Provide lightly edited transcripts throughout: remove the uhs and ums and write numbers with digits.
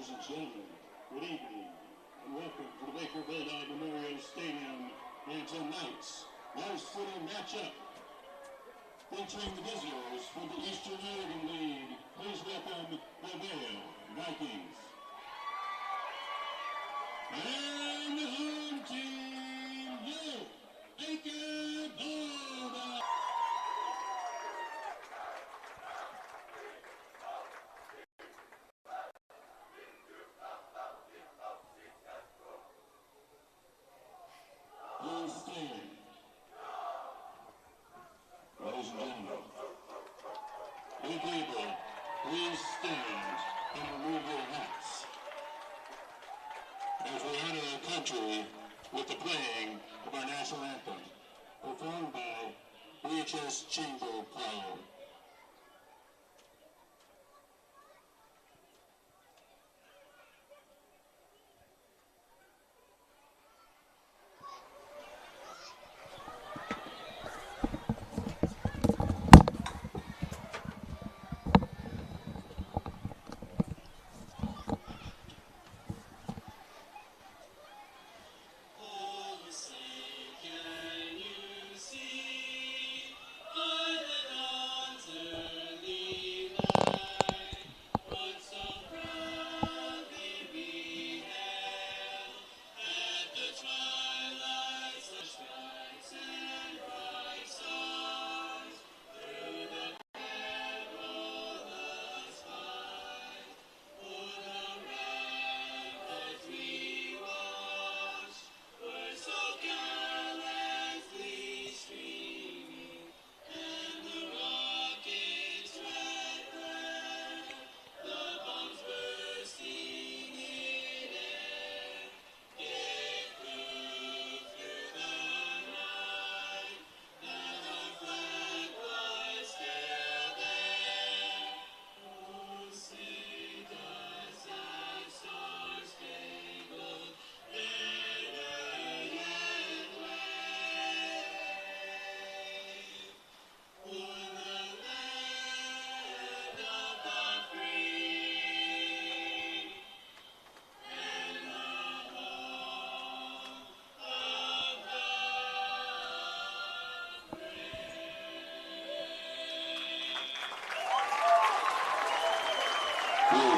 Ladies and gentlemen, good evening, and welcome to the Vale Memorial Stadium here tonight's World Footy matchup. Featuring the visitors from the Eastern Oregon League, please welcome the Vale Vikings. And the home team, Baker Bulldogs. Please stand. Ladies and gentlemen, you people, please stand and remove your hats as we honor our country with the playing of our national anthem, performed by VHS Chamber Choir.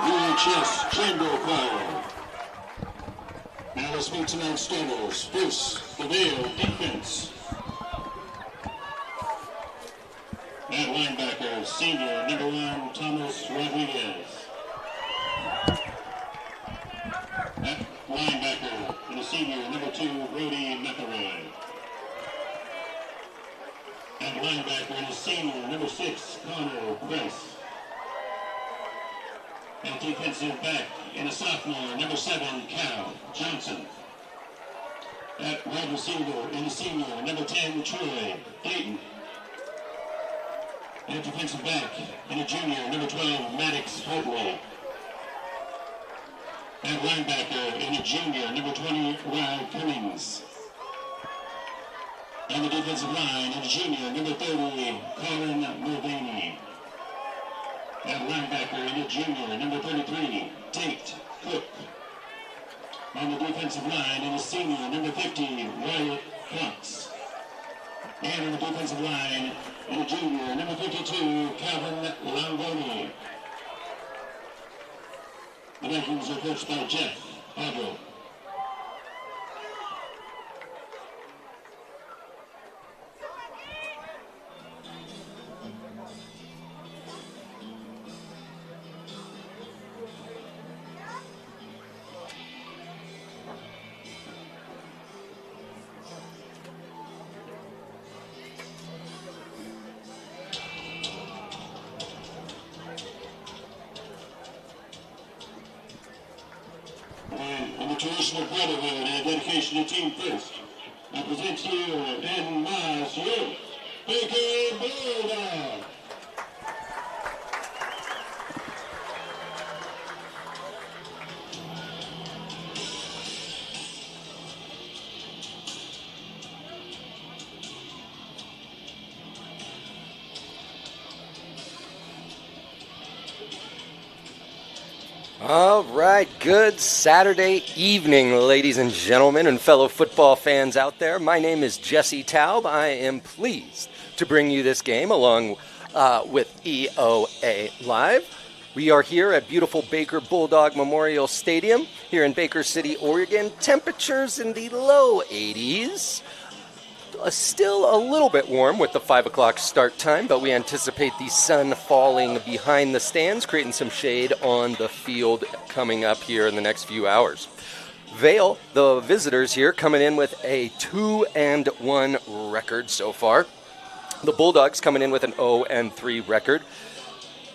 VHS Chamber Choir. Now let's meet tonight's starters. First, the Vale defense. At linebacker, senior number 1, Thomas Rodriguez. At linebacker, and the senior number 2, Brody McElroy. At linebacker, and the senior number 6, Connor Price. And defensive back in a sophomore, number 7, Cal Johnson. At wide receiver in the senior, number 10, Troy Dayton. And defensive back in a junior, number 12, Maddox Hartley. At linebacker in a junior, number 20, Ryan Cummings. And the defensive line in a junior, number 30, Colin Mulvaney. At linebacker in a junior, number 33, Tate Cook. On the defensive line in a senior, number 50, Wyatt Fox. And on the defensive line in a junior, number 52, Calvin Langoni. The Vikings are coached by Jeff Audrey. And the traditional brotherhood and dedication to team first, I present to you in my Baker Bulldogs. All right, good Saturday evening, ladies and gentlemen, and fellow football fans out there. My name is Jesse Taub. I am pleased to bring you this game along with EOA Live. We are here at beautiful Baker Bulldog Memorial Stadium here in Baker City, Oregon. Temperatures in the low 80s. Still a little bit warm with the 5 o'clock start time, but we anticipate the sun falling behind the stands, creating some shade on the field coming up here in the next few hours. Vale, the visitors here, coming in with a 2-1 record so far. The Bulldogs coming in with an 0-3 record.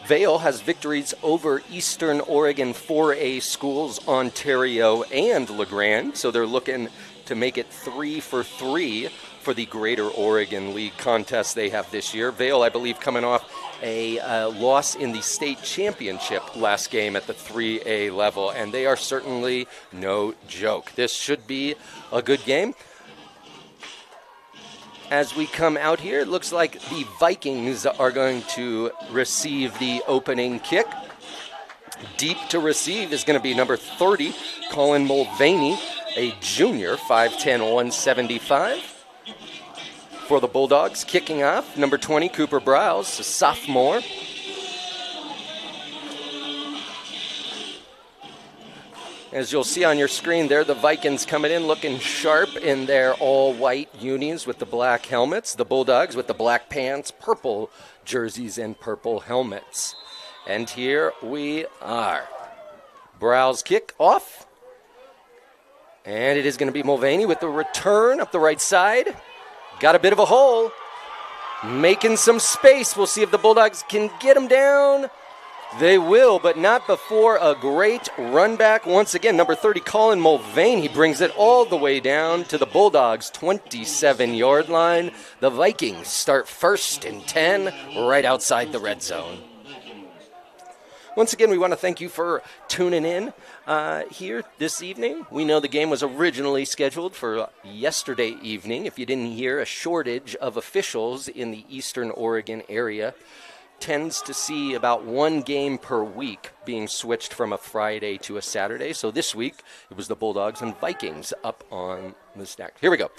Vale has victories over Eastern Oregon 4A schools, Ontario and LeGrand, so they're looking to make it 3 for 3 for the Greater Oregon League contest they have this year. Vale, I believe, coming off a loss in the state championship last game at the 3A level, and they are certainly no joke. This should be a good game. As we come out here, it looks like the Vikings are going to receive the opening kick. Deep to receive is going to be number 30, Colin Mulvaney, a junior, 5'10", 175. For the Bulldogs, kicking off, number 20, Cooper Browse, a sophomore. As you'll see on your screen there, the Vikings coming in looking sharp in their all-white unis with the black helmets. The Bulldogs with the black pants, purple jerseys, and purple helmets. And here we are. Browse kick off. And it is going to be Mulvaney with the return up the right side. Got a bit of a hole. Making some space. We'll see if the Bulldogs can get him down. They will, but not before a great run back. Once again, number 30, Colin Mulvaney brings it all the way down to the Bulldogs' 27-yard line. The Vikings start 1st and 10 right outside the red zone. Once again, we want to thank you for tuning in here this evening. We know the game was originally scheduled for yesterday evening. If you didn't hear, a shortage of officials in the Eastern Oregon area tends to see about one game per week being switched from a Friday to a Saturday. So this week, it was the Bulldogs and Vikings up on the stack. Here we go.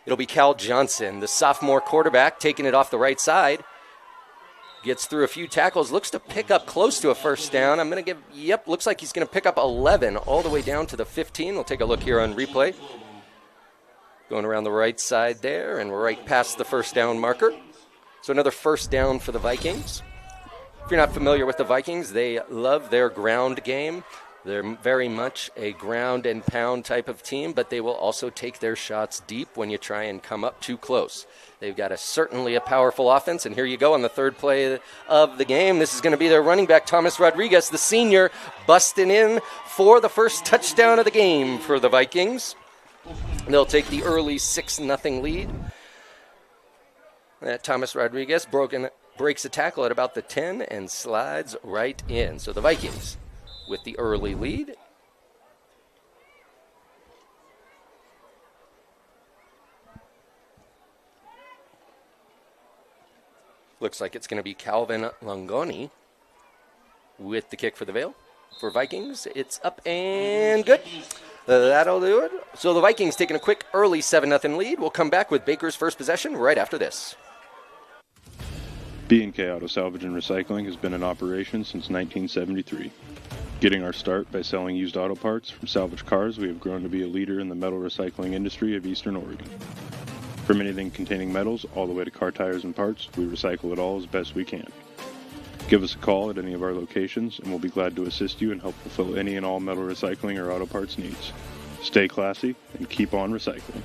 It'll be Cal Johnson, the sophomore quarterback, taking it off the right side. Gets through a few tackles, looks to pick up close to a first down. Looks like he's going to pick up 11 all the way down to the 15. We'll take a look here on replay. Going around the right side there and right past the first down marker. So another first down for the Vikings. If you're not familiar with the Vikings, they love their ground game. They're very much a ground and pound type of team, but they will also take their shots deep when you try and come up too close. They've got certainly a powerful offense, and here you go on the third play of the game. This is going to be their running back, Thomas Rodriguez, the senior, busting in for the first touchdown of the game for the Vikings. They'll take the early 6-0 lead. Thomas Rodriguez breaks a tackle at about the 10 and slides right in. So the Vikings with the early lead. Looks like it's going to be Calvin Longoni with the kick for the Vale. For Vikings, it's up and good. That'll do it. So the Vikings taking a quick early 7-0 lead. We'll come back with Baker's first possession right after this. B&K Auto Salvage and Recycling has been in operation since 1973. Getting our start by selling used auto parts from salvaged cars, we have grown to be a leader in the metal recycling industry of Eastern Oregon. From anything containing metals all the way to car tires and parts, we recycle it all as best we can. Give us a call at any of our locations and we'll be glad to assist you and help fulfill any and all metal recycling or auto parts needs. Stay classy and keep on recycling.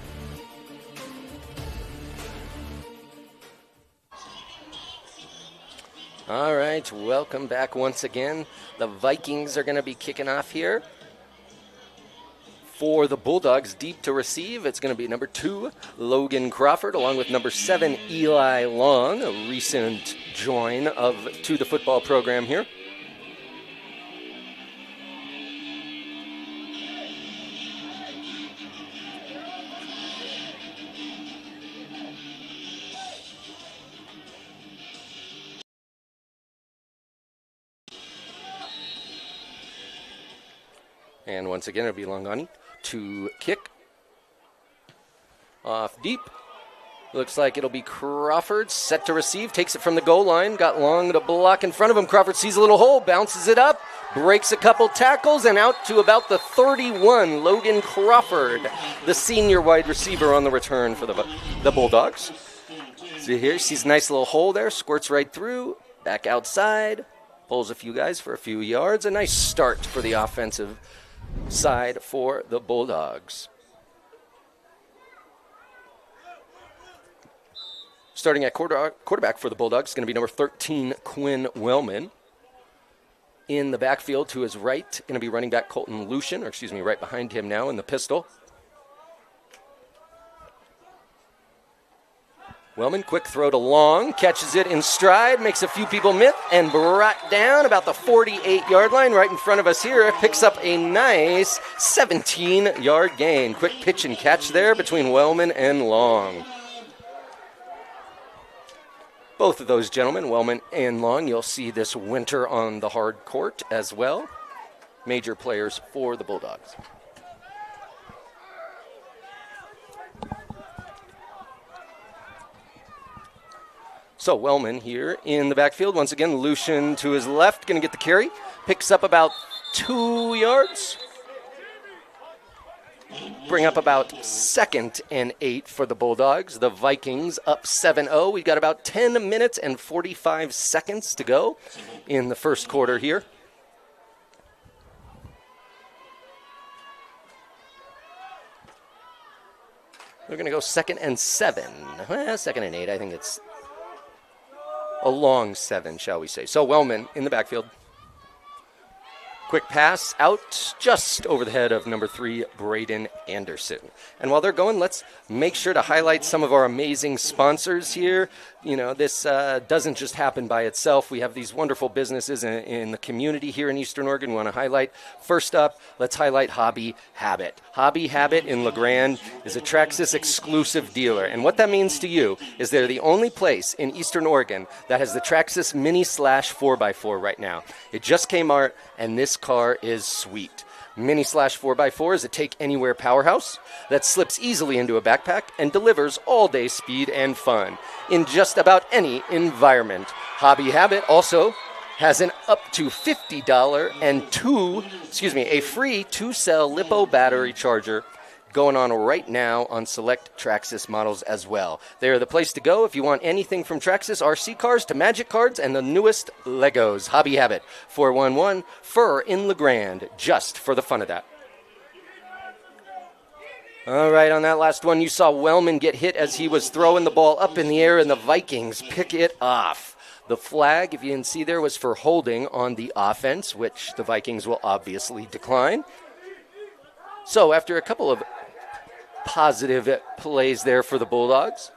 All right, welcome back once again. The Vikings are going to be kicking off here. For the Bulldogs, deep to receive, it's going to be number 2, Logan Crawford, along with number 7, Eli Long, a recent join to the football program here. And once again, it'll be Longani to kick. Off deep. Looks like it'll be Crawford, set to receive, takes it from the goal line, got Long to block in front of him. Crawford sees a little hole, bounces it up, breaks a couple tackles, and out to about the 31, Logan Crawford, the senior wide receiver on the return for the Bulldogs. See here, sees a nice little hole there, squirts right through, back outside, pulls a few guys for a few yards. A nice start for the offensive side for the Bulldogs. Starting at quarterback for the Bulldogs is going to be number 13, Quinn Wellman. In the backfield to his right, going to be running back Colton Lucian, right behind him now in the pistol. Wellman, quick throw to Long, catches it in stride, makes a few people miss, and brought down about the 48-yard line right in front of us here. Picks up a nice 17-yard gain. Quick pitch and catch there between Wellman and Long. Both of those gentlemen, Wellman and Long, you'll see this winter on the hard court as well. Major players for the Bulldogs. So Wellman here in the backfield. Once again, Lucian to his left, going to get the carry. Picks up about 2 yards. Bring up about 2nd and 8 for the Bulldogs. The Vikings up 7-0. We've got about 10 minutes and 45 seconds to go in the first quarter here. We're going to go 2nd and 7. 2nd and 8. I think it's a long 7, shall we say. So Wellman in the backfield. Quick pass out just over the head of number 3, Braden Anderson. And while they're going, let's make sure to highlight some of our amazing sponsors here. You know, this doesn't just happen by itself. We have these wonderful businesses in the community here in Eastern Oregon we want to highlight. First up, let's highlight Hobby Habit. Hobby Habit in LeGrand is a Traxxas exclusive dealer. And what that means to you is they're the only place in Eastern Oregon that has the Traxxas Mini Slash 4x4 right now. It just came out, and this car is sweet. Mini Slash 4x4 is a take-anywhere powerhouse that slips easily into a backpack and delivers all-day speed and fun in just about any environment. Hobby Habit also has an up to $50 and a free 2-cell LiPo battery charger going on right now on select Traxxas models as well. They're the place to go if you want anything from Traxxas RC cars to Magic cards and the newest Legos. Hobby Habit, 411 Fur in LeGrand, just for the fun of that. All right, on that last one, you saw Wellman get hit as he was throwing the ball up in the air, and the Vikings pick it off. The flag, if you can see there, was for holding on the offense, which the Vikings will obviously decline. So after a couple of positive plays there for the Bulldogs,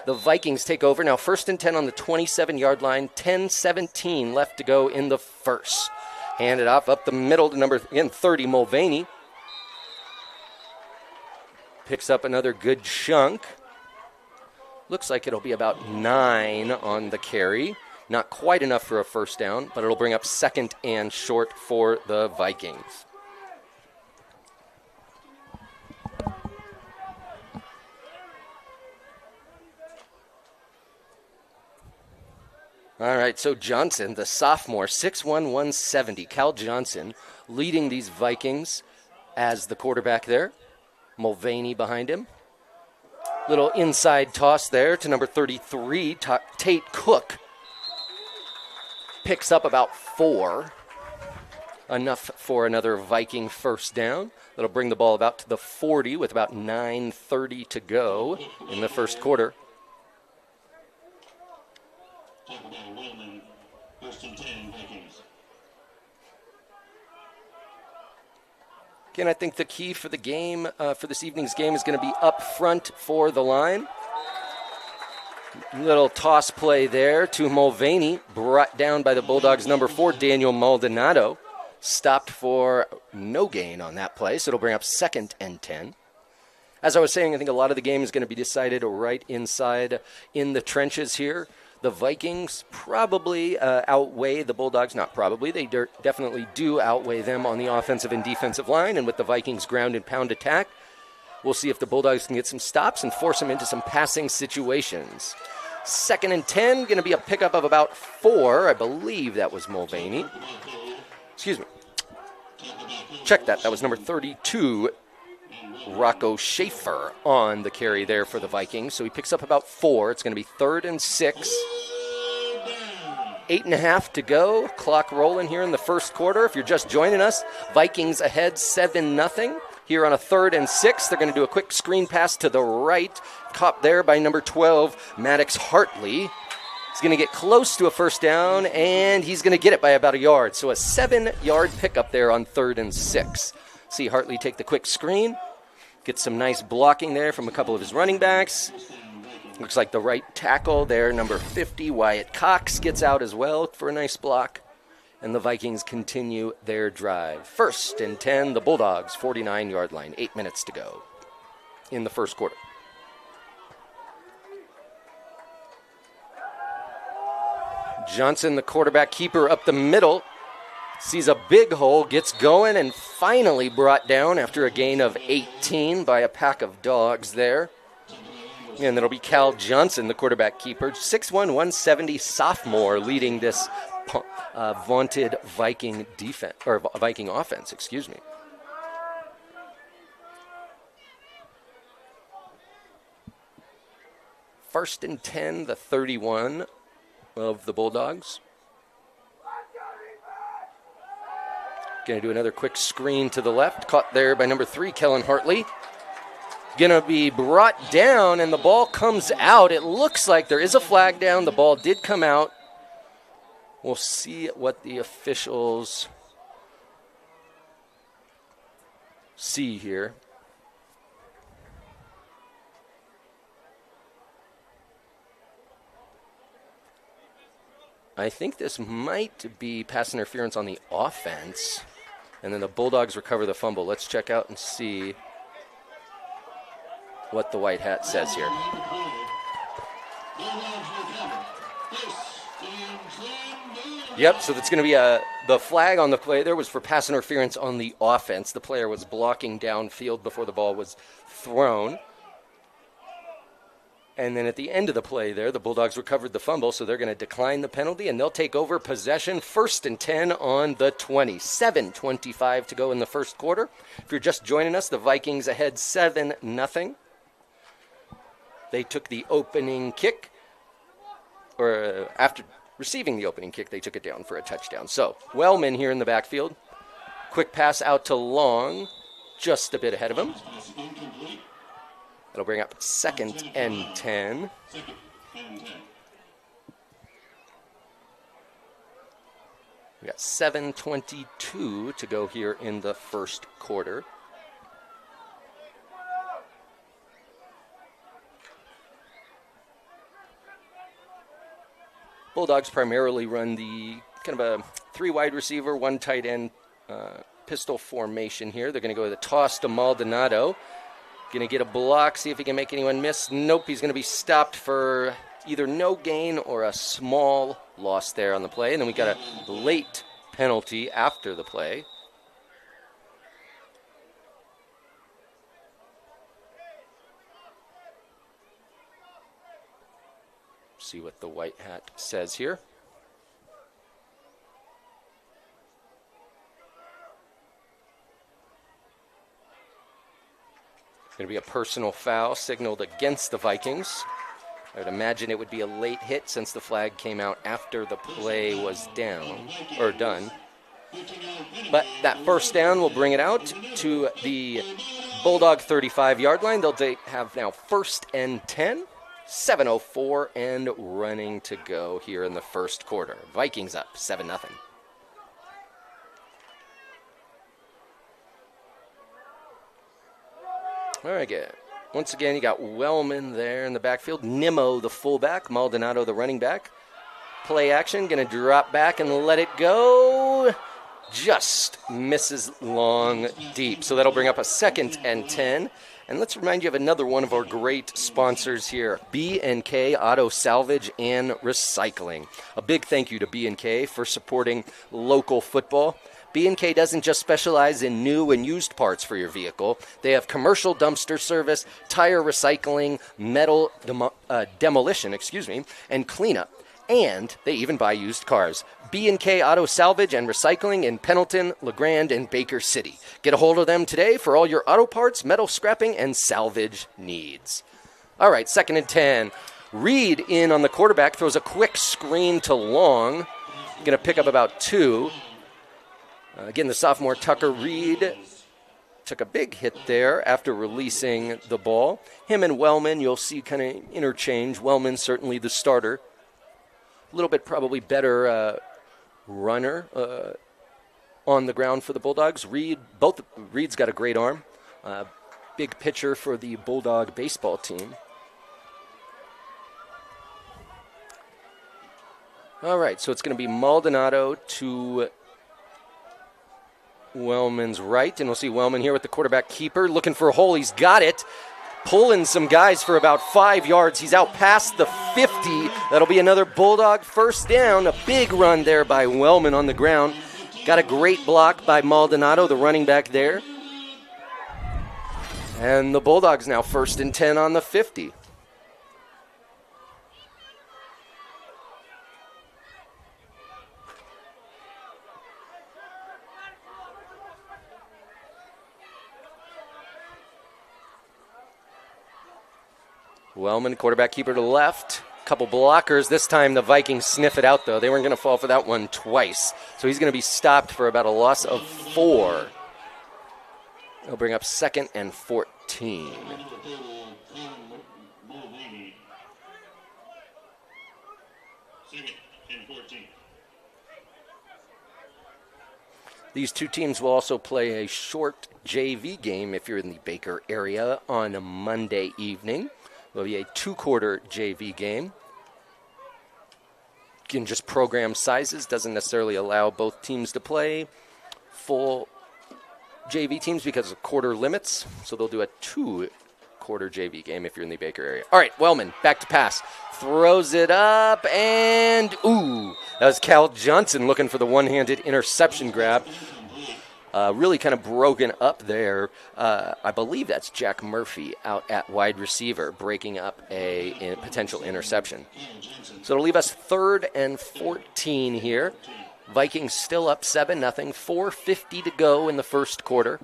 the Vikings take over. Now 1st and 10 on the 27-yard line, 10-17 left to go in the first. Hand it off up the middle to number 30, Mulvaney. Picks up another good chunk. Looks like it'll be about 9 on the carry. Not quite enough for a first down, but it'll bring up 2nd and short for the Vikings. All right, so Johnson, the sophomore, 6'1", 170. Cal Johnson leading these Vikings as the quarterback there. Mulvaney behind him. Little inside toss there to number 33, Tate Cook. Picks up about 4. Enough for another Viking first down. That'll bring the ball about to the 40 with about 9:30 to go in the first quarter. Again, I think the key for the game, for this evening's game, is going to be up front for the line. Little toss play there to Mulvaney, brought down by the Bulldogs' number 4, Daniel Maldonado. Stopped for no gain on that play, so it'll bring up 2nd and 10. As I was saying, I think a lot of the game is going to be decided right inside in the trenches here. The Vikings probably outweigh the Bulldogs. Not probably. They definitely do outweigh them on the offensive and defensive line. And with the Vikings' ground and pound attack, we'll see if the Bulldogs can get some stops and force them into some passing situations. 2nd and 10, going to be a pickup of about 4. I believe that was Mulvaney. Excuse me. Check that. That was number 32, Rocco Schaefer, on the carry there for the Vikings. So he picks up about 4. It's going to be 3rd and 6. 8.5 to go. Clock rolling here in the first quarter. If you're just joining us, Vikings ahead 7-0. Here on a 3rd and 6, they're going to do a quick screen pass to the right. Caught there by number 12, Maddox Hartley. He's going to get close to a first down, and he's going to get it by about a yard. So a 7-yard pickup there on 3rd and 6. See Hartley take the quick screen. Get some nice blocking there from a couple of his running backs. Looks like the right tackle there, number 50, Wyatt Cox, gets out as well for a nice block. And the Vikings continue their drive. 1st and 10, the Bulldogs, 49-yard line. 8 minutes to go in the first quarter. Johnson, the quarterback keeper, up the middle. Sees a big hole, gets going, and finally brought down after a gain of 18 by a pack of dogs there. And it'll be Cal Johnson, the quarterback keeper. 6'1", 170 sophomore, leading this vaunted Viking defense, or Viking offense, excuse me. First and 10, the 31 of the Bulldogs. Going to do another quick screen to the left. Caught there by number 3, Kellen Hartley. Going to be brought down, and the ball comes out. It looks like there is a flag down. The ball did come out. We'll see what the officials see here. I think this might be pass interference on the offense, and then the Bulldogs recover the fumble. Let's check out and see what the white hat says here. Yep, so that's going to be the flag on the play there was for pass interference on the offense. The player was blocking downfield before the ball was thrown. And then at the end of the play there, the Bulldogs recovered the fumble, so they're going to decline the penalty, and they'll take over possession. 1st and 10 on the 20. 7:25 to go in the first quarter. If you're just joining us, the Vikings ahead 7-0. They took the opening kick, or after receiving the opening kick, they took it down for a touchdown. So, Wellman here in the backfield. Quick pass out to Long, just a bit ahead of him. That'll bring up 2nd and 10. We got 7:22 to go here in the first quarter. Bulldogs primarily run the kind of a 3 wide receiver, 1 tight end pistol formation here. They're going to go with a toss to Maldonado. Going to get a block, see if he can make anyone miss. Nope, he's going to be stopped for either no gain or a small loss there on the play. And then we got a late penalty after the play. See what the white hat says here. Going to be a personal foul signaled against the Vikings. I would imagine it would be a late hit since the flag came out after the play was down, or done. But that first down will bring it out to the Bulldog 35-yard line. They'll have now 1st and 10. 7:04 and running to go here in the first quarter. Vikings up 7-0. All right, good. Once again, you got Wellman there in the backfield. Nimmo, the fullback. Maldonado, the running back. Play action, going to drop back and let it go. Just misses Long deep. So that'll bring up a 2nd and 10 And let's remind you of another one of our great sponsors here, B&K Auto Salvage and Recycling. A big thank you to B&K for supporting local football. B&K doesn't just specialize in new and used parts for your vehicle. They have commercial dumpster service, tire recycling, metal demolition, and cleanup. And they even buy used cars. B&K Auto Salvage and Recycling in Pendleton, LeGrand, and Baker City. Get a hold of them today for all your auto parts, metal scrapping, and salvage needs. All right, 2nd and 10. Reed in on the quarterback, throws a quick screen to Long. Going to pick up about 2. Again, the sophomore Tucker Reed took a big hit there after releasing the ball. Him and Wellman, you'll see kind of interchange. Wellman certainly the starter. A little bit probably better runner on the ground for the Bulldogs. Reed's got a great arm. Big pitcher for the Bulldog baseball team. All right, so it's going to be Maldonado to Wellman's right, and we'll see Wellman here with the quarterback keeper, looking for a hole. He's got it. Pulling some guys for about 5 yards. He's out past the 50. That'll be another Bulldog first down. A big run there by Wellman on the ground. Got a great block by Maldonado, the running back there. And the Bulldogs now 1st and 10 on the 50. Wellman, quarterback keeper to the left. Couple blockers. This time the Vikings sniff it out, though. They weren't going to fall for that one twice. So he's going to be stopped for about a loss of 4. They'll bring up 2nd and 14. These two teams will also play a short JV game if you're in the Baker area on a Monday evening. There'll be a 2-quarter JV game. Again, just program sizes doesn't necessarily allow both teams to play full JV teams because of quarter limits. So they'll do a 2-quarter JV game if you're in the Baker area. All right, Wellman, back to pass. Throws it up, and that was Cal Johnson looking for the one-handed interception grab. Really kind of broken up there. I believe that's Jack Murphy out at wide receiver, breaking up a potential interception. So it'll leave us 3rd and 14 here. Vikings still up 7-0, 4:50 to go in the first quarter.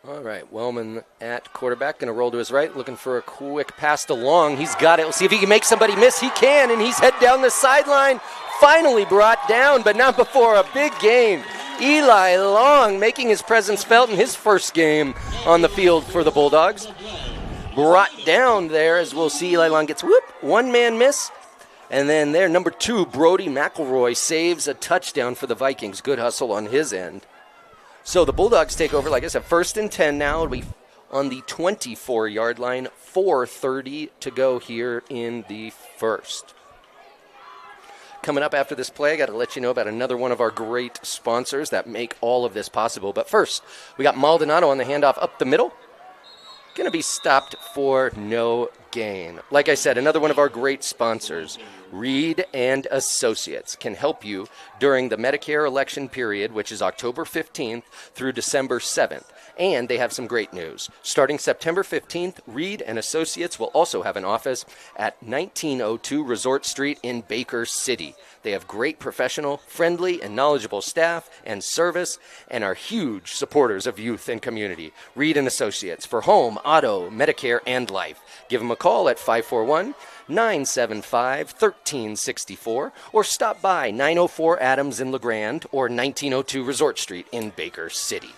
All right, Wellman at quarterback, going to roll to his right, looking for a quick pass to Long. He's got it. We'll see if he can make somebody miss. He can, and he's head down the sideline. Finally brought down, but not before a big gain. Eli Long making his presence felt in his first game on the field for the Bulldogs. Brought down there, as we'll see, Eli Long gets one-man miss. And then there, number 2, Brody McElroy saves a touchdown for the Vikings. Good hustle on his end. So the Bulldogs take over, like I said, 1st and 10 now. It'll be on the 24-yard line, 4:30 to go here in the first. Coming up after this play, I got to let you know about another one of our great sponsors that make all of this possible. But first, we got Maldonado on the handoff up the middle. Going to be stopped for no gain. Like I said, another one of our great sponsors, Reed and Associates, can help you during the Medicare election period, which is October 15th through December 7th. And they have some great news. Starting September 15th, Reed and Associates will also have an office at 1902 Resort Street in Baker City. They have great professional, friendly, and knowledgeable staff and service and are huge supporters of youth and community. Reed and Associates for home, auto, Medicare, and life. Give them a call at 541-975-1364 or stop by 904 Adams in LeGrand or 1902 Resort Street in Baker City.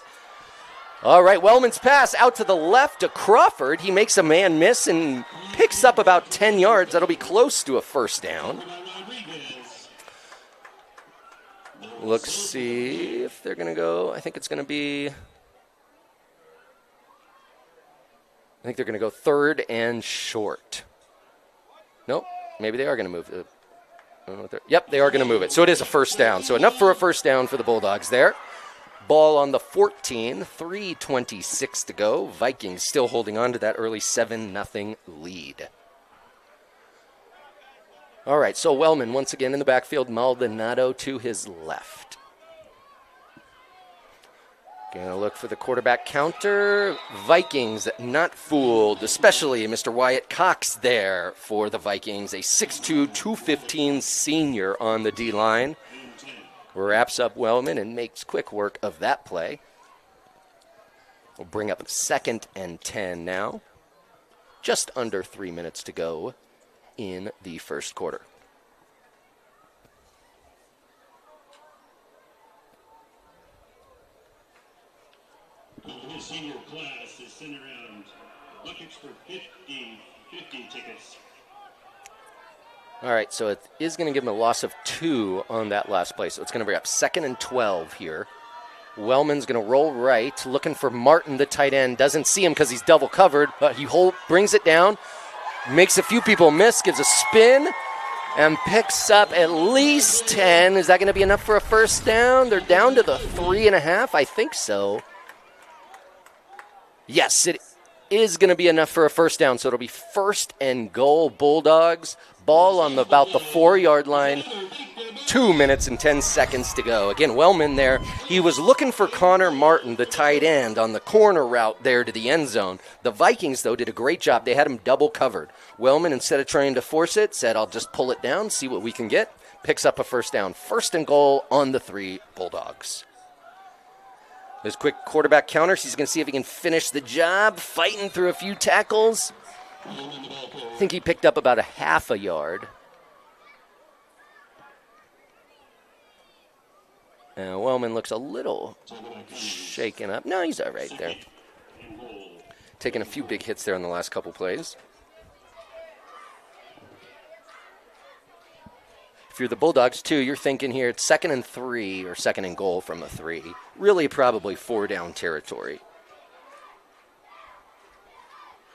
All right, Wellman's pass out to the left to Crawford. He makes a man miss and picks up about 10 yards. That'll be close to a first down. Let's see if they're going to go. I think they're going to go third and short. Nope. Maybe they are going to move it. Yep, they are going to move it. So it is a first down. So enough for a first down for the Bulldogs there. Ball on the 14, 3:26 to go. Vikings still holding on to that early 7-0 lead. All right, so Wellman once again in the backfield. Maldonado to his left. Going to look for the quarterback counter. Vikings not fooled, especially Mr. Wyatt Cox there for the Vikings. A 6'2", 215 senior on the D-line. Wraps up Wellman and makes quick work of that play. We'll bring up 2nd and 10 now. Just under 3 minutes to go in the first quarter. The senior class is sent around buckets for 50 tickets. All right, so it is going to give him a loss of 2 on that last play. So it's going to bring up 2nd and 12 here. Wellman's going to roll right, looking for Martin, the tight end. Doesn't see him because he's double covered, but he brings it down, makes a few people miss, gives a spin, and picks up at least 10. Is that going to be enough for a first down? They're down to the 3.5. I think so. Yes, it is going to be enough for a first down, so it'll be 1st and goal, Bulldogs. Ball on about the 4-yard line. 2 minutes and 10 seconds to go. Again, Wellman there. He was looking for Connor Martin, the tight end, on the corner route there to the end zone. The Vikings, though, did a great job. They had him double covered. Wellman, instead of trying to force it, said, I'll just pull it down, see what we can get. Picks up a first down. 1st and goal on the 3 Bulldogs. There's quick quarterback counters. He's going to see if he can finish the job, fighting through a few tackles. I think he picked up about a half a yard. Wellman looks a little shaken up. No, he's all right there. Taking a few big hits there on the last couple plays. If you're the Bulldogs, too, you're thinking here it's 2nd and 3 or 2nd and goal from the 3. Really probably 4-down territory.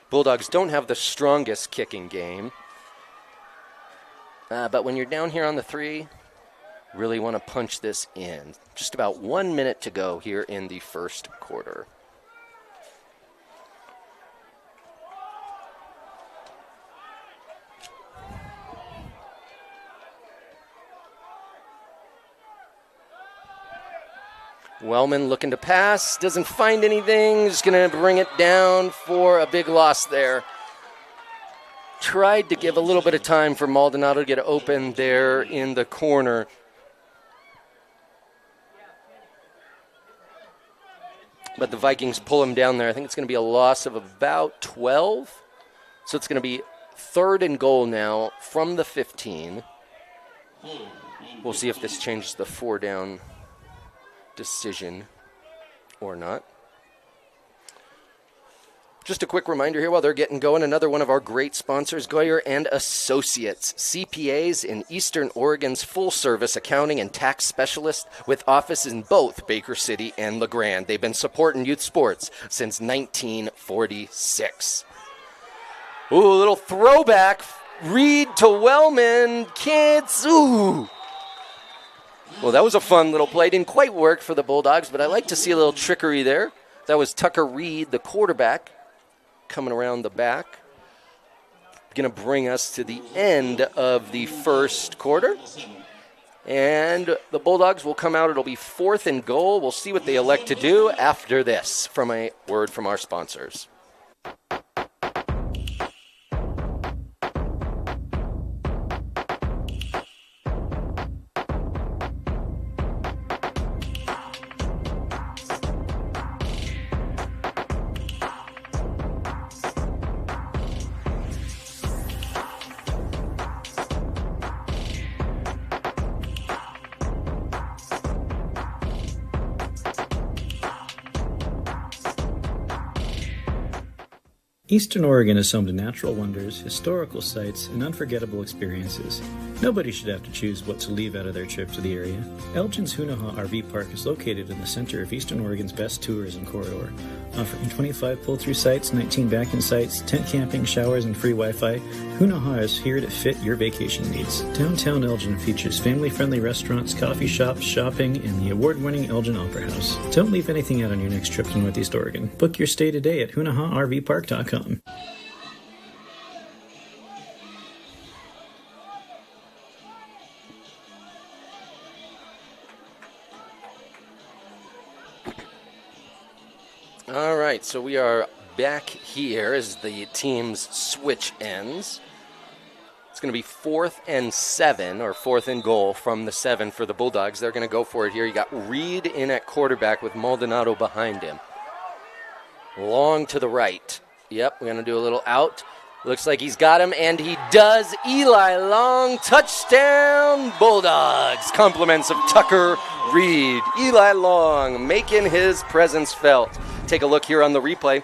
Bulldogs don't have the strongest kicking game. But when you're down here on the 3, really want to punch this in. Just about 1 minute to go here in the first quarter. Wellman looking to pass, doesn't find anything, just going to bring it down for a big loss there. Tried to give a little bit of time for Maldonado to get open there in the corner. But the Vikings pull him down there. I think it's going to be a loss of about 12. So it's going to be 3rd and goal now from the 15. We'll see if this changes the 4-down decision or not. Just a quick reminder here while they're getting going, another one of our great sponsors, Goyer and Associates, CPAs in Eastern Oregon's full-service accounting and tax specialist with office in both Baker City and LeGrand. They've been supporting youth sports since 1946. Ooh, a little throwback. Reed to Wellman. Kids, ooh. Well, that was a fun little play. Didn't quite work for the Bulldogs, but I like to see a little trickery there. That was Tucker Reed, the quarterback, coming around the back. Going to bring us to the end of the first quarter. And the Bulldogs will come out. It'll be 4th and goal. We'll see what they elect to do after this from a word from our sponsors. Eastern Oregon is home to natural wonders, historical sites, and unforgettable experiences. Nobody should have to choose what to leave out of their trip to the area. Elgin's Hunaha RV Park is located in the center of Eastern Oregon's best tourism corridor, offering 25 pull-through sites, 19 back-in sites, tent camping, showers, and free Wi-Fi. Hunaha is here to fit your vacation needs. Downtown Elgin features family-friendly restaurants, coffee shops, shopping, and the award-winning Elgin Opera House. Don't leave anything out on your next trip to Northeast Oregon. Book your stay today at HunahaRVPark.com. All right, so we are back here as the teams switch ends. It's going to be 4th and 7, or 4th and goal from the 7 for the Bulldogs. They're going to go for it here. You got Reed in at quarterback with Maldonado behind him. Long to the right. Yep, we're going to do a little out. Looks like he's got him, and he does. Eli Long, touchdown, Bulldogs. Compliments of Tucker Reed. Eli Long making his presence felt. Take a look here on the replay.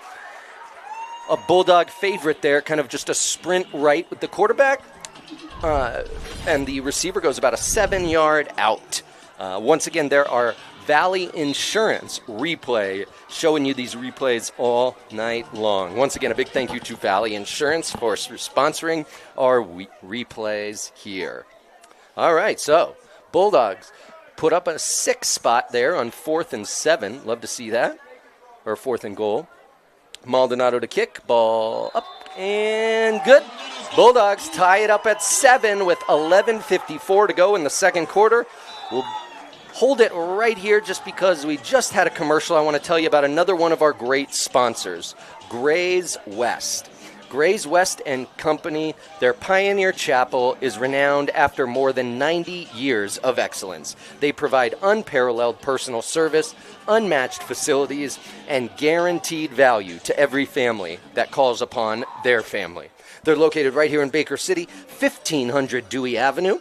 A Bulldog favorite there, kind of just a sprint right with the quarterback. And the receiver goes about a 7-yard out. Once again, there are Vale Insurance replay, showing you these replays all night long. Once again, a big thank you to Vale Insurance for sponsoring our replays here. All right, so Bulldogs put up a 6 spot there on 4th and 7. Love to see that. Or 4th and goal. Maldonado to kick. Ball up and good. Bulldogs tie it up at 7 with 11:54 to go in the second quarter. We'll hold it right here just because we just had a commercial. I want to tell you about another one of our great sponsors, Gray's West. Gray's West and Company, their Pioneer Chapel is renowned after more than 90 years of excellence. They provide unparalleled personal service, unmatched facilities, and guaranteed value to every family that calls upon their family. They're located right here in Baker City, 1500 Dewey Avenue,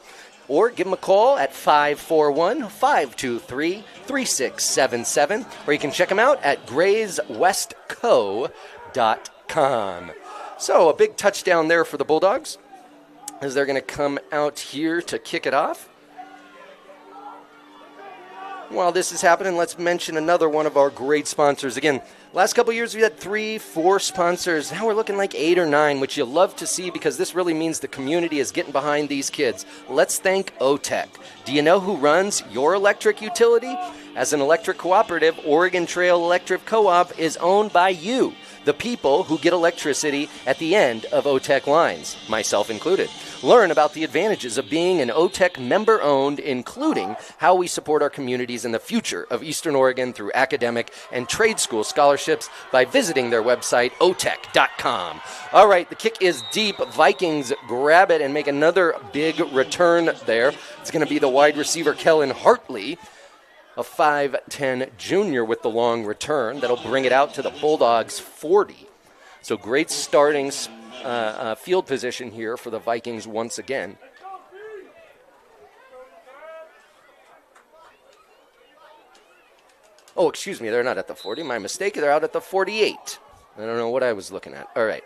or give them a call at 541-523-3677, or you can check them out at grayswestco.com. So a big touchdown there for the Bulldogs as they're going to come out here to kick it off. While this is happening, let's mention another one of our great sponsors. Again, last couple of years we had 3, 4 sponsors. Now we're looking like 8 or 9, which you love to see because this really means the community is getting behind these kids. Let's thank OTEC. Do you know who runs your electric utility? As an electric cooperative, Oregon Trail Electric Co-op is owned by you, the people who get electricity at the end of OTEC lines, myself included. Learn about the advantages of being an OTEC member-owned, including how we support our communities in the future of Eastern Oregon through academic and trade school scholarships by visiting their website, otec.com. All right, the kick is deep. Vikings grab it and make another big return there. It's going to be the wide receiver, Kellen Hartley, a 5'10 junior with the long return. That'll bring it out to the Bulldogs 40. So great starting field position here for the Vikings once again. Oh, excuse me, they're not at the 40. My mistake, they're out at the 48. I don't know what I was looking at. All right.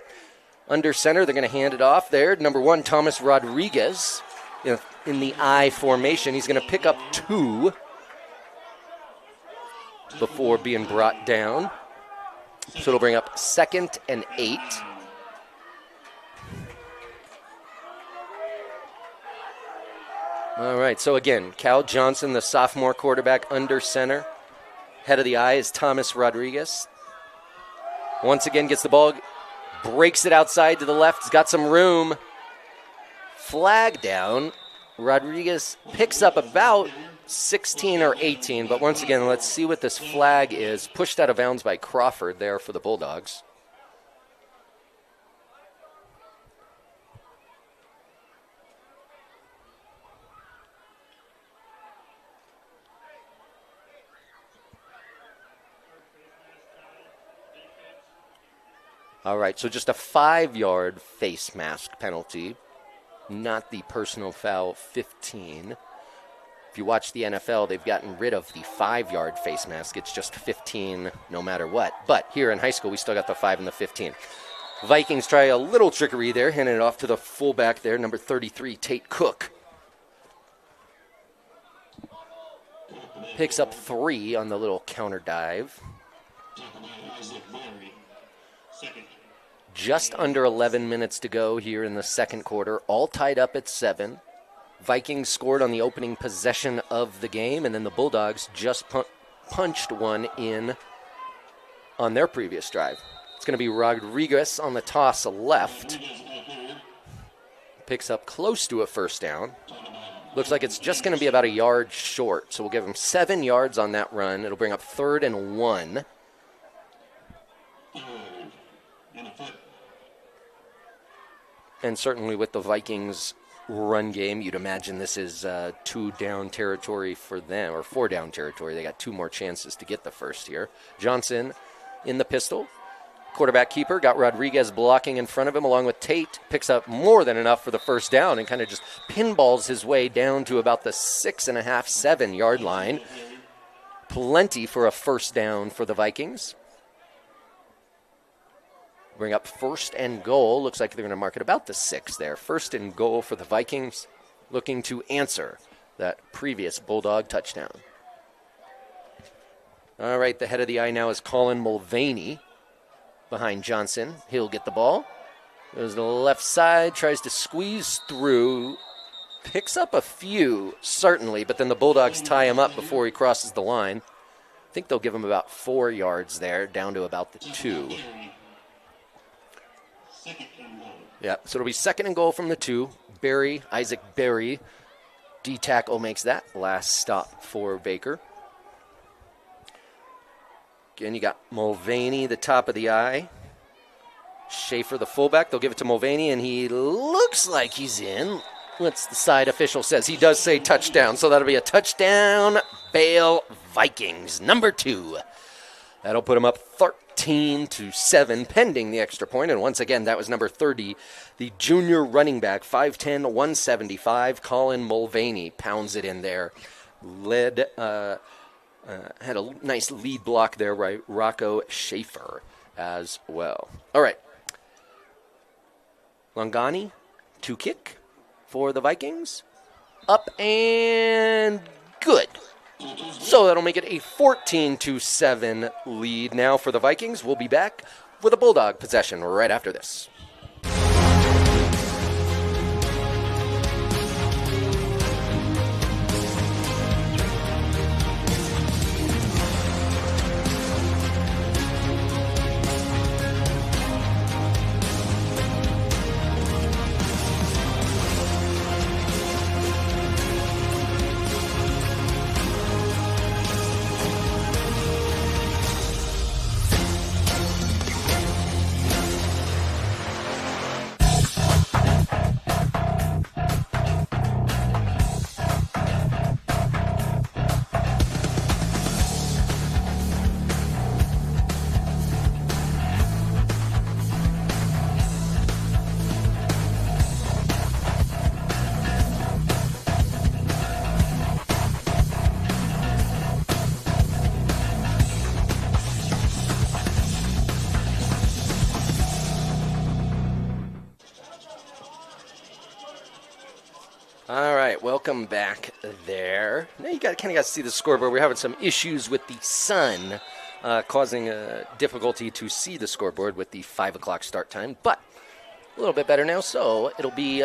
Under center, they're going to hand it off there. Number 1, Thomas Rodriguez in the I formation. He's going to pick up 2 before being brought down. So it'll bring up 2nd and 8. All right, so again, Cal Johnson, the sophomore quarterback, under center. Head of the I is Thomas Rodriguez. Once again, gets the ball, breaks it outside to the left. He's got some room. Flag down. Rodriguez picks up about 16 or 18, but once again, let's see what this flag is. Pushed out of bounds by Crawford there for the Bulldogs. All right, so just a 5-yard face mask penalty, not the personal foul 15. If you watch the NFL, they've gotten rid of the 5-yard face mask. It's just 15 no matter what. But here in high school, we still got the 5 and the 15. Vikings try a little trickery there, handing it off to the fullback there, number 33, Tate Cook. Picks up 3 on the counter counter dive. Just under 11 minutes to go here in the second quarter, all tied up at 7. Vikings scored on the opening possession of the game, and then the Bulldogs just punched one in on their previous drive. It's going to be Rodriguez on the toss left. Picks up close to a first down. Looks like it's just going to be about a yard short, so we'll give him 7 yards on that run. It'll bring up 3rd and 1. And certainly with the Vikings run game, you'd imagine this is 2-down territory for them, or 4-down territory. They got 2 more chances to get the first here. Johnson in the pistol. Quarterback keeper got Rodriguez blocking in front of him along with Tate. Picks up more than enough for the first down and kind of just pinballs his way down to about the 6.5, 7-yard line. Plenty for a first down for the Vikings. Bring up 1st and goal. Looks like they're going to mark it about the 6 there. 1st and goal for the Vikings, looking to answer that previous Bulldog touchdown. All right, the head of the eye now is Colin Mulvaney behind Johnson. He'll get the ball. Goes to the left side, tries to squeeze through. Picks up a few, certainly, but then the Bulldogs tie him up before he crosses the line. I think they'll give him about 4 yards there, down to about the 2. Yeah, so it'll be 2nd and goal from the 2. Isaac Berry, D-tackle, makes that last stop for Baker. Again, you got Mulvaney, the top of the eye. Schaefer, the fullback. They'll give it to Mulvaney, and he looks like he's in. What's the side official says? He does say touchdown, so that'll be a touchdown. Bale Vikings, number 2. That'll put him up 13-7, pending the extra point. And once again, that was number 30, the junior running back, 5'10", 175, Colin Mulvaney, pounds it in there. Had a nice lead block there, right? Rocco Schaefer as well. All right. Longani, 2 kick for the Vikings. Up and good. So that'll make it a 14-7 lead now for the Vikings. We'll be back with a Bulldog possession right after this. All right, welcome back there. Now you kind of got to see the scoreboard. We're having some issues with the sun, causing difficulty to see the scoreboard with the 5 o'clock start time, but a little bit better now. So it'll be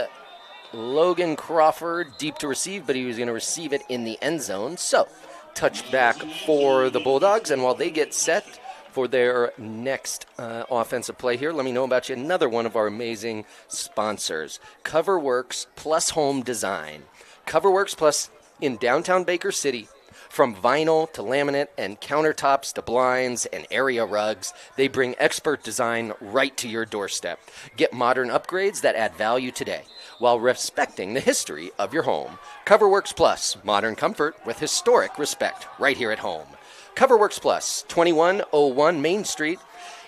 Logan Crawford deep to receive, but he was going to receive it in the end zone. So touch back for the Bulldogs, and while they get set for their next offensive play here, let me know about you another one of our amazing sponsors, CoverWorks Plus Home Design. CoverWorks Plus in downtown Baker City. From vinyl to laminate and countertops to blinds and area rugs, they bring expert design right to your doorstep. Get modern upgrades that add value today while respecting the history of your home. CoverWorks Plus, modern comfort with historic respect right here at home. CoverWorks Plus, 2101 Main Street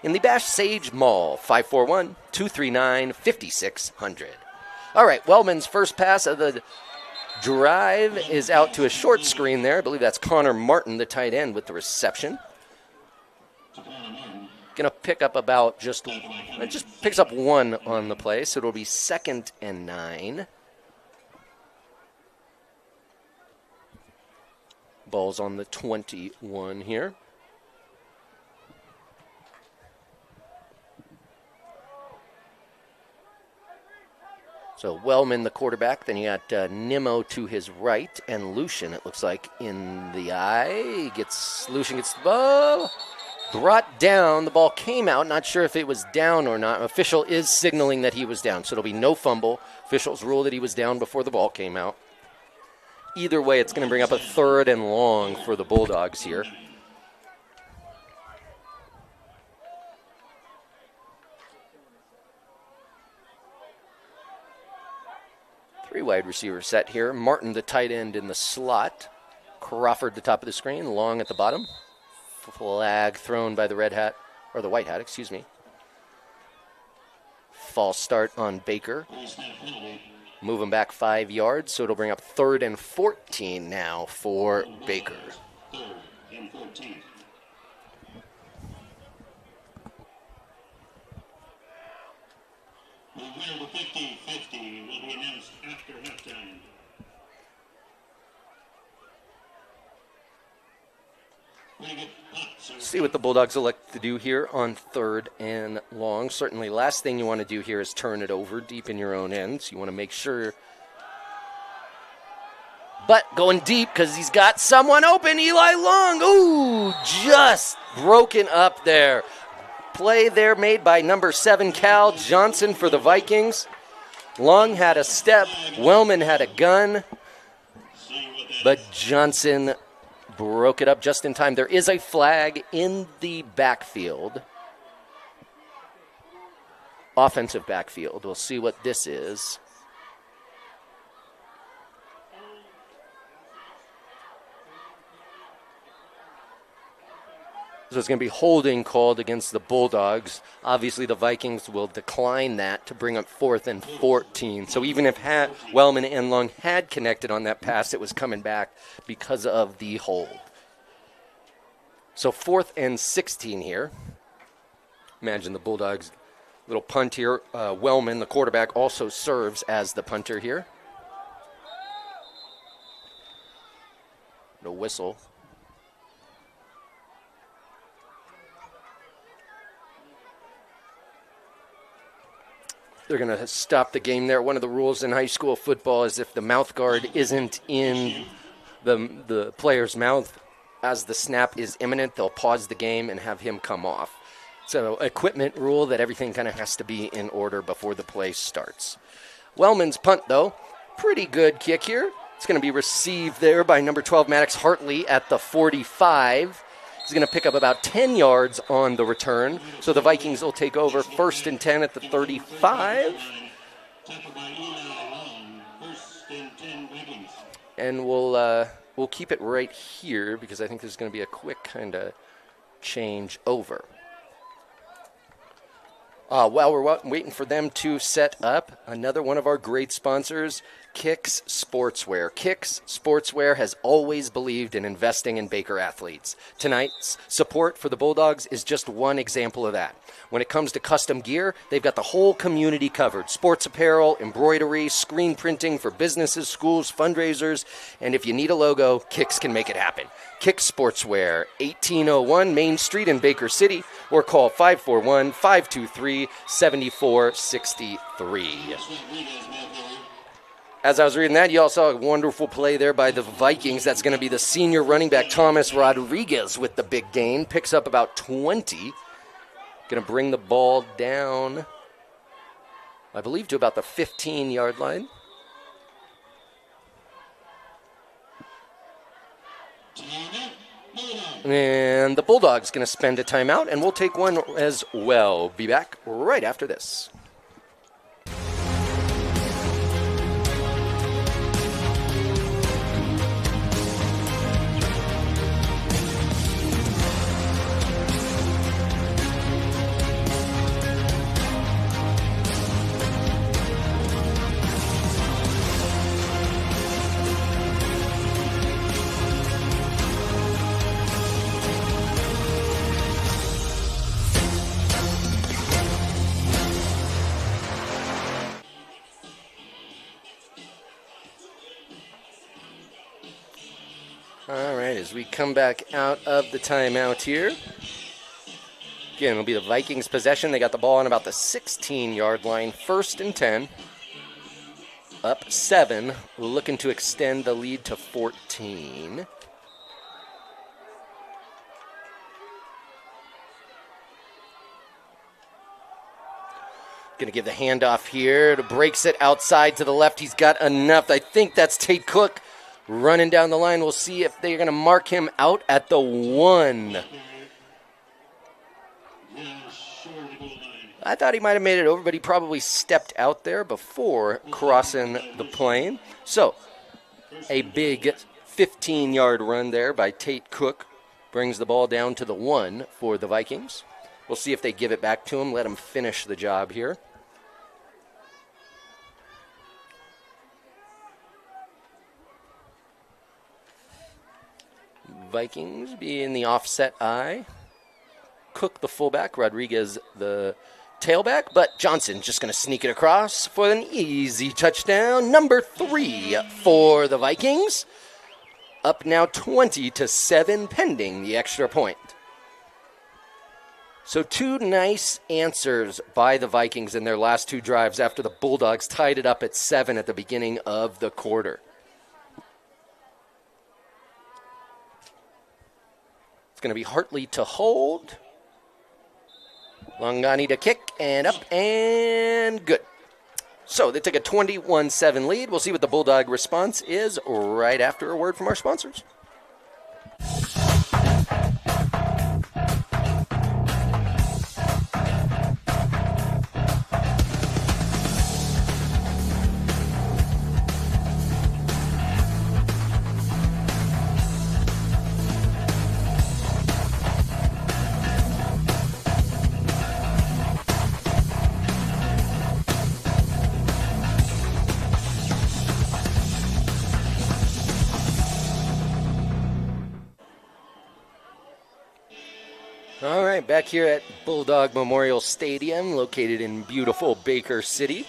in the Bash Sage Mall, 541-239-5600. All right, Wellman's first pass of the drive is out to a short screen there. I believe that's Connor Martin, the tight end, with the reception. Going to pick up about it just picks up 1 on the play, so it'll be 2nd and 9. Ball's on the 21 here. So Wellman, the quarterback. Then you got Nimmo to his right, and Lucian, it looks like, in the eye. Lucian gets the ball. Brought down. The ball came out. Not sure if it was down or not. Official is signaling that he was down, so it'll be no fumble. Officials rule that he was down before the ball came out. Either way, it's going to bring up a 3rd and long for the Bulldogs here. Three wide receiver set here. Martin, the tight end, in the slot. Crawford, the top of the screen. Long at the bottom. Flag thrown by the red hat, or the white hat, excuse me. False start on Baker. Move him back 5 yards, so it'll bring up 3rd and 14 now for Baker. 3rd and 14. The winner of the 50-50 will be announced after halftime. See what the Bulldogs elect to do here on 3rd and long. Certainly, last thing you want to do here is turn it over deep in your own end. So you want to make sure. But going deep because he's got someone open. Eli Long. Ooh, just broken up there. Play there made by number 7, Cal Johnson for the Vikings. Long had a step. Wellman had a gun. But Johnson broke it up just in time. There is a flag in the backfield. Offensive backfield. We'll see what this is. So it's going to be holding called against the Bulldogs. Obviously, the Vikings will decline that to bring up 4th and 14. So even if Wellman and Long had connected on that pass, it was coming back because of the hold. So 4th and 16 here. Imagine the Bulldogs' little punt here. Wellman, the quarterback, also serves as the punter here. No whistle. They're going to stop the game there. One of the rules in high school football is if the mouth guard isn't in the player's mouth as the snap is imminent, they'll pause the game and have him come off. So equipment rule that everything kind of has to be in order before the play starts. Wellman's punt, though, pretty good kick here. It's going to be received there by number 12, Maddox Hartley, at the 45. He's going to pick up about 10 yards on the return. So the Vikings will take over 1st and 10 at the 35. And we'll keep it right here because I think there's going to be a quick kind of change over. While we're waiting for them to set up, another one of our great sponsors, Kicks Sportswear. Kicks Sportswear has always believed in investing in Baker athletes. Tonight's support for the Bulldogs is just one example of that. When it comes to custom gear, they've got the whole community covered. Sports apparel, embroidery, screen printing for businesses, schools, fundraisers, and if you need a logo, Kicks can make it happen. Kicks Sportswear, 1801 Main Street in Baker City, or call 541-523-7463. As I was reading that, you also saw a wonderful play there by the Vikings. That's going to be the senior running back, Thomas Rodriguez, with the big gain. Picks up about 20. Going to bring the ball down, I believe, to about the 15-yard line. And the Bulldogs going to spend a timeout, and we'll take one as well. Be back right after this. All right, as we come back out of the timeout here. Again, it'll be the Vikings' possession. They got the ball on about the 16-yard line, 1st and 10. Up 7, looking to extend the lead to 14. Going to give the handoff here. Breaks it outside to the left. He's got enough. I think that's Tate Cook running down the line. We'll see if they're going to mark him out at the 1. I thought he might have made it over, but he probably stepped out there before crossing the plane. So, a big 15-yard run there by Tate Cook brings the ball down to the 1 for the Vikings. We'll see if they give it back to him, let him finish the job here. Vikings be in the offset eye. Cook the fullback, Rodriguez the tailback, but Johnson just going to sneak it across for an easy touchdown. Number 3 for the Vikings. Up now 20-7 pending the extra point. So 2 nice answers by the Vikings in their last 2 drives after the Bulldogs tied it up at 7 at the beginning of the quarter. It's going to be Hartley to hold. Longani to kick, and up, and good. So they take a 21-7 lead. We'll see what the Bulldog response is right after a word from our sponsors. All right, back here at Bulldog Memorial Stadium, located in beautiful Baker City.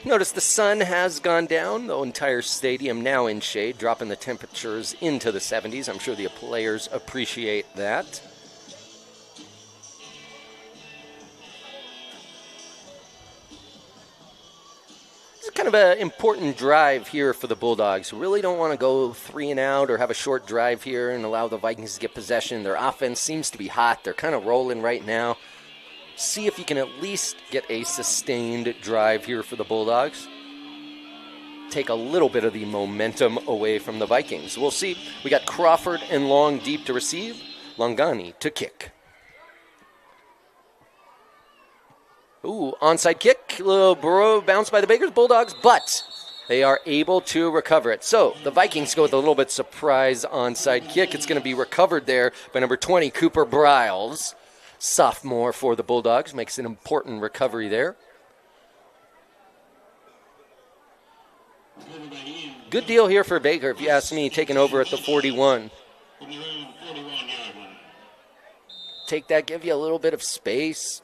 Notice the sun has gone down, the entire stadium now in shade, dropping the temperatures into the 70s. I'm sure the players appreciate that. Kind of an important drive here for the Bulldogs. Really don't want to go 3 and out or have a short drive here and allow the Vikings to get possession. Their offense seems to be hot. They're kind of rolling right now. See if you can at least get a sustained drive here for the Bulldogs. Take a little bit of the momentum away from the Vikings. We'll see. We got Crawford and Long deep to receive. Longani to kick. Ooh, onside kick, little bounce by the Bakers Bulldogs, but they are able to recover it. So the Vikings go with a little bit surprise onside kick. It's going to be recovered there by number 20, Cooper Briles, sophomore for the Bulldogs. Makes an important recovery there. Good deal here for Baker, if you ask me, taking over at the 41. Take that, give you a little bit of space.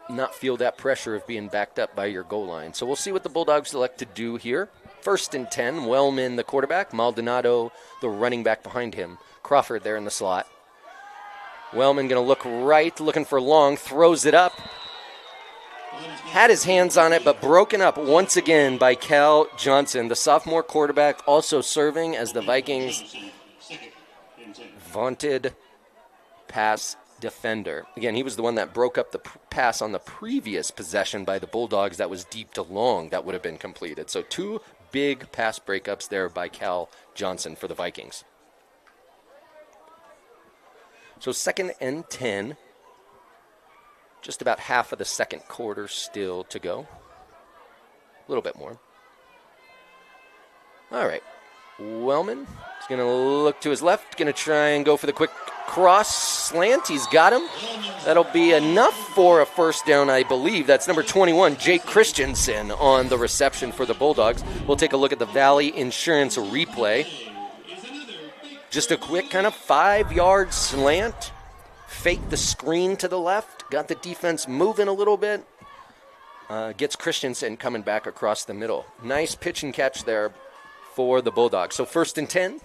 Not feel that pressure of being backed up by your goal line. So we'll see what the Bulldogs elect to do here. 1st and 10, Wellman the quarterback, Maldonado the running back behind him. Crawford there in the slot. Wellman going to look right, looking for Long, throws it up. Had his hands on it, but broken up once again by Cal Johnson, the sophomore quarterback, also serving as the Vikings' vaunted pass defender. Again, he was the one that broke up the pass on the previous possession by the Bulldogs that was deep to Long that would have been completed. So 2 big pass breakups there by Cal Johnson for the Vikings. So 2nd and 10. Just about half of the second quarter still to go. A little bit more. All right. Wellman is going to look to his left, going to try and go for the quick cross slant. He's got him. That'll be enough for a first down, I believe. That's number 21, Jake Christensen, on the reception for the Bulldogs. We'll take a look at the Valley Insurance replay. Just a quick kind of 5-yard slant. Fake the screen to the left. Got the defense moving a little bit. Gets Christensen coming back across the middle. Nice pitch and catch there for the Bulldogs. So 1st and 10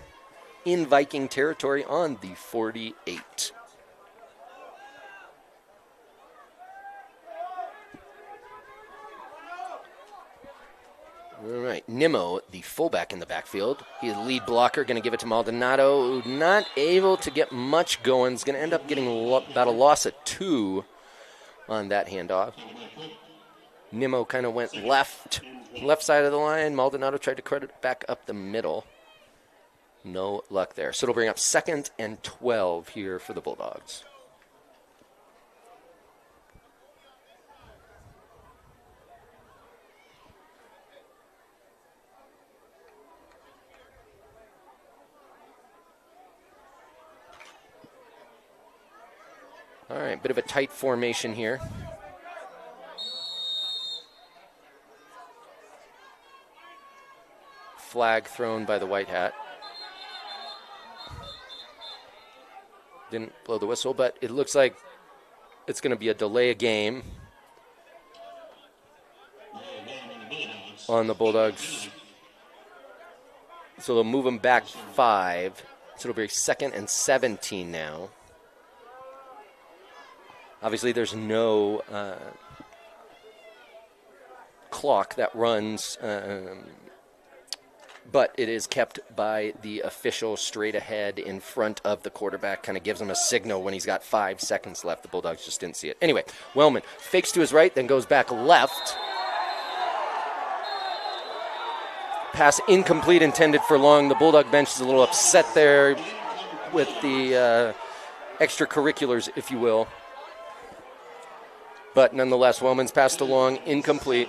in Viking territory on the 48. All right, Nimmo, the fullback in the backfield. He's the lead blocker, going to give it to Maldonado. Not able to get much going. He's going to end up getting about a loss of 2 on that handoff. Nimmo kind of went left side of the line. Maldonado tried to credit it back up the middle. No luck there. So it'll bring up 2nd and 12 here for the Bulldogs. All right, bit of a tight formation here. Flag thrown by the white hat. Didn't blow the whistle, but it looks like it's going to be a delay of game on the Bulldogs. So they'll move them back 5. So it'll be 2nd and 17 now. Obviously, there's no clock that runs, but it is kept by the official straight ahead in front of the quarterback. Kind of gives him a signal when he's got 5 seconds left. The Bulldogs just didn't see it. Anyway, Wellman fakes to his right, then goes back left. Pass incomplete, intended for Long. The Bulldog bench is a little upset there with the extracurriculars, if you will. But nonetheless, Wellman's passed along, incomplete.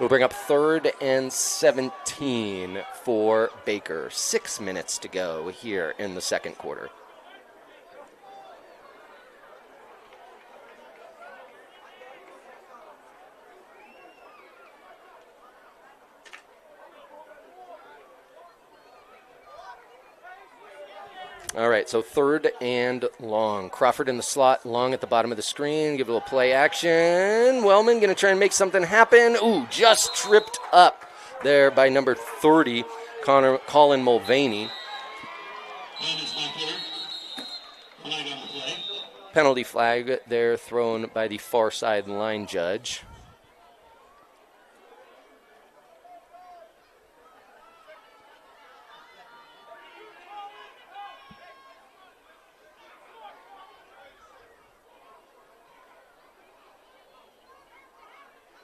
We'll bring up 3rd and 17 for Baker. 6 minutes to go here in the second quarter. All right, so 3rd and long. Crawford in the slot, Long at the bottom of the screen. Give it a little play action. Wellman going to try and make something happen. Ooh, just tripped up there by number 30, Colin Mulvaney. Penalty flag there thrown by the far side line judge.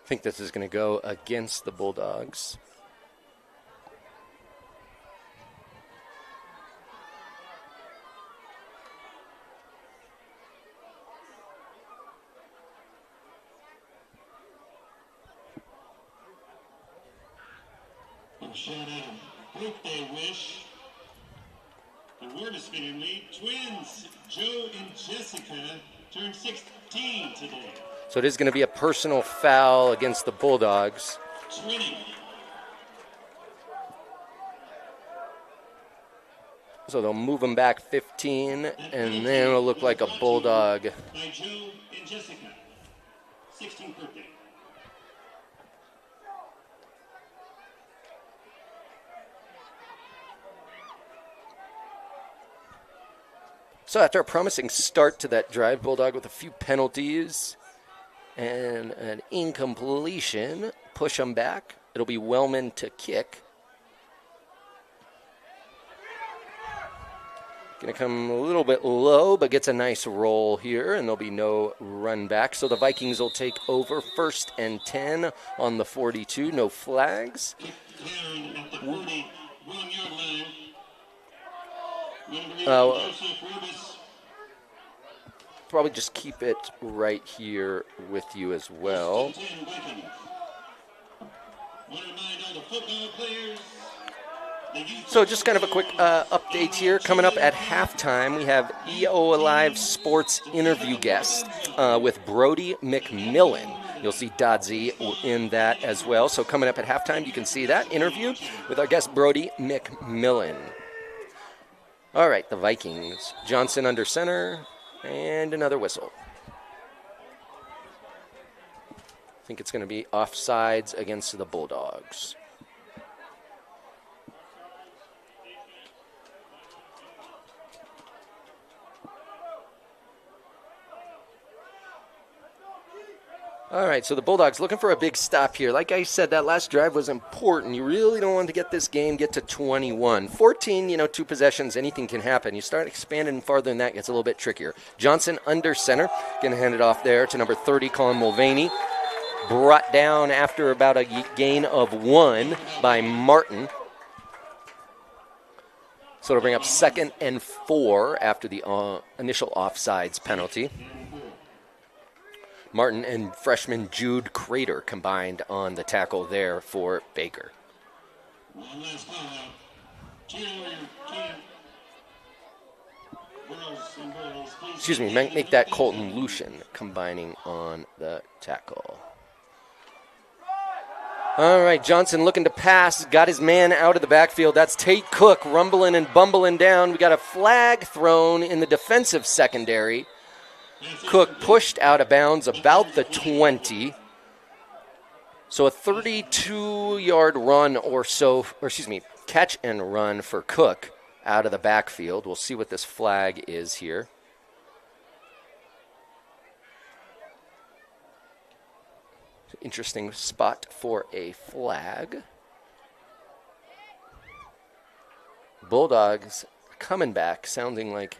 I think this is going to go against the Bulldogs. Shout out birthday wish. The Wordisfittingly twins, Joe and Jessica, turned 16 today. So it is going to be a personal foul against the Bulldogs. 20. So they'll move them back 15, and then it'll look like a Bulldog. By Joe and Jessica, 16th birthday. So after a promising start to that drive, Bulldog with a few penalties and an incompletion, push them back. It'll be Wellman to kick. Going to come a little bit low, but gets a nice roll here, and there'll be no run back. So the Vikings will take over 1st and 10 on the 42. No flags. Down at the 41-yard line. Joseph Rubis. Probably just keep it right here with you as well. So just kind of a quick update here. Coming up at halftime, we have EO Alive Sports interview guest with Brody McMillan. You'll see Dodzy in that as well. So coming up at halftime, you can see that interview with our guest Brody McMillan. All right, the Vikings. Johnson under center, and another whistle. I think it's going to be offsides against the Bulldogs. All right, so the Bulldogs looking for a big stop here. Like I said, that last drive was important. You really don't want to get this game get to 21. 14, 2 possessions, anything can happen. You start expanding farther than that, it gets a little bit trickier. Johnson under center, going to hand it off there to number 30, Colin Mulvaney. Brought down after about a gain of 1 by Martin. So it'll bring up 2nd and 4 after the initial offsides penalty. Martin and freshman Jude Crater combined on the tackle there for Baker. Excuse me, make that Colton Lucian combining on the tackle. All right, Johnson looking to pass, got his man out of the backfield. That's Tate Cook rumbling and bumbling down. We got a flag thrown in the defensive secondary. Cook pushed out of bounds about the 20. So a 32-yard run or so, catch and run for Cook out of the backfield. We'll see what this flag is here. Interesting spot for a flag. Bulldogs coming back, sounding like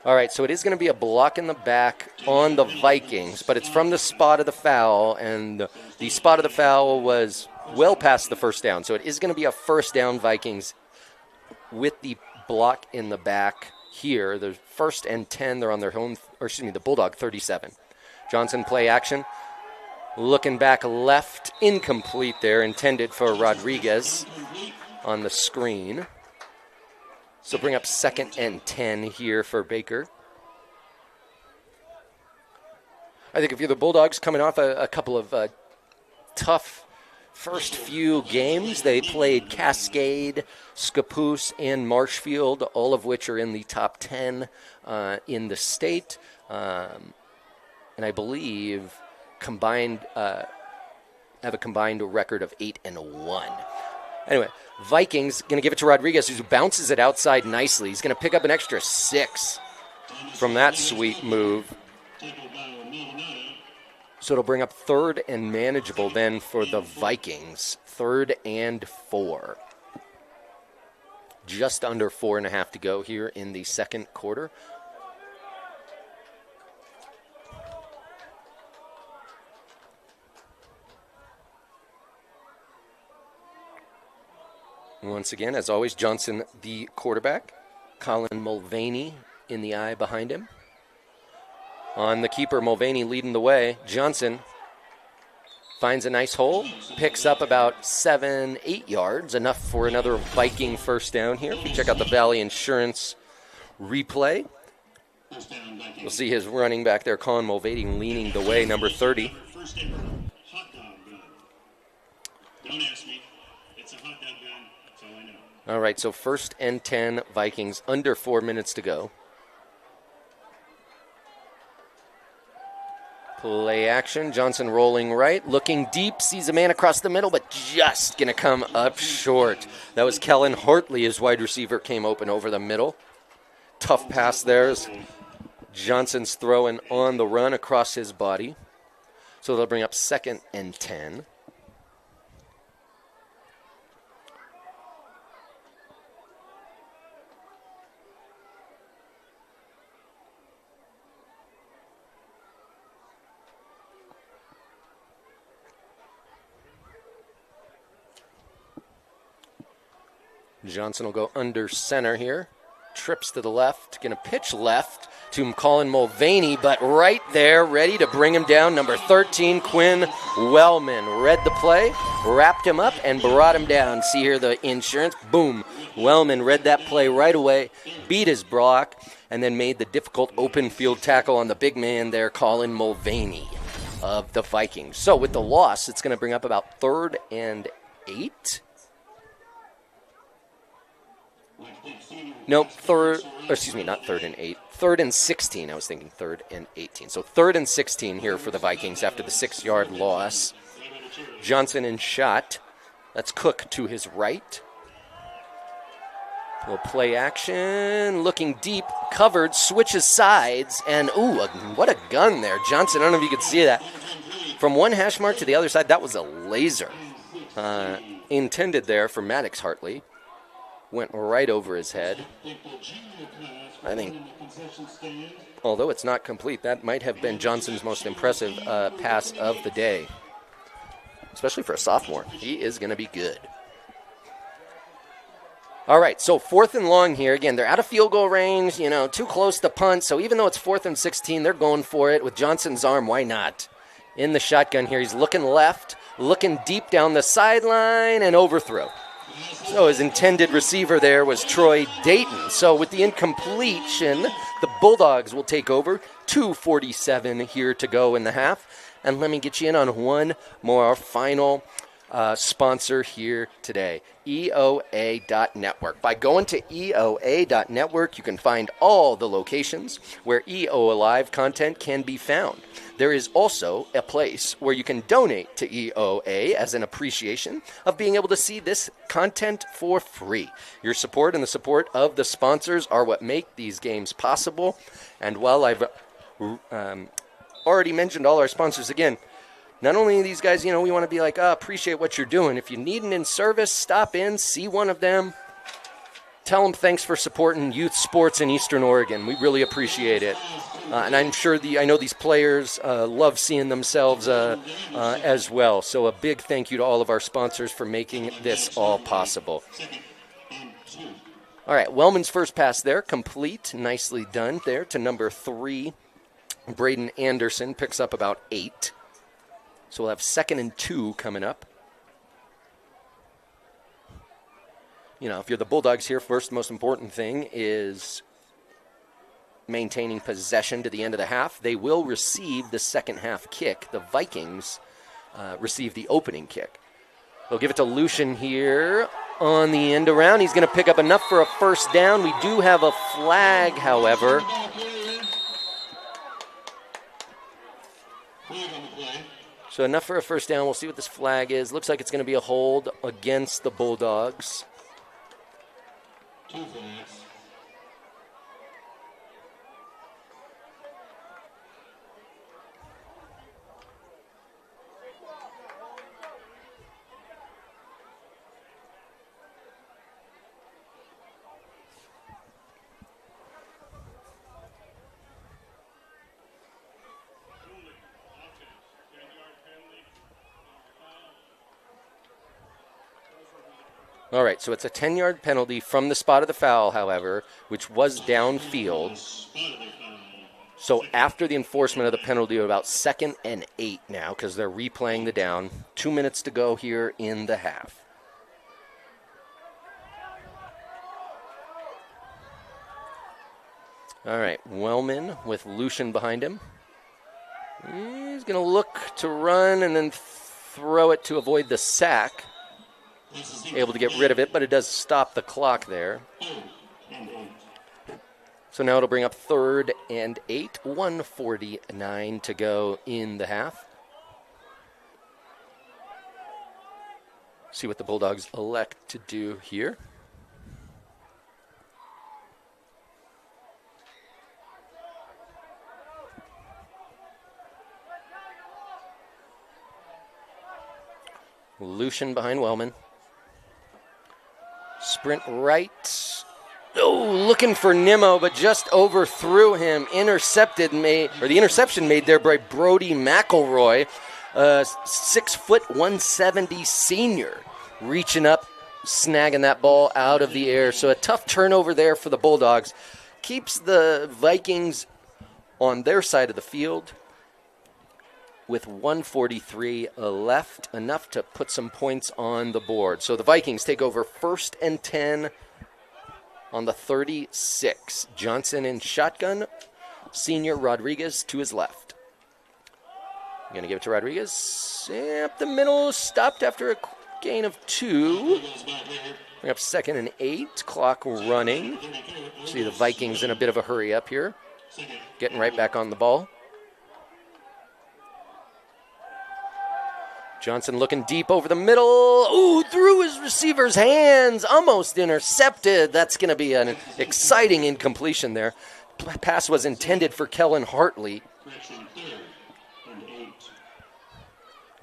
all right, so it is going to be a block in the back on the Vikings, but it's from the spot of the foul, and the spot of the foul was well past the first down. So it is going to be a first down Vikings with the block in the back here. The 1st and 10, they're on their home, the Bulldog 37. Johnson play action. Looking back left, incomplete there, intended for Rodriguez on the screen. So bring up 2nd and 10 here for Baker. I think if you're the Bulldogs coming off a couple of tough first few games, they played Cascade, Scappoose, and Marshfield, all of which are in the top 10 in the state. And I believe combined have a combined record of 8-1. Anyway, Vikings going to give it to Rodriguez, who bounces it outside nicely. He's going to pick up an extra 6 from that sweet move. So it'll bring up 3rd and manageable then for the Vikings. 3rd and 4. Just under 4.5 to go here in the second quarter. Once again, as always, Johnson, the quarterback. Colin Mulvaney in the eye behind him. On the keeper, Mulvaney leading the way. Johnson finds a nice hole, picks up about 7-8 yards, enough for another Viking first down here. If you check out the Vale Insurance replay, you'll see his running back there, Colin Mulvaney, leaning the way, number 30. Don't ask me. It's a hot dog gun. That's all I know. All right, so 1st and 10 Vikings, under 4 minutes to go. Play action. Johnson rolling right, looking deep, sees a man across the middle, but just going to come up short. That was Kellen Hartley, his wide receiver, came open over the middle. Tough pass there as Johnson's throwing on the run across his body. So they'll bring up 2nd and 10. Johnson will go under center here. Trips to the left. Going to pitch left to Colin Mulvaney, but right there, ready to bring him down. Number 13, Quinn Wellman. Read the play, wrapped him up, and brought him down. See here the insurance. Boom. Wellman read that play right away, beat his block, and then made the difficult open field tackle on the big man there, Colin Mulvaney of the Vikings. So with the loss, it's going to bring up about 3rd and 8. No, not 3rd and 8. 3rd and 16, I was thinking 3rd and 18. So 3rd and 16 here for the Vikings after the 6-yard loss. Johnson in shot. That's Cook to his right. Little play action, looking deep, covered, switches sides, and what a gun there. Johnson, I don't know if you could see that. From one hash mark to the other side, that was a laser. Intended there for Maddox Hartley. Went right over his head. I think, although it's not complete, that might have been Johnson's most impressive pass of the day. Especially for a sophomore. He is going to be good. All right, so 4th and long here. Again, they're out of field goal range, too close to punt. So even though it's 4th and 16, they're going for it with Johnson's arm. Why not? In the shotgun here, he's looking left, looking deep down the sideline, and overthrow. So his intended receiver there was Troy Dayton. So with the incompletion, the Bulldogs will take over. 2:47 here to go in the half. And let me get you in on one more final sponsor here today, EOA.network. By going to EOA.network, you can find all the locations where EO Alive content can be found. There is also a place where you can donate to EOA as an appreciation of being able to see this content for free. Your support and the support of the sponsors are what make these games possible. And while I've already mentioned all our sponsors again, not only these guys, we want to be like, appreciate what you're doing. If you need an in-service, stop in, see one of them. Tell them thanks for supporting youth sports in Eastern Oregon. We really appreciate it. And I'm sure I know these players love seeing themselves as well. So a big thank you to all of our sponsors for making this all possible. All right, Wellman's first pass there, complete. Nicely done there to number 3. Braden Anderson picks up about 8. So we'll have 2nd and 2 coming up. If you're the Bulldogs here, first most important thing is maintaining possession to the end of the half. They will receive the second half kick. The Vikings receive the opening kick. They'll give it to Lucian here on the end around. He's going to pick up enough for a first down. We do have a flag, however. So enough for a first down. We'll see what this flag is. Looks like it's going to be a hold against the Bulldogs. 2 flags. All right, so it's a 10-yard penalty from the spot of the foul, however, which was downfield. So after the enforcement of the penalty, about 2nd and 8 now because they're replaying the down. 2 minutes to go here in the half. All right, Wellman with Lucian behind him. He's going to look to run and then throw it to avoid the sack. Able to get rid of it, but it does stop the clock there. So now it'll bring up 3rd and 8, 1:49 to go in the half. See what the Bulldogs elect to do here. Lucian behind Wellman. Sprint right. Oh, looking for Nimmo, but just overthrew him. The interception made there by Brody McElroy, 6 foot 170 senior, reaching up, snagging that ball out of the air. So a tough turnover there for the Bulldogs. Keeps the Vikings on their side of the field with 1:43 left, enough to put some points on the board. So the Vikings take over 1st and 10 on the 36. Johnson in shotgun, senior Rodriguez to his left. Going to give it to Rodriguez. Up the middle, stopped after a gain of 2. Bring up 2nd and 8, clock running. See the Vikings in a bit of a hurry up here. Getting right back on the ball. Johnson looking deep over the middle. Ooh, through his receiver's hands. Almost intercepted. That's going to be an exciting incompletion there. Pass was intended for Kellen Hartley.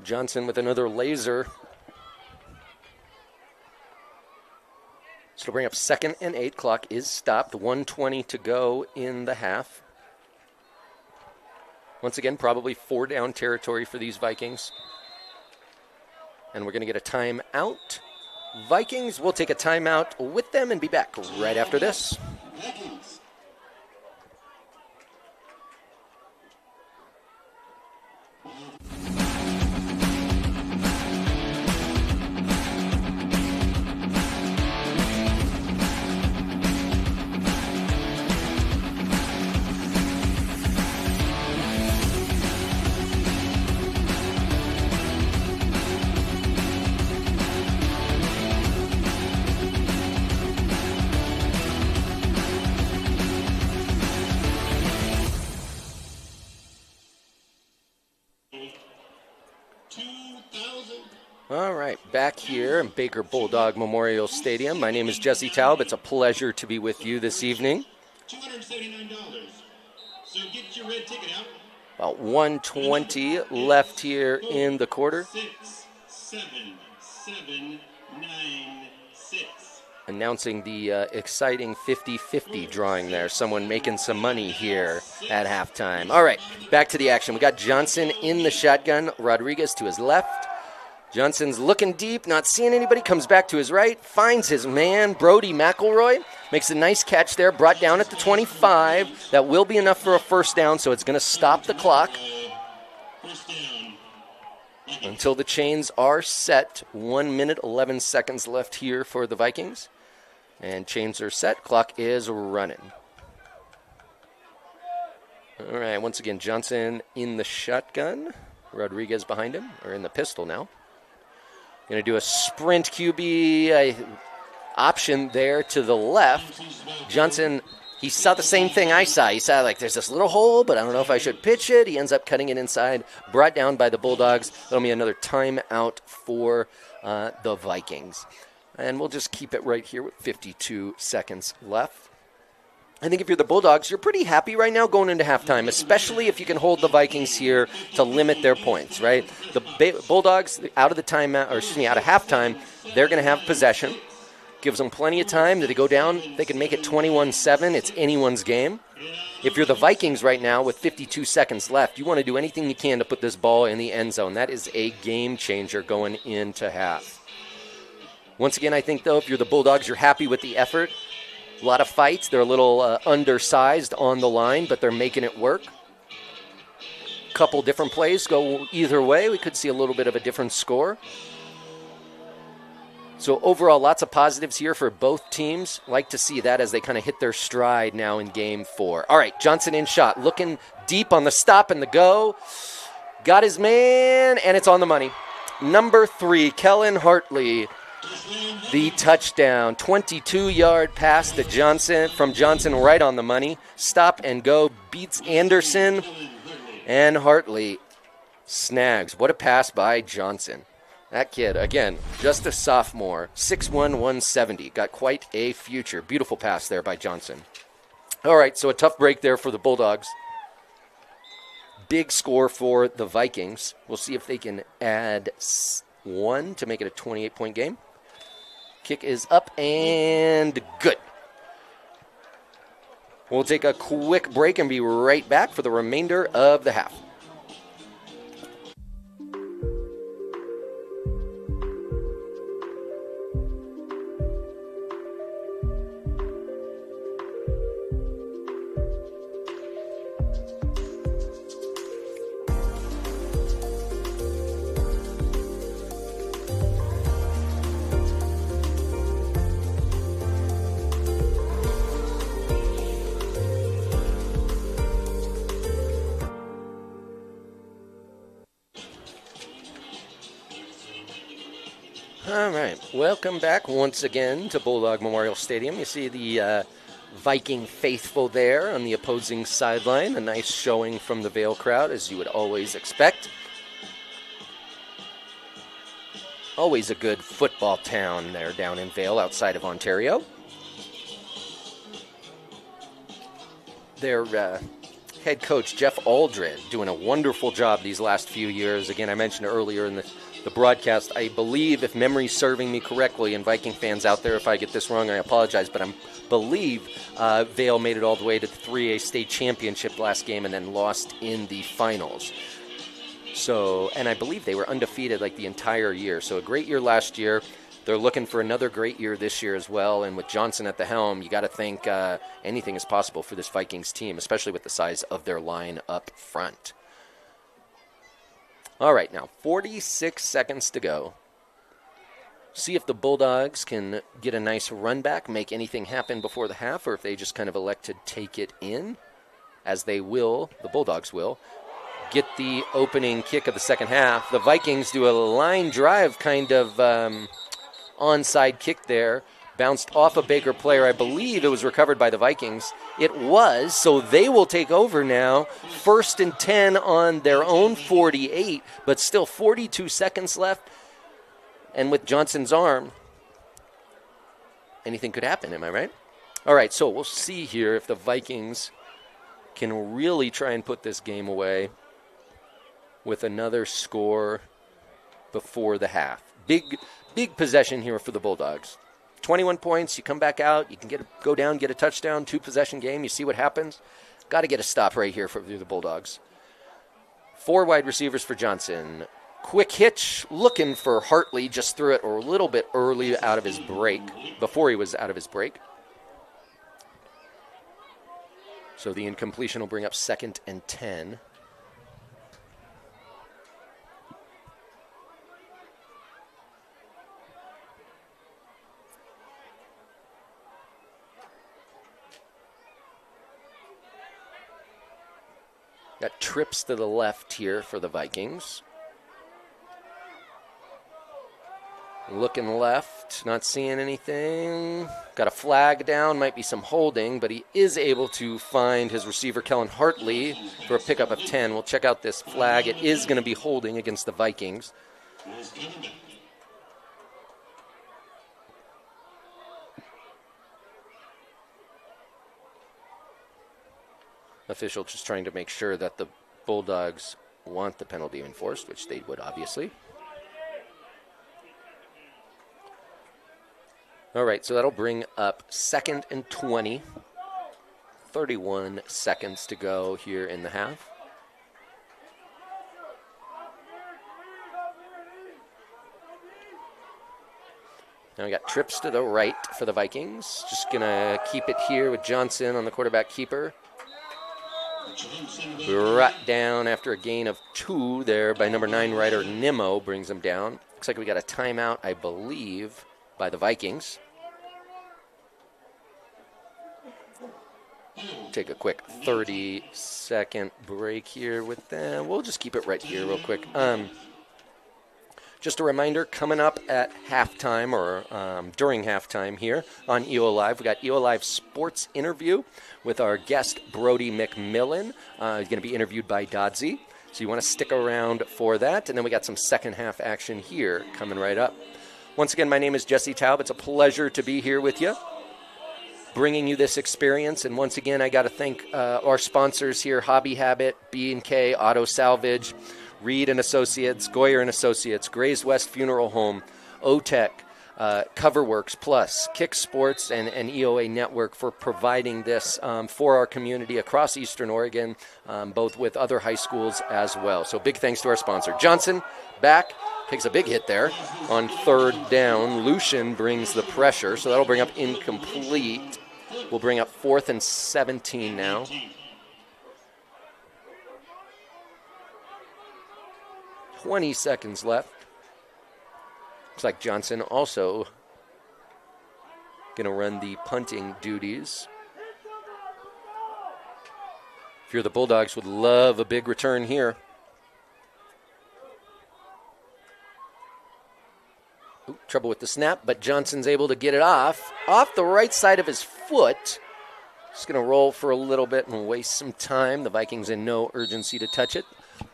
Johnson with another laser. So to bring up 2nd and 8. Clock is stopped. 1:20 to go in the half. Once again, probably 4-down territory for these Vikings. And we're going to get a timeout. Vikings will take a timeout with them and be back right after this. All right, back here in Baker Bulldog Memorial Stadium. My name is Jesse Taub. It's a pleasure to be with you this evening. $279. So get your red ticket out. About 1:20 left here in the quarter. 6, 7, 7, 9, 6. Announcing the exciting 50-50 drawing there. Someone making some money here at halftime. All right, back to the action. We got Johnson in the shotgun. Rodriguez to his left. Johnson's looking deep, not seeing anybody, comes back to his right, finds his man, Brody McElroy, makes a nice catch there, brought down at the 25. That will be enough for a first down, so it's going to stop the clock until the chains are set. 1 minute, 11 seconds left here for the Vikings. And chains are set, clock is running. All right, once again, Johnson in the shotgun, Rodriguez behind him, or in the pistol now. Going to do a sprint QB option there to the left. Johnson, he saw the same thing I saw. He saw, like, there's this little hole, but I don't know if I should pitch it. He ends up cutting it inside, brought down by the Bulldogs. That'll be another timeout for the Vikings. And we'll just keep it right here with 52 seconds left. I think if you're the Bulldogs, you're pretty happy right now going into halftime, especially if you can hold the Vikings here to limit their points, right? The Bulldogs, out of halftime, they're going to have possession. Gives them plenty of time. That they go down, they can make it 21-7. It's anyone's game. If you're the Vikings right now with 52 seconds left, you want to do anything you can to put this ball in the end zone. That is a game changer going into half. Once again, I think, though, if you're the Bulldogs, you're happy with the effort. A lot of fights. They're a little undersized on the line, but they're making it work. Couple different plays go either way. We could see a little bit of a different score. So overall, lots of positives here for both teams. Like to see that as they kind of hit their stride now in Game 4. All right, Johnson in shot, looking deep on the stop and the go. Got his man, and it's on the money. Number 3, Kellen Hartley. The touchdown, 22-yard pass to Johnson, from Johnson right on the money. Stop and go, beats Anderson, and Hartley snags. What a pass by Johnson. That kid, again, just a sophomore, 6'1", 170. Got quite a future. Beautiful pass there by Johnson. All right, so a tough break there for the Bulldogs. Big score for the Vikings. We'll see if they can add 1 to make it a 28-point game. Kick is up and good. We'll take a quick break and be right back for the remainder of the half. All right, welcome back once again to Bulldog Memorial Stadium. You see the Viking faithful there on the opposing sideline. A nice showing from the Vale crowd, as you would always expect. Always a good football town there down in Vale, outside of Ontario. Their head coach, Jeff Aldred, doing a wonderful job these last few years. Again, I mentioned earlier in the broadcast, I believe, if memory's serving me correctly, and Viking fans out there, if I get this wrong, I apologize, but I believe Vale made it all the way to the 3A state championship last game and then lost in the finals. So, and I believe they were undefeated like the entire year. So a great year last year. They're looking for another great year this year as well. And with Johnson at the helm, you got to think anything is possible for this Vikings team, especially with the size of their line up front. All right, now 46 seconds to go. See if the Bulldogs can get a nice run back, make anything happen before the half, or if they just kind of elect to take it in, as they will, the Bulldogs will, get the opening kick of the second half. The Vikings do a line drive kind of onside kick there. Bounced off a Baker player. I believe it was recovered by the Vikings. It was, so they will take over now. 1st and 10 on their own 48, but still 42 seconds left. And with Johnson's arm, anything could happen, am I right? All right, so we'll see here if the Vikings can really try and put this game away with another score before the half. Big possession here for the Bulldogs. 21 points, you come back out, you can go down, get a touchdown, 2-possession game, you see what happens. Got to get a stop right here for the Bulldogs. 4 wide receivers for Johnson. Quick hitch, looking for Hartley, just threw it a little bit early out of his break, before he was out of his break. So the incompletion will bring up 2nd and 10. Got trips to the left here for the Vikings. Looking left, not seeing anything. Got a flag down, might be some holding, but he is able to find his receiver, Kellen Hartley, for a pickup of 10. We'll check out this flag. It is going to be holding against the Vikings. Official just trying to make sure that the Bulldogs want the penalty enforced, which they would obviously. All right, so that'll bring up 2nd and 20. 31 seconds to go here in the half. Now we got trips to the right for the Vikings. Just going to keep it here with Johnson on the quarterback keeper. Brought down after a gain of 2 there by number 9 rider Nimmo, brings him down. Looks like we got a timeout, I believe, by the Vikings. Take a quick 30-second break here with them. We'll just keep it right here real quick. Just a reminder, coming up at halftime or during halftime here on EO Live, we got EO Live Sports Interview with our guest, Brody McMillan. He's going to be interviewed by Dodsey, so you want to stick around for that. And then we got some second half action here coming right up. Once again, my name is Jesse Taub. It's a pleasure to be here with you, bringing you this experience. And once again, I got to thank our sponsors here, Hobby Habit, B&K, Auto Salvage, Reed and Associates, Goyer and Associates, Grays West Funeral Home, OTEC, Coverworks Plus, Kick Sports, and EOA Network for providing this for our community across Eastern Oregon, both with other high schools as well. So big thanks to our sponsor. Johnson back, takes a big hit there on 3rd down. Lucian brings the pressure, so that'll bring up incomplete. We'll bring up 4th and 17 now. 20 seconds left. Looks like Johnson also going to run the punting duties. If you're the Bulldogs, would love a big return here. Ooh, trouble with the snap, but Johnson's able to get it off the right side of his foot. Just going to roll for a little bit and waste some time. The Vikings in no urgency to touch it.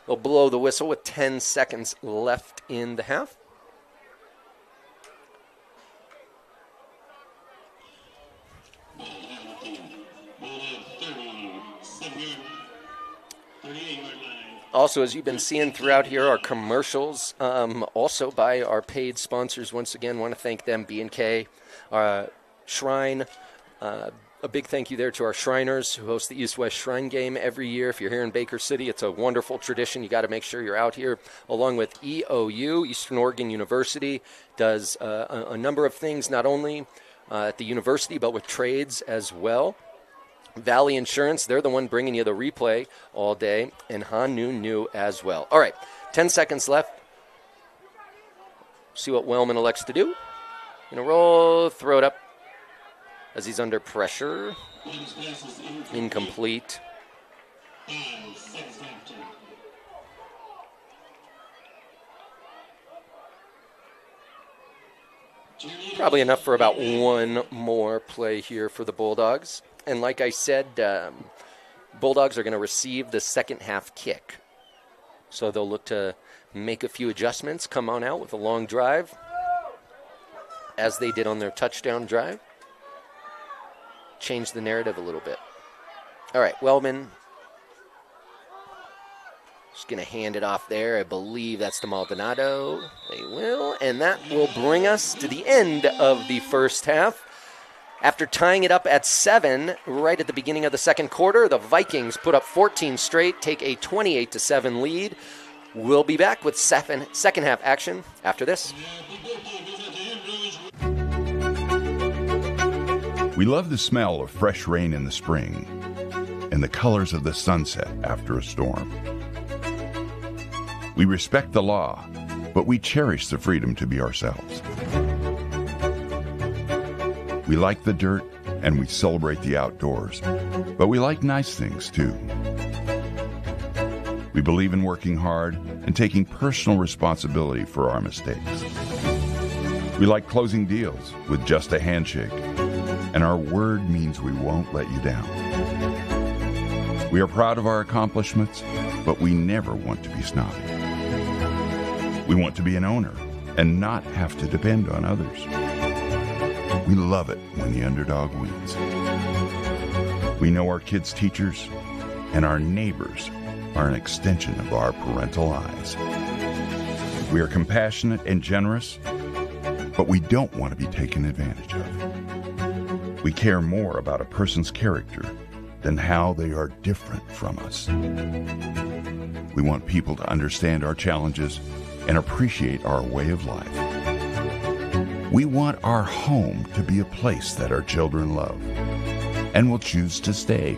They'll blow the whistle with 10 seconds left in the half. 38-yard line. Also, as you've been seeing throughout here, our commercials, also by our paid sponsors. Once again, want to thank them, B&K, Shrine. A big thank you there to our Shriners who host the East-West Shrine Game every year. If you're here in Baker City, it's a wonderful tradition. You got to make sure you're out here, along with EOU, Eastern Oregon University, does a number of things, not only at the university, but with trades as well. Vale Insurance, they're the one bringing you the replay all day, and Hanunu as well. All right, 10 seconds left. See what Wellman elects to do. Gonna roll, throw it up as he's under pressure. Incomplete. Probably enough for about one more play here for the Bulldogs. And like I said, Bulldogs are going to receive the second half kick. So they'll look to make a few adjustments, come on out with a long drive, as they did on their touchdown drive. Change the narrative a little bit. All right, Wellman just going to hand it off there. I believe that's to Maldonado. They will. And that will bring us to the end of the first half. After tying it up at 7 right at the beginning of the second quarter, the Vikings put up 14 straight, take a 28-7 lead. We'll be back with second half action after this. We love the smell of fresh rain in the spring and the colors of the sunset after a storm. We respect the law, but we cherish the freedom to be ourselves. We like the dirt and we celebrate the outdoors, but we like nice things too. We believe in working hard and taking personal responsibility for our mistakes. We like closing deals with just a handshake, and our word means we won't let you down. We are proud of our accomplishments, but we never want to be snobby. We want to be an owner and not have to depend on others. We love it when the underdog wins. We know our kids' teachers and our neighbors are an extension of our parental eyes. We are compassionate and generous, but we don't want to be taken advantage of. We care more about a person's character than how they are different from us. We want people to understand our challenges and appreciate our way of life. We want our home to be a place that our children love and will choose to stay.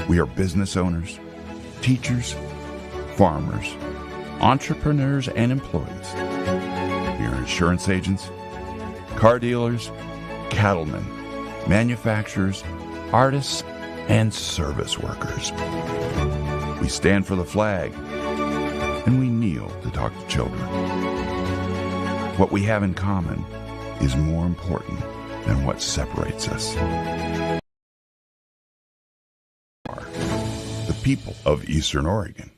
We are business owners, teachers, farmers, entrepreneurs, and employees. We are insurance agents, car dealers, cattlemen, manufacturers, artists, and service workers. We stand for the flag, and we kneel to talk to children. What we have in common is more important than what separates us. The people of Eastern Oregon.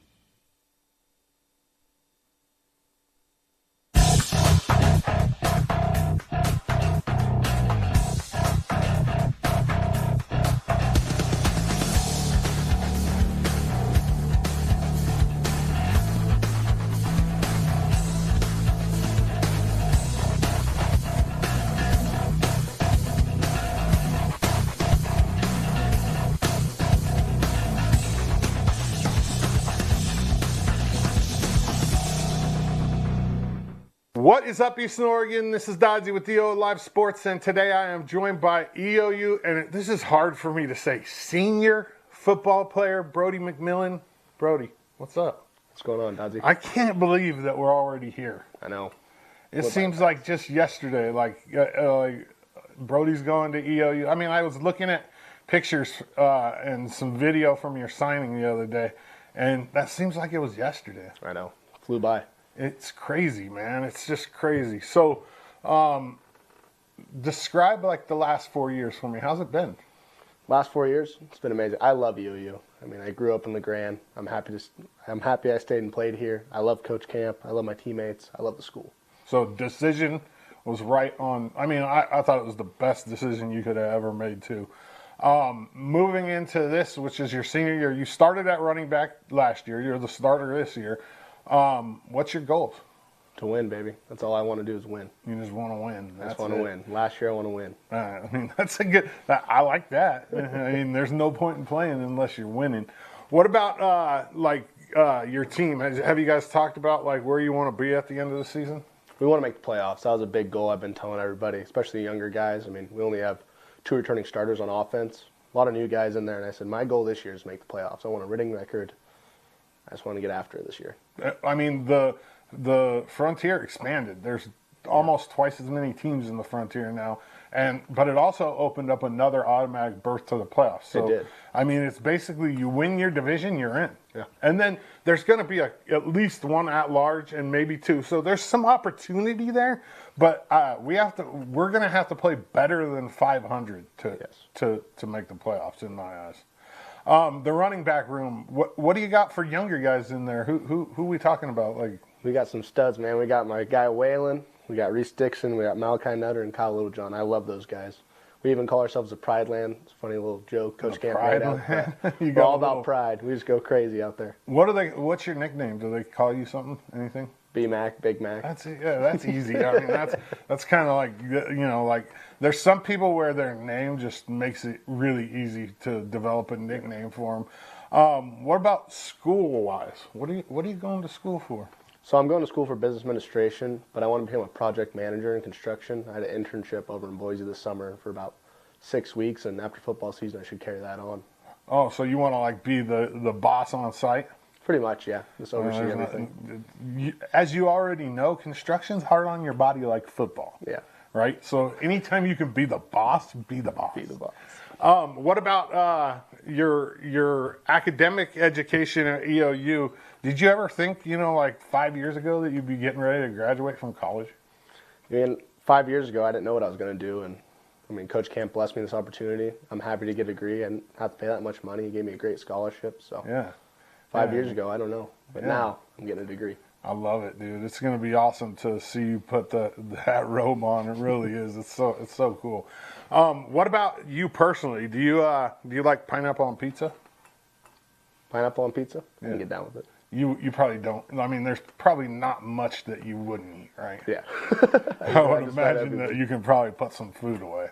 What is up, Eastern Oregon? This is Dodgy with EO Live Sports, and today I am joined by EOU, and this is hard for me to say, senior football player Brody McMillan. Brody, what's up? What's going on, Dodgy? I can't believe that we're already here. I know. It seems like just yesterday, like Brody's going to EOU. I mean, I was looking at pictures and some video from your signing the other day, and that seems like it was yesterday. I know. Flew by. It's crazy, man. It's just crazy. So, describe like the last 4 years for me. How's it been? Last 4 years, it's been amazing. I love UU. I mean, I grew up in the Grand. I'm happy I stayed and played here. I love Coach Camp. I love my teammates. I love the school. So, decision was right on. I mean, I thought it was the best decision you could have ever made too. Moving into this, which is your senior year, you started at running back last year. You're the starter this year. What's your goals? To win, baby. That's all I want to do is win. You just want to win. I just want to win. Last year I want to win. I mean, that's a good. I like that. I mean, there's no point in playing unless you're winning. What about your team? Have you guys talked about like where you want to be at the end of the season? We want to make the playoffs. That was a big goal I've been telling everybody, especially the younger guys. I mean, we only have 2 returning starters on offense. A lot of new guys in there, and I said my goal this year is to make the playoffs. I want a winning record. I just want to get after it this year. I mean, the Frontier expanded. There's almost twice as many teams in the Frontier now, but it also opened up another automatic berth to the playoffs. So, it did. I mean, it's basically you win your division, you're in. Yeah. And then there's going to be at least one at large and maybe 2. So there's some opportunity there, but we're going to have to play better than 500 to make the playoffs in my eyes. The running back room. What do you got for younger guys in there? Who we talking about? Like, we got some studs, man. We got my guy Waylon. We got Reese Dixon. We got Malachi Nutter and Kyle Littlejohn. I love those guys. We even call ourselves the Pride Land. It's a funny little joke. Coach Camp right out. We're all about pride. We just go crazy out there. What's your nickname? Do they call you something? Anything? B-Mac, Big Mac. That's easy. I mean, that's kind of like there's some people where their name just makes it really easy to develop a nickname for them. What about school-wise? What are you going to school for? So I'm going to school for business administration, but I want to become a project manager in construction. I had an internship over in Boise this summer for about 6 weeks, and after football season, I should carry that on. Oh, so you want to like be the boss on site? Pretty much, yeah. Just oversee everything. As you already know, construction's hard on your body like football. Yeah. Right? So anytime you can be the boss, be the boss. Be the boss. What about your academic education at EOU? Did you ever think, like 5 years ago that you'd be getting ready to graduate from college? I mean, 5 years ago, I didn't know what I was going to do, and I mean, Coach Camp blessed me with this opportunity. I'm happy to get a degree. I didn't have to pay that much money. He gave me a great scholarship. So yeah. 5 years ago, I don't know, but now I'm getting a degree. I love it, dude. It's going to be awesome to see you put that robe on. It really is. It's so cool. What about you personally? Do you like pineapple on pizza? Pineapple on pizza? I can get down with it. You probably don't. I mean, there's probably not much that you wouldn't eat, right? Yeah. I would imagine that you can probably put some food away.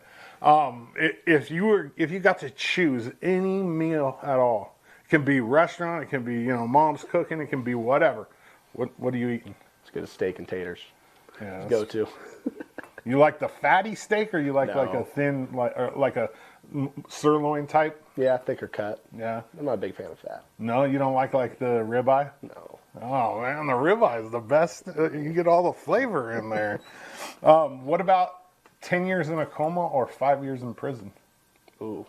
If you got to choose any meal at all, it can be restaurant, it can be mom's cooking, it can be whatever. What are you eating? Let's get a steak and taters. Yeah, let's go to. You like the fatty steak, or you like like a thin, like a sirloin type? Yeah, thicker cut. Yeah. I'm not a big fan of fat. No, you don't like the ribeye? No. Oh man, the ribeye is the best. You get all the flavor in there. What about 10 years in a coma or 5 years in prison? Ooh.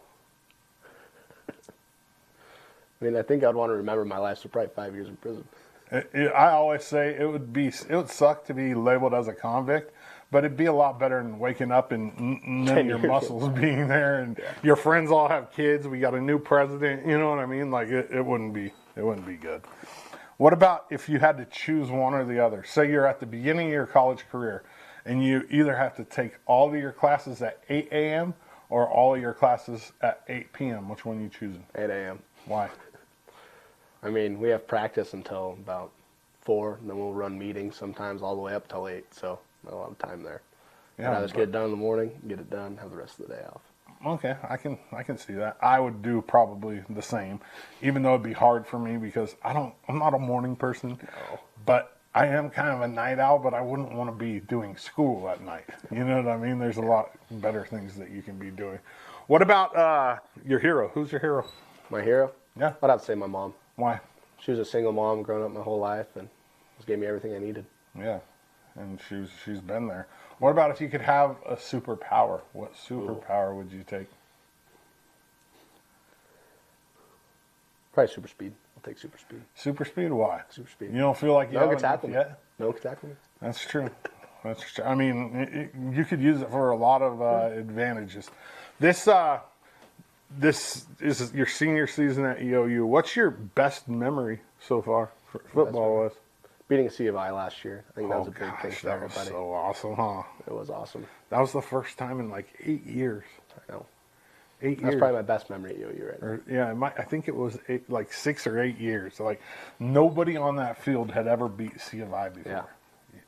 I mean, I think I'd want to remember my life, so probably 5 years in prison. I always say it would suck to be labeled as a convict, but it'd be a lot better than waking up and none of your muscles being there, and your friends all have kids. We got a new president. You know what I mean? Like it wouldn't be good. What about if you had to choose one or the other? Say you're at the beginning of your college career, and you either have to take all of your classes at 8 a.m. or all of your classes at 8 p.m. Which one are you choosing? 8 a.m. Why? I mean, we have practice until about 4, and then we'll run meetings sometimes all the way up till 8, so not a lot of time there. Yeah, I'd just get it done in the morning, get it done, have the rest of the day off. Okay, I can see that. I would do probably the same, even though it'd be hard for me because I'm not a morning person. No. But I am kind of a night owl, but I wouldn't want to be doing school at night. You know what I mean? There's a lot better things that you can be doing. What about your hero? Who's your hero? My hero? Yeah. I'd have to say my mom. Why? She was a single mom growing up my whole life and just gave me everything I needed. Yeah, and she's been there. What about if you could have a superpower? What superpower would you take? Probably super speed. I'll take super speed. Super speed? Why? Super speed. You don't feel like you have enough tackle me. yet? No one can tackle me. That's true. That's true. I mean, you could use it for a lot of advantages. This is your senior season at EOU. What's your best memory so far for football-wise? Beating a C of I last year. I think that was a big thing for that everybody. Was so awesome, huh? It was awesome. That was the first time in like 8 years. I know. 8 years. That's probably my best memory at UOU right now. Or, yeah, I think it was like 6 or 8 years. Like nobody on that field had ever beat C of I before.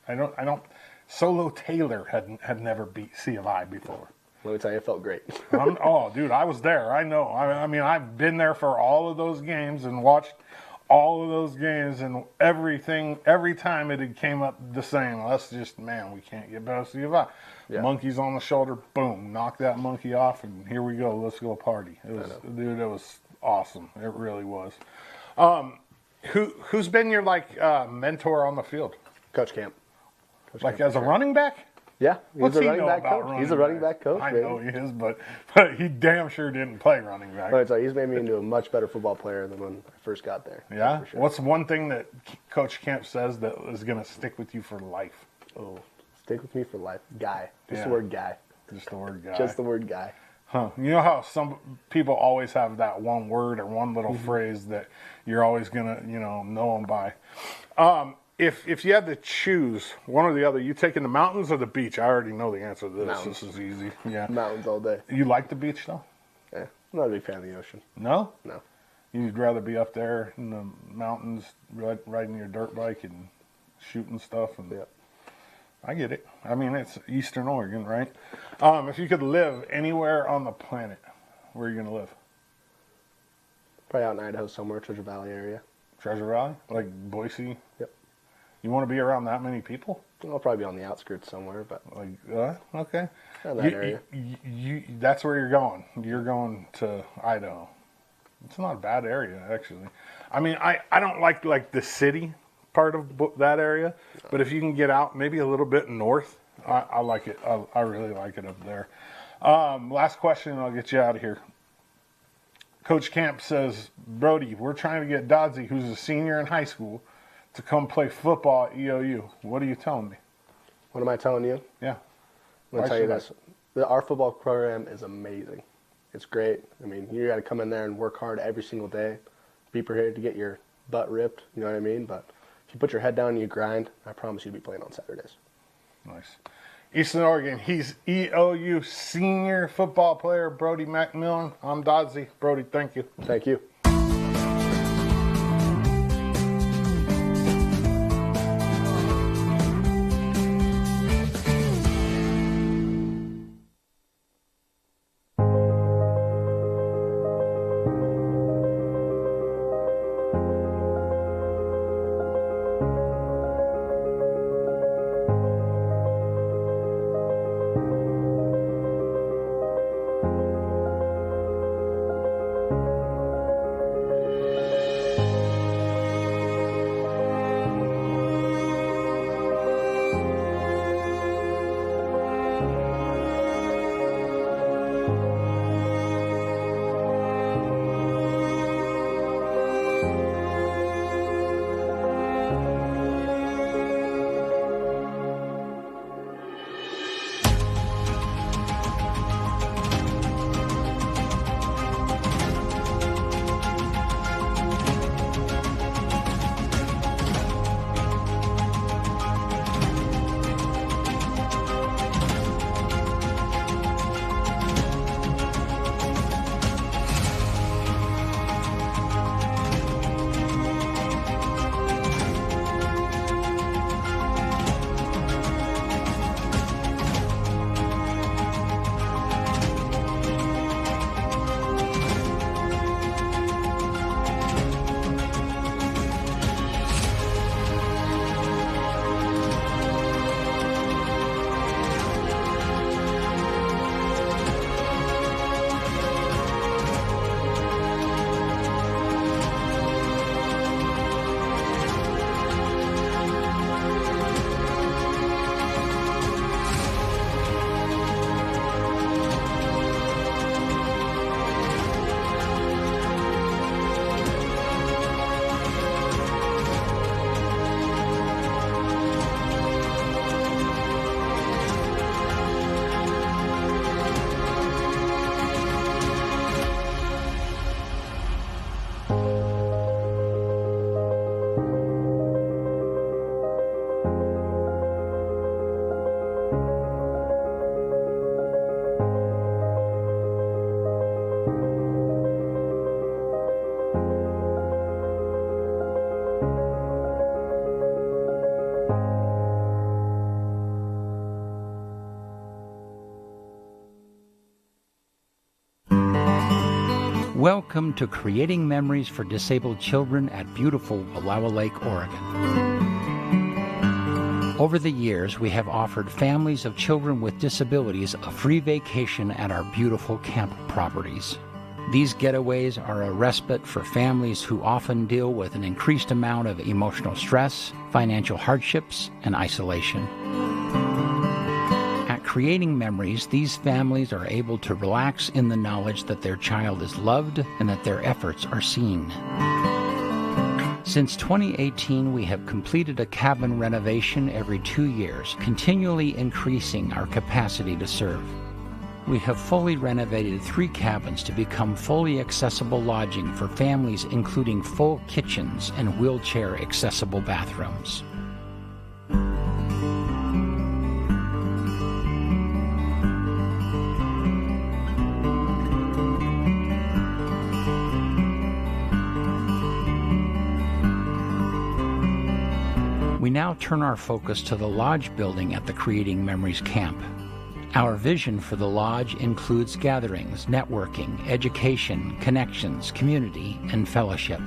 Yeah. I don't. Solo Taylor had never beat C of I before. Let me tell you, it felt great. Oh, dude, I was there. I know. I mean, I've been there for all of those games and watched all of those games, and everything. Every time it had came up the same. Let's just, man, we can't get past C of I. Yeah. Monkeys on the shoulder, boom, knock that monkey off, and here we go. Let's go party. It was, dude, it was awesome. It really was. Who's been your mentor on the field? Coach Camp. Like as a running back? Yeah, What's he's a he running know back about coach. running He's a running backs? back coach. I baby. know he is, but he damn sure didn't play running back. Let me tell you, he's made me into a much better football player than when I first got there. Yeah? For sure. What's one thing that Coach Camp says that is going to stick with you for life? Oh, stick with me for life. Guy. Just Yeah. the word guy. Just the word guy. Just the word guy. Huh. You know how some people always have that one word or one little phrase that you're always going to, know them by. If you had to choose one or the other, you taking the mountains or the beach? I already know the answer to this. Mountains. This is easy. Yeah. Mountains all day. You like the beach though? Yeah, I'm not a big fan of the ocean. No? No. You'd rather be up there in the mountains, riding your dirt bike and shooting stuff. And Yeah. I get it. I mean, it's Eastern Oregon, right? If you could live anywhere on the planet, where are you going to live? Probably out in Idaho somewhere, Treasure Valley area. Treasure Valley? Like Boise? Yep. You want to be around that many people? I'll probably be on the outskirts somewhere, but Okay. in that area. That's where you're going. You're going to Idaho. It's not a bad area, actually. I mean, I don't like the city part of that area, but if you can get out maybe a little bit north, I like it. I really like it up there. Last question, and I'll get you out of here. Coach Camp says, Brody, we're trying to get Dodzy, who's a senior in high school, to come play football at EOU. What are you telling me? What am I telling you? Yeah. I'm going to tell you this. Our football program is amazing. It's great. I mean, you got to come in there and work hard every single day. Be prepared to get your butt ripped, you know what I mean? But if you put your head down and you grind, I promise you'll be playing on Saturdays. Nice. Eastern Oregon, he's EOU senior football player, Brody McMillan. I'm Dodzy. Brody, thank you. Thank you. Welcome to Creating Memories for Disabled Children at beautiful Wallowa Lake, Oregon. Over the years, we have offered families of children with disabilities a free vacation at our beautiful camp properties. These getaways are a respite for families who often deal with an increased amount of emotional stress, financial hardships, and isolation. At Creating Memories, these families are able to relax in the knowledge that their child is loved and that their efforts are seen. Since 2018, we have completed a cabin renovation every 2 years, continually increasing our capacity to serve. We have fully renovated 3 cabins to become fully accessible lodging for families, including full kitchens and wheelchair-accessible bathrooms. We now turn our focus to the lodge building at the Creating Memories camp. Our vision for the lodge includes gatherings, networking, education, connections, community, and fellowship.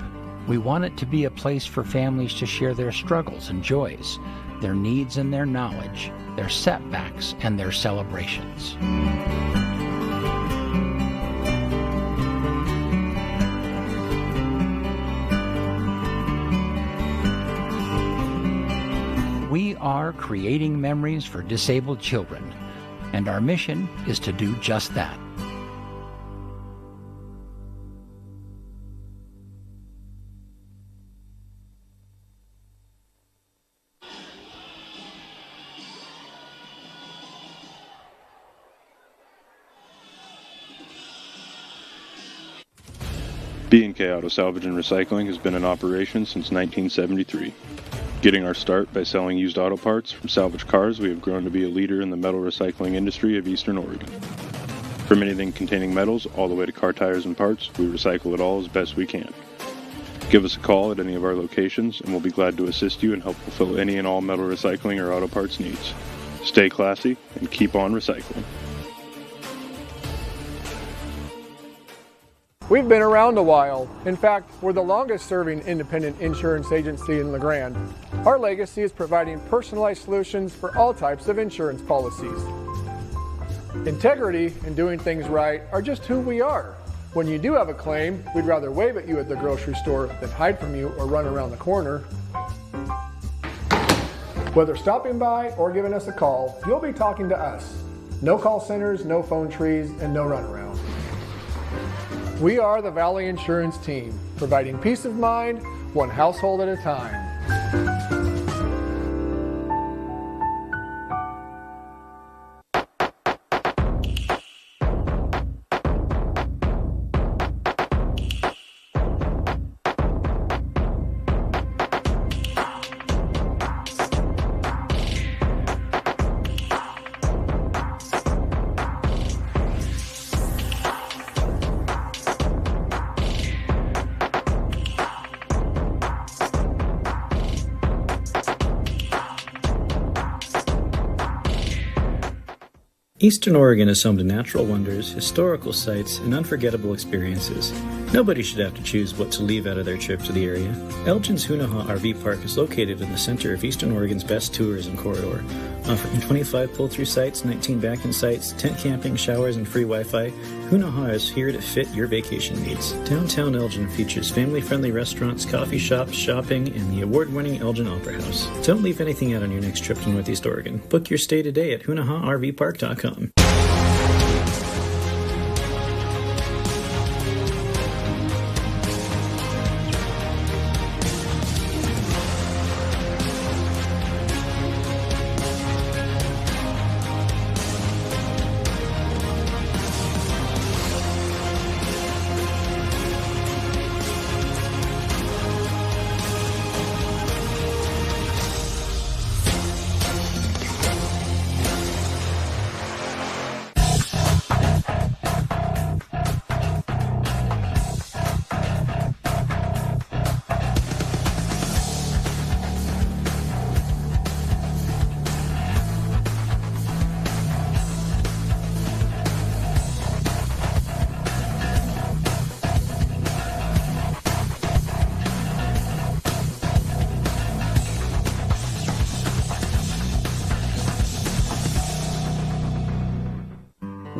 We want it to be a place for families to share their struggles and joys, their needs and their knowledge, their setbacks and their celebrations. We are creating memories for disabled children, and our mission is to do just that. B&K Auto Salvage and Recycling has been in operation since 1973. Getting our start by selling used auto parts from salvaged cars, we have grown to be a leader in the metal recycling industry of Eastern Oregon. From anything containing metals all the way to car tires and parts, we recycle it all as best we can. Give us a call at any of our locations and we'll be glad to assist you and help fulfill any and all metal recycling or auto parts needs. Stay classy and keep on recycling. We've been around a while. In fact, we're the longest serving independent insurance agency in La Grande. Our legacy is providing personalized solutions for all types of insurance policies. Integrity and doing things right are just who we are. When you do have a claim, we'd rather wave at you at the grocery store than hide from you or run around the corner. Whether stopping by or giving us a call, you'll be talking to us. No call centers, no phone trees, and no runaround. We are the Vale Insurance Team, providing peace of mind, one household at a time. Eastern Oregon is home to natural wonders, historical sites, and unforgettable experiences. Nobody should have to choose what to leave out of their trip to the area. Elgin's Hunaha RV Park is located in the center of Eastern Oregon's best tourism corridor, offering 25 pull-through sites, 19 back-in sites, tent camping, showers, and free Wi-Fi. Hunaha is here to fit your vacation needs. Downtown Elgin features family-friendly restaurants, coffee shops, shopping, and the award-winning Elgin Opera House. Don't leave anything out on your next trip to Northeast Oregon. Book your stay today at hunaharvpark.com.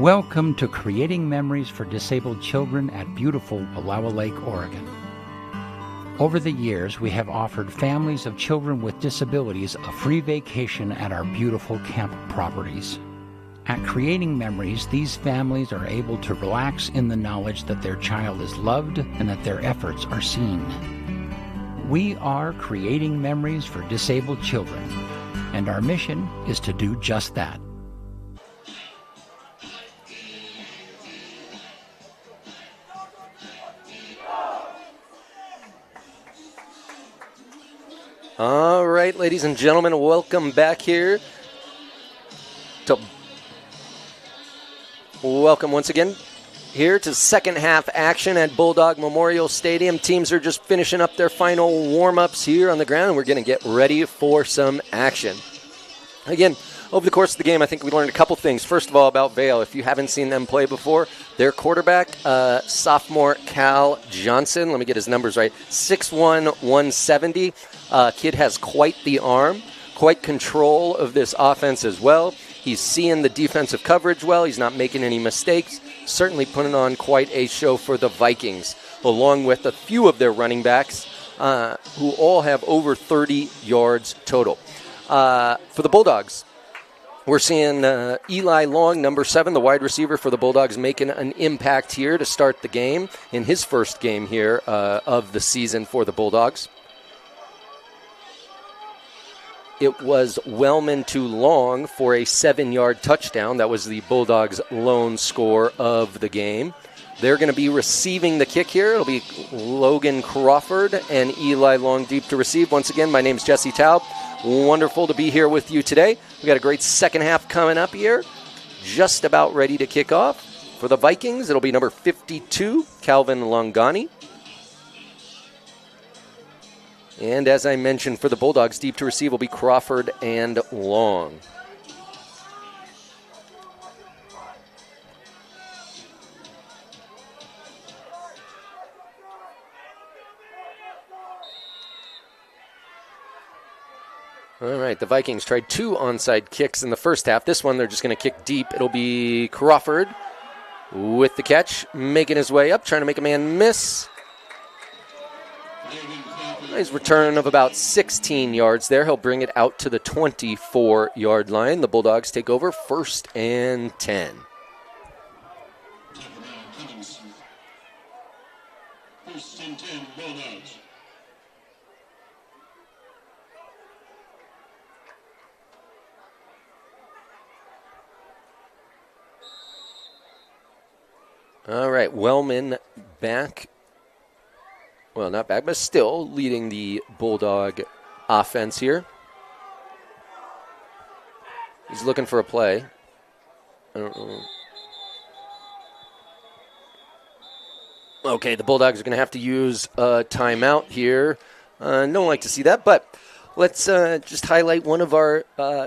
Welcome to Creating Memories for Disabled Children at beautiful Wallowa Lake, Oregon. Over the years, we have offered families of children with disabilities a free vacation at our beautiful camp properties. At Creating Memories, these families are able to relax in the knowledge that their child is loved and that their efforts are seen. We are Creating Memories for Disabled Children, and our mission is to do just that. All right, ladies and gentlemen, welcome back here to welcome once again here to second half action at Bulldog Memorial Stadium. Teams are just finishing up their final warm-ups here on the ground, and we're going to get ready for some action. Again, over the course of the game, I think we learned a couple things. First of all, about Vale. If you haven't seen them play before, their quarterback, sophomore Cal Johnson, let me get his numbers right, 6'1", 170. Kid has quite the arm, quite control of this offense as well. He's seeing the defensive coverage well. He's not making any mistakes. Certainly putting on quite a show for the Vikings, along with a few of their running backs who all have over 30 yards total. For the Bulldogs, we're seeing Eli Long, number 7, the wide receiver for the Bulldogs, making an impact here to start the game in his first game here of the season for the Bulldogs. It was Wellman to Long for a 7-yard touchdown. That was the Bulldogs' lone score of the game. They're going to be receiving the kick here. It'll be Logan Crawford and Eli Long deep to receive. Once again, my name's Jesse Taub. Wonderful to be here with you today. We got a great second half coming up here. Just about ready to kick off. For the Vikings, it'll be number 52, Calvin Longani. And as I mentioned, for the Bulldogs, deep to receive will be Crawford and Long. All right, the Vikings tried 2 onside kicks in the first half. This one, they're just going to kick deep. It'll be Crawford with the catch, making his way up, trying to make a man miss. Nice return of about 16 yards there. He'll bring it out to the 24-yard line. The Bulldogs take over 1st and 10. First and 10, Bulldogs. All right, Wellman back. Well, not back, but still leading the Bulldog offense here. He's looking for a play. I don't know. Okay, the Bulldogs are going to have to use a timeout here. Don't like to see that, but let's just highlight one of our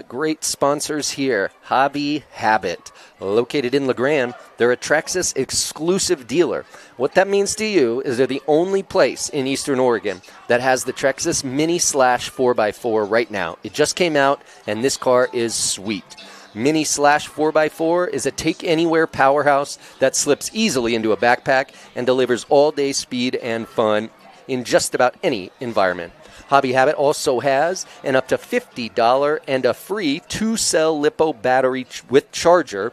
great sponsors here, Hobby Habit. Located in LeGrand, they're a Traxxas exclusive dealer. What that means to you is they're the only place in Eastern Oregon that has the Traxxas Mini Slash 4x4 right now. It just came out, and this car is sweet. Mini Slash 4x4 is a take-anywhere powerhouse that slips easily into a backpack and delivers all-day speed and fun in just about any environment. Hobby Habit also has an up to $50 and a free 2-cell LiPo battery with charger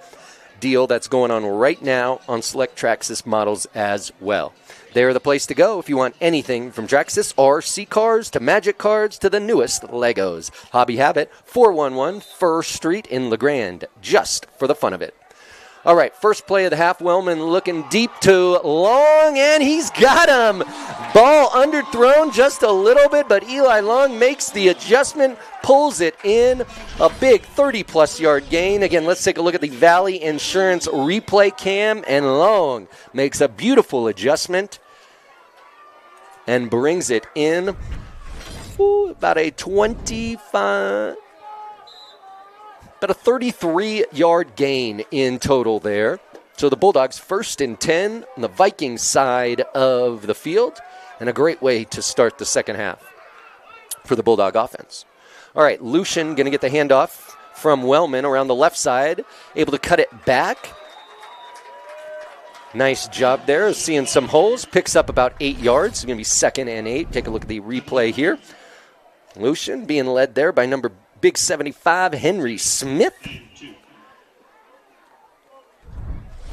deal that's going on right now on select Traxxas models as well. They're the place to go if you want anything from Traxxas RC cars to Magic cards to the newest Legos. Hobby Habit, 411 Fir Street in LeGrand, just for the fun of it. All right, first play of the half, Wellman looking deep to Long, and he's got him. Ball underthrown just a little bit, but Eli Long makes the adjustment, pulls it in. A big 30-plus yard gain. Again, let's take a look at the Valley Insurance replay cam, and Long makes a beautiful adjustment and brings it in. About a 33-yard gain in total there. So the Bulldogs 1st and 10 on the Vikings side of the field, and a great way to start the second half for the Bulldog offense. All right, Lucian going to get the handoff from Wellman around the left side, able to cut it back Nice job there, seeing some holes. Picks up about 8 yards. It's going to be 2nd and 8. Take a look at the replay here. Lucian being led there by number big 75, Henry Smith.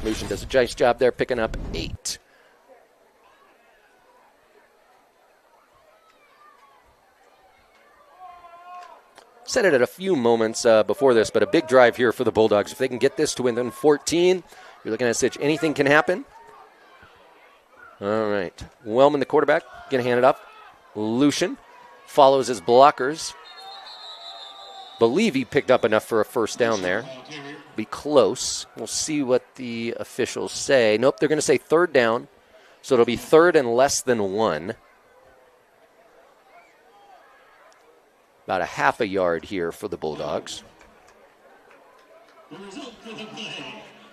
Lucian does a nice job there, picking up 8. Said it at a few moments before this, but a big drive here for the Bulldogs. If they can get this to within 14, you're looking at a situation. Anything can happen. All right. Wellman, the quarterback, going to hand it off. Lucian follows his blockers. Believe he picked up enough for a first down there. Be close. We'll see what the officials say. Nope, they're going to say 3rd down. So it'll be 3rd and less than 1. About a half a yard here for the Bulldogs.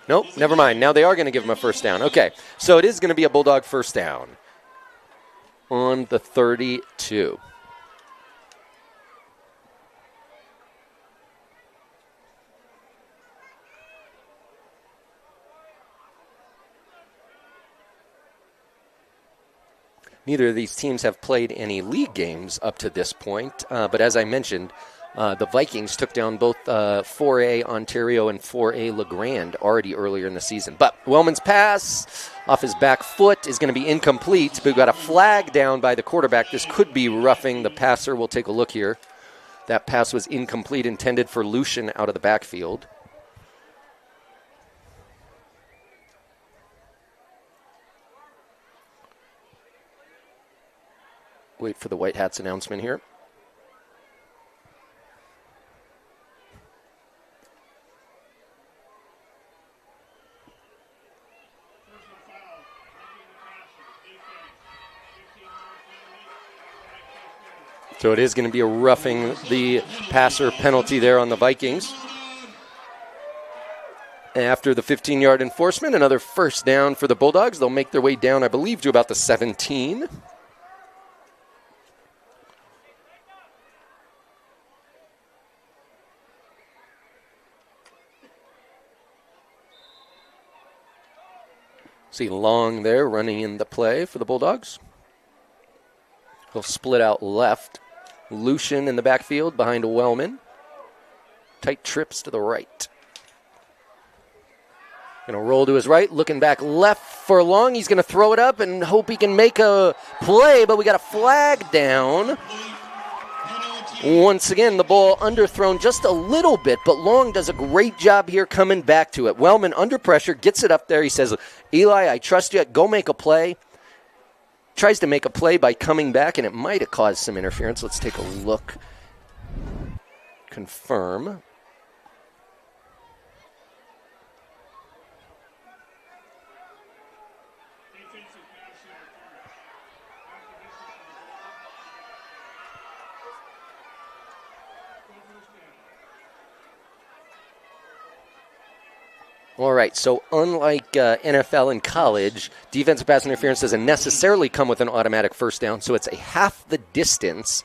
Nope, never mind. Now they are going to give him a first down. Okay, so it is going to be a Bulldog first down on the 32. Neither of these teams have played any league games up to this point, but as I mentioned, the Vikings took down both 4A Ontario and 4A LeGrand already earlier in the season. But Wellman's pass off his back foot is going to be incomplete, but we've got a flag down by the quarterback. This could be roughing the passer. We'll take a look here. That pass was incomplete, intended for Lucian out of the backfield. Wait for the White Hats announcement here. So it is going to be a roughing the passer penalty there on the Vikings. After the 15-yard enforcement, another first down for the Bulldogs. They'll make their way down, I believe, to about the 17. See Long there running in the play for the Bulldogs. He'll split out left. Lucian in the backfield behind Wellman. Tight trips to the right. Going to roll to his right, looking back left for Long. He's going to throw it up and hope he can make a play, but we got a flag down. Once again, the ball underthrown just a little bit, but Long does a great job here coming back to it. Wellman under pressure, gets it up there. He says, Eli, I trust you. Go make a play. Tries to make a play by coming back, and it might have caused some interference. Let's take a look. Confirm. All right, so unlike NFL and college, defensive pass interference doesn't necessarily come with an automatic first down, so it's a half the distance.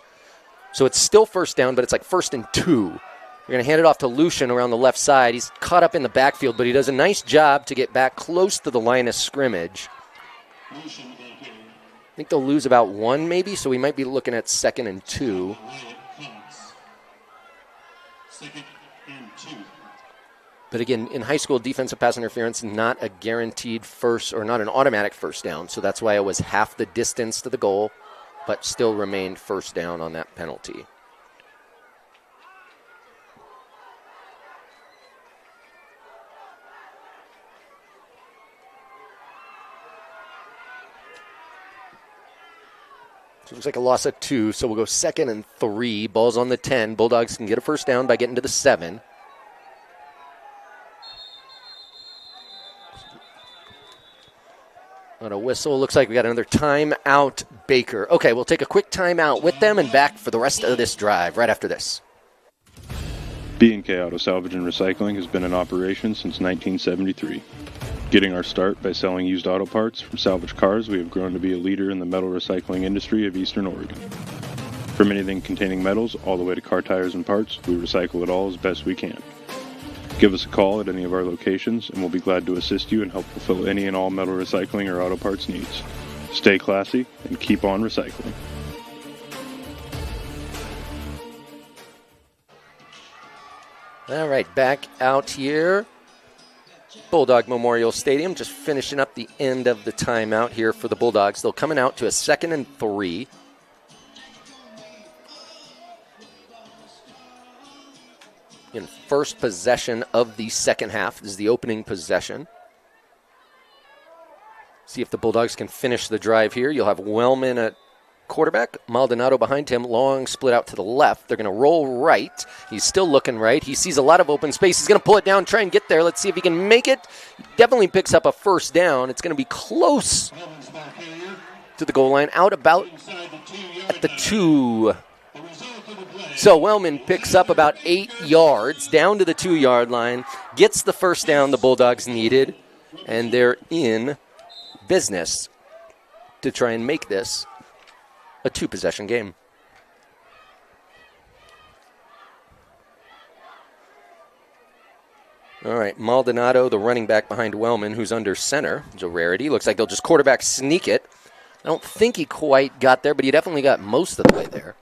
So it's still first down, but it's like 1st and 2. You're going to hand it off to Lucian around the left side. He's caught up in the backfield, but he does a nice job to get back close to the line of scrimmage. I think they'll lose about 1 maybe, so we might be looking at 2nd and 2. But again, in high school, defensive pass interference, not a guaranteed first or not an automatic first down. So that's why it was half the distance to the goal, but still remained first down on that penalty. So it looks like a loss of 2, so we'll go 2nd and 3. Ball's on the 10. Bulldogs can get a first down by getting to the 7. On a whistle, looks like we got another timeout, Baker. Okay, we'll take a quick timeout with them and back for the rest of this drive right after this. B&K Auto Salvage and Recycling has been in operation since 1973. Getting our start by selling used auto parts from salvaged cars, we have grown to be a leader in the metal recycling industry of Eastern Oregon. From anything containing metals all the way to car tires and parts, we recycle it all as best we can. Give us a call at any of our locations, and we'll be glad to assist you and help fulfill any and all metal recycling or auto parts needs. Stay classy and keep on recycling. All right, back out here. Bulldog Memorial Stadium, just finishing up the end of the timeout here for the Bulldogs. They'll coming out to a 2nd and 3. In first possession of the second half. This is the opening possession. See if the Bulldogs can finish the drive here. You'll have Wellman at quarterback, Maldonado behind him, long split out to the left. They're going to roll right. He's still looking right. He sees a lot of open space. He's going to pull it down, try and get there. Let's see if he can make it. He definitely picks up a first down. It's going to be close to the goal line, out about at the 2. So Wellman picks up about 8 yards down to the 2-yard line, gets the first down the Bulldogs needed, and they're in business to try and make this a 2-possession game. All right, Maldonado, the running back behind Wellman, who's under center. It's a rarity. Looks like they'll just quarterback sneak it. I don't think he quite got there, but he definitely got most of the way there.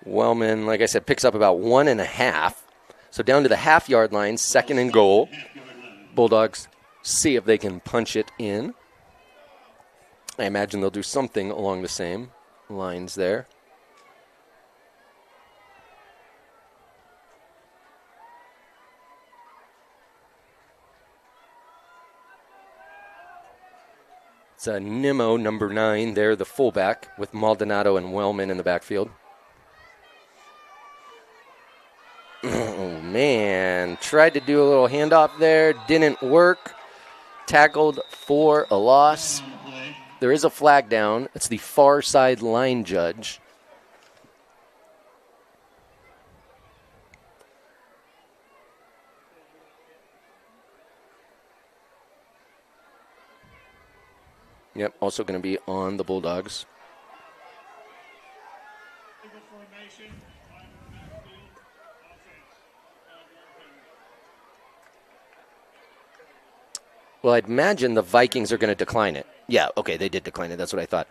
Wellman, like I said, picks up about 1.5. So down to the half-yard line, 2nd and goal. Bulldogs see if they can punch it in. I imagine they'll do something along the same lines there. It's Nimmo, number 9, there, the fullback, with Maldonado and Wellman in the backfield. Oh, man. Tried to do a little handoff there. Didn't work. Tackled for a loss. There is a flag down. It's the far side line judge. Yep, also going to be on the Bulldogs. Well, I'd imagine the Vikings are going to decline it. Yeah, okay, they did decline it. That's what I thought.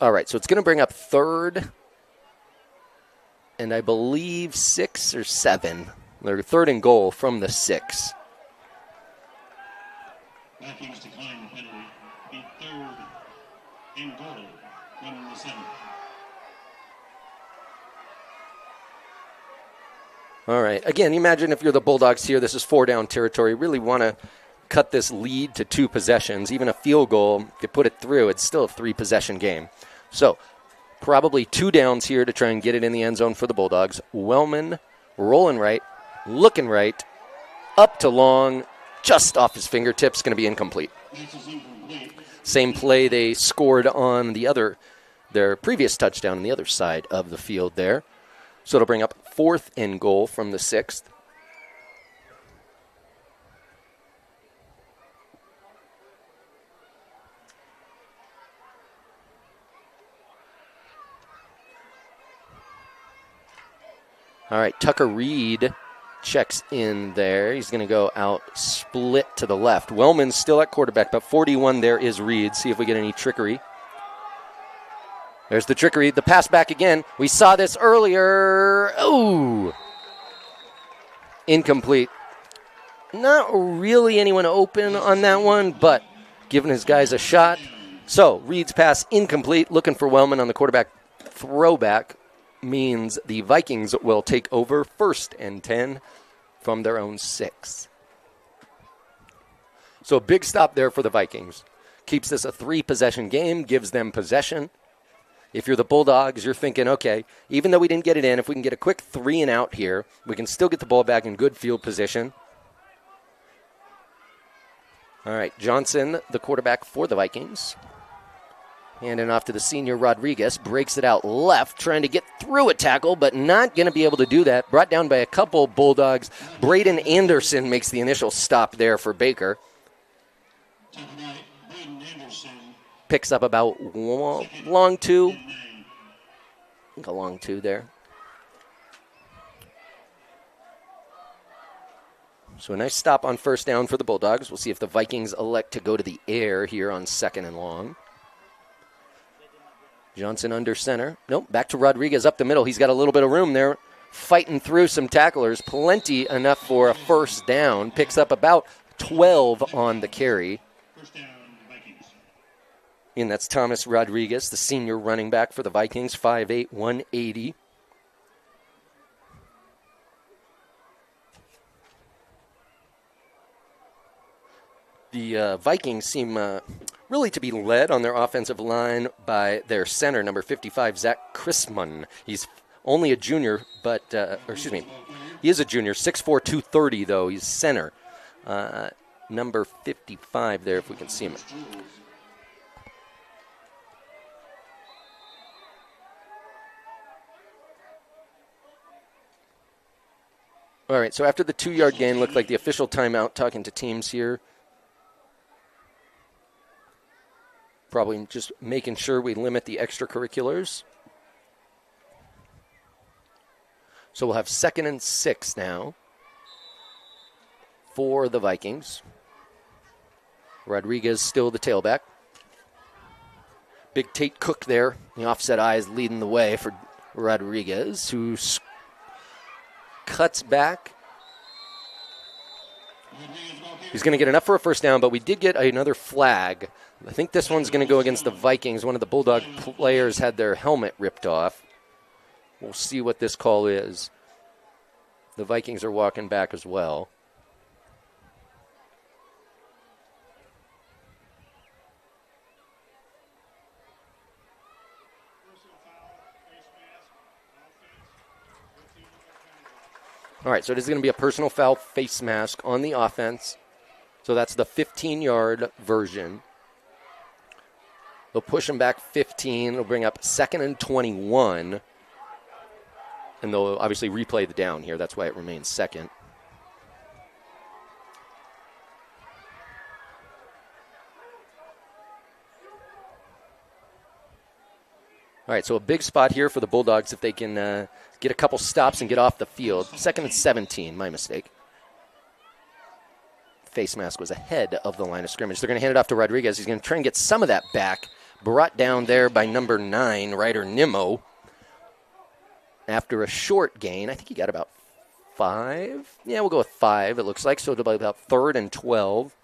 All right, so it's going to bring up 3rd and I believe 6 or 7. They're 3rd and goal from the 6. Vikings decline the penalty. Be 3rd and goal from the 7. All right. Again, imagine if you're the Bulldogs here, this is 4-down territory. Really want to cut this lead to 2 possessions. Even a field goal, if you put it through, it's still a 3-possession game. So probably 2 downs here to try and get it in the end zone for the Bulldogs. Wellman rolling right, looking right, up to long, just off his fingertips, going to be incomplete. Same play they scored on their previous touchdown on the other side of the field there. So it'll bring up 4th and goal from the 6th. All right, Tucker Reed checks in there. He's going to go out split to the left. Wellman's still at quarterback, but 41 there is Reed. See if we get any trickery. There's the trickery. The pass back again. We saw this earlier. Ooh. Incomplete. Not really anyone open on that one, but giving his guys a shot. So Reed's pass incomplete. Looking for Wellman on the quarterback throwback means the Vikings will take over 1st and 10 from their own 6. So a big stop there for the Vikings. Keeps this a 3-possession game, gives them possession. If you're the Bulldogs, you're thinking, okay, even though we didn't get it in, if we can get a quick 3 and out here, we can still get the ball back in good field position. All right, Johnson, the quarterback for the Vikings. Handing off to the senior Rodriguez, breaks it out left, trying to get through a tackle, but not going to be able to do that. Brought down by a couple Bulldogs. Braden Anderson makes the initial stop there for Baker. Braden Anderson picks up about long two. I think a long two there. So a nice stop on first down for the Bulldogs. We'll see if the Vikings elect to go to the air here on second and long. Johnson under center. Nope, back to Rodriguez up the middle. He's got a little bit of room there, fighting through some tacklers. Plenty enough for a first down. Picks up about 12 on the carry. And that's Thomas Rodriguez, the senior running back for the Vikings, 5'8", 180. The Vikings seem really to be led on their offensive line by their center, number 55, Zach Chrisman. He's only a junior, but, he is a junior, 6'4", 230, though. He's center. Number 55 there, if we can see him. All right, so after the 2-yard gain, looked like the official timeout, talking to teams here. Probably just making sure we limit the extracurriculars. So we'll have 2nd and 6 now for the Vikings. Rodriguez still the tailback. Big Tate Cook there. The offset eyes leading the way for Rodriguez, who cuts back. He's going to get enough for a first down, but we did get another flag. I think this one's going to go against the Vikings. One of the Bulldog players had their helmet ripped off. We'll see what this call is. The Vikings are walking back as well. All right, so it is going to be a personal foul face mask on the offense. So that's the 15-yard version. They'll push him back 15. It'll bring up 2nd and 21. And they'll obviously replay the down here. That's why it remains second. All right, so a big spot here for the Bulldogs if they can get a couple stops and get off the field. 2nd and 17, my mistake. Face mask was ahead of the line of scrimmage. They're going to hand it off to Rodriguez. He's going to try and get some of that back. Brought down there by number 9, Ryder Nimmo. After a short gain, I think he got about 5. Yeah, we'll go with 5, it looks like. So it'll be about 3rd and 12.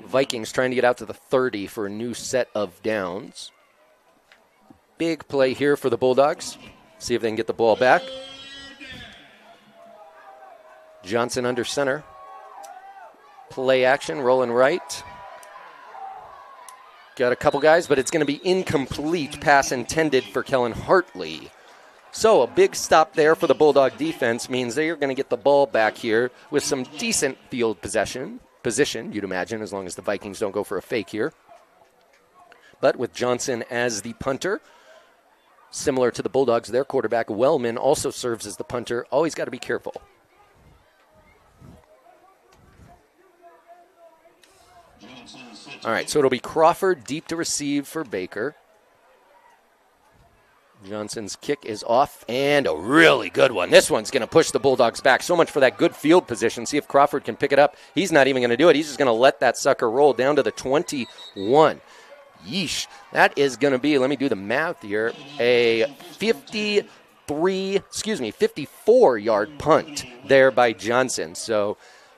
Vikings trying to get out to the 30 for a new set of downs. Big play here for the Bulldogs. See if they can get the ball back. Johnson under center. Play action, rolling right. Got a couple guys, but it's going to be incomplete. Pass intended for Kellen Hartley. So a big stop there for the Bulldog defense means they are going to get the ball back here with some decent field position, you'd imagine, as long as the Vikings don't go for a fake here. But with Johnson as the punter, similar to the Bulldogs, their quarterback, Wellman, also serves as the punter. Always got to be careful. All right, so it'll be Crawford deep to receive for Baker. Johnson's kick is off, and a really good one. This one's going to push the Bulldogs back. So much for that good field position. See if Crawford can pick it up. He's not even going to do it. He's just going to let that sucker roll down to the 21. Yeesh. That is going to be, let me do the math here, a 54-yard punt there by Johnson. So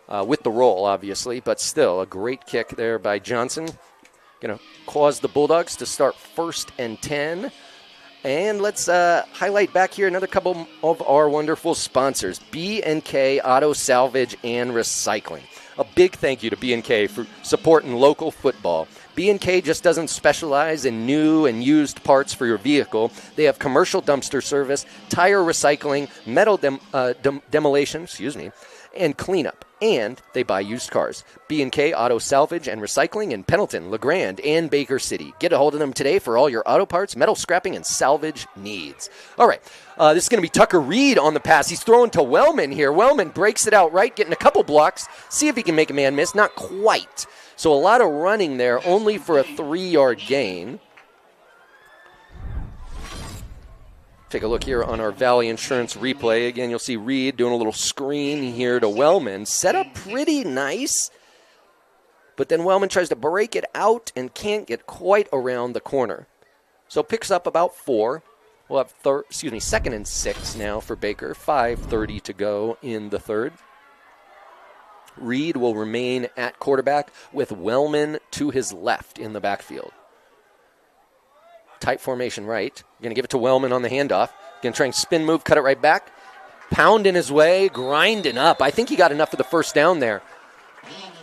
with the roll, obviously, but still a great kick there by Johnson. Going to cause the Bulldogs to start 1st and 10. And let's highlight back here another couple of our wonderful sponsors, B&K Auto Salvage and Recycling. A big thank you to B&K for supporting local football. B&K just doesn't specialize in new and used parts for your vehicle. They have commercial dumpster service, tire recycling, metal demolition, and cleanup, and they buy used cars. B&K Auto Salvage and Recycling in Pendleton, LeGrand, and Baker City. Get a hold of them today for all your auto parts, metal scrapping, and salvage needs. All right, this is going to be Tucker Reed on the pass. He's throwing to Wellman here. Wellman breaks it out right, getting a couple blocks. See if he can make a man miss. Not quite. So a lot of running there, only for a 3-yard gain. Take a look here on our Valley Insurance replay. Again, you'll see Reed doing a little screen here to Wellman. Set up pretty nice, but then Wellman tries to break it out and can't get quite around the corner. So picks up about 4. We'll have 2nd and 6 now for Baker. 5:30 to go in the third. Reed will remain at quarterback with Wellman to his left in the backfield. Tight formation right. Going to give it to Wellman on the handoff. Going to try and spin move, cut it right back. Pounding his way, grinding up. I think he got enough for the first down there.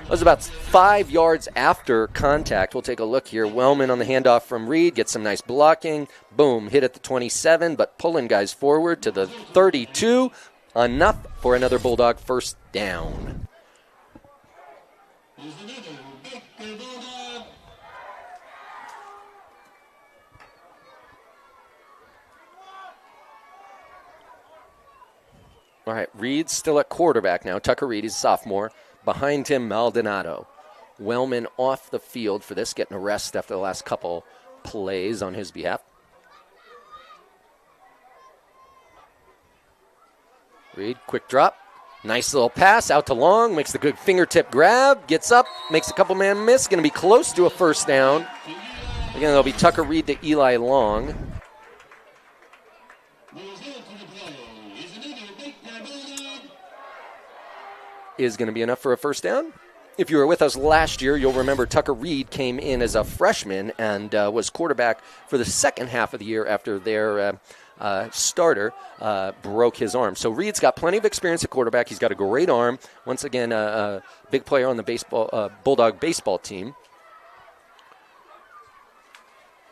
That was about 5 yards after contact. We'll take a look here. Wellman on the handoff from Reed. Gets some nice blocking. Boom, hit at the 27, but pulling guys forward to the 32. Enough for another Bulldog first down. All right, Reed's still at quarterback now. Tucker Reed, he's a sophomore. Behind him, Maldonado. Wellman off the field for this, getting a rest after the last couple plays on his behalf. Reed, quick drop. Nice little pass out to Long. Makes the good fingertip grab. Gets up, makes a couple man miss. Going to be close to a first down. Again, it'll be Tucker Reed to Eli Long. Is going to be enough for a first down. If you were with us last year, you'll remember Tucker Reed came in as a freshman and was quarterback for the second half of the year after their starter broke his arm. So Reed's got plenty of experience at quarterback. He's got a great arm. Once again, a big player on the Bulldog baseball team.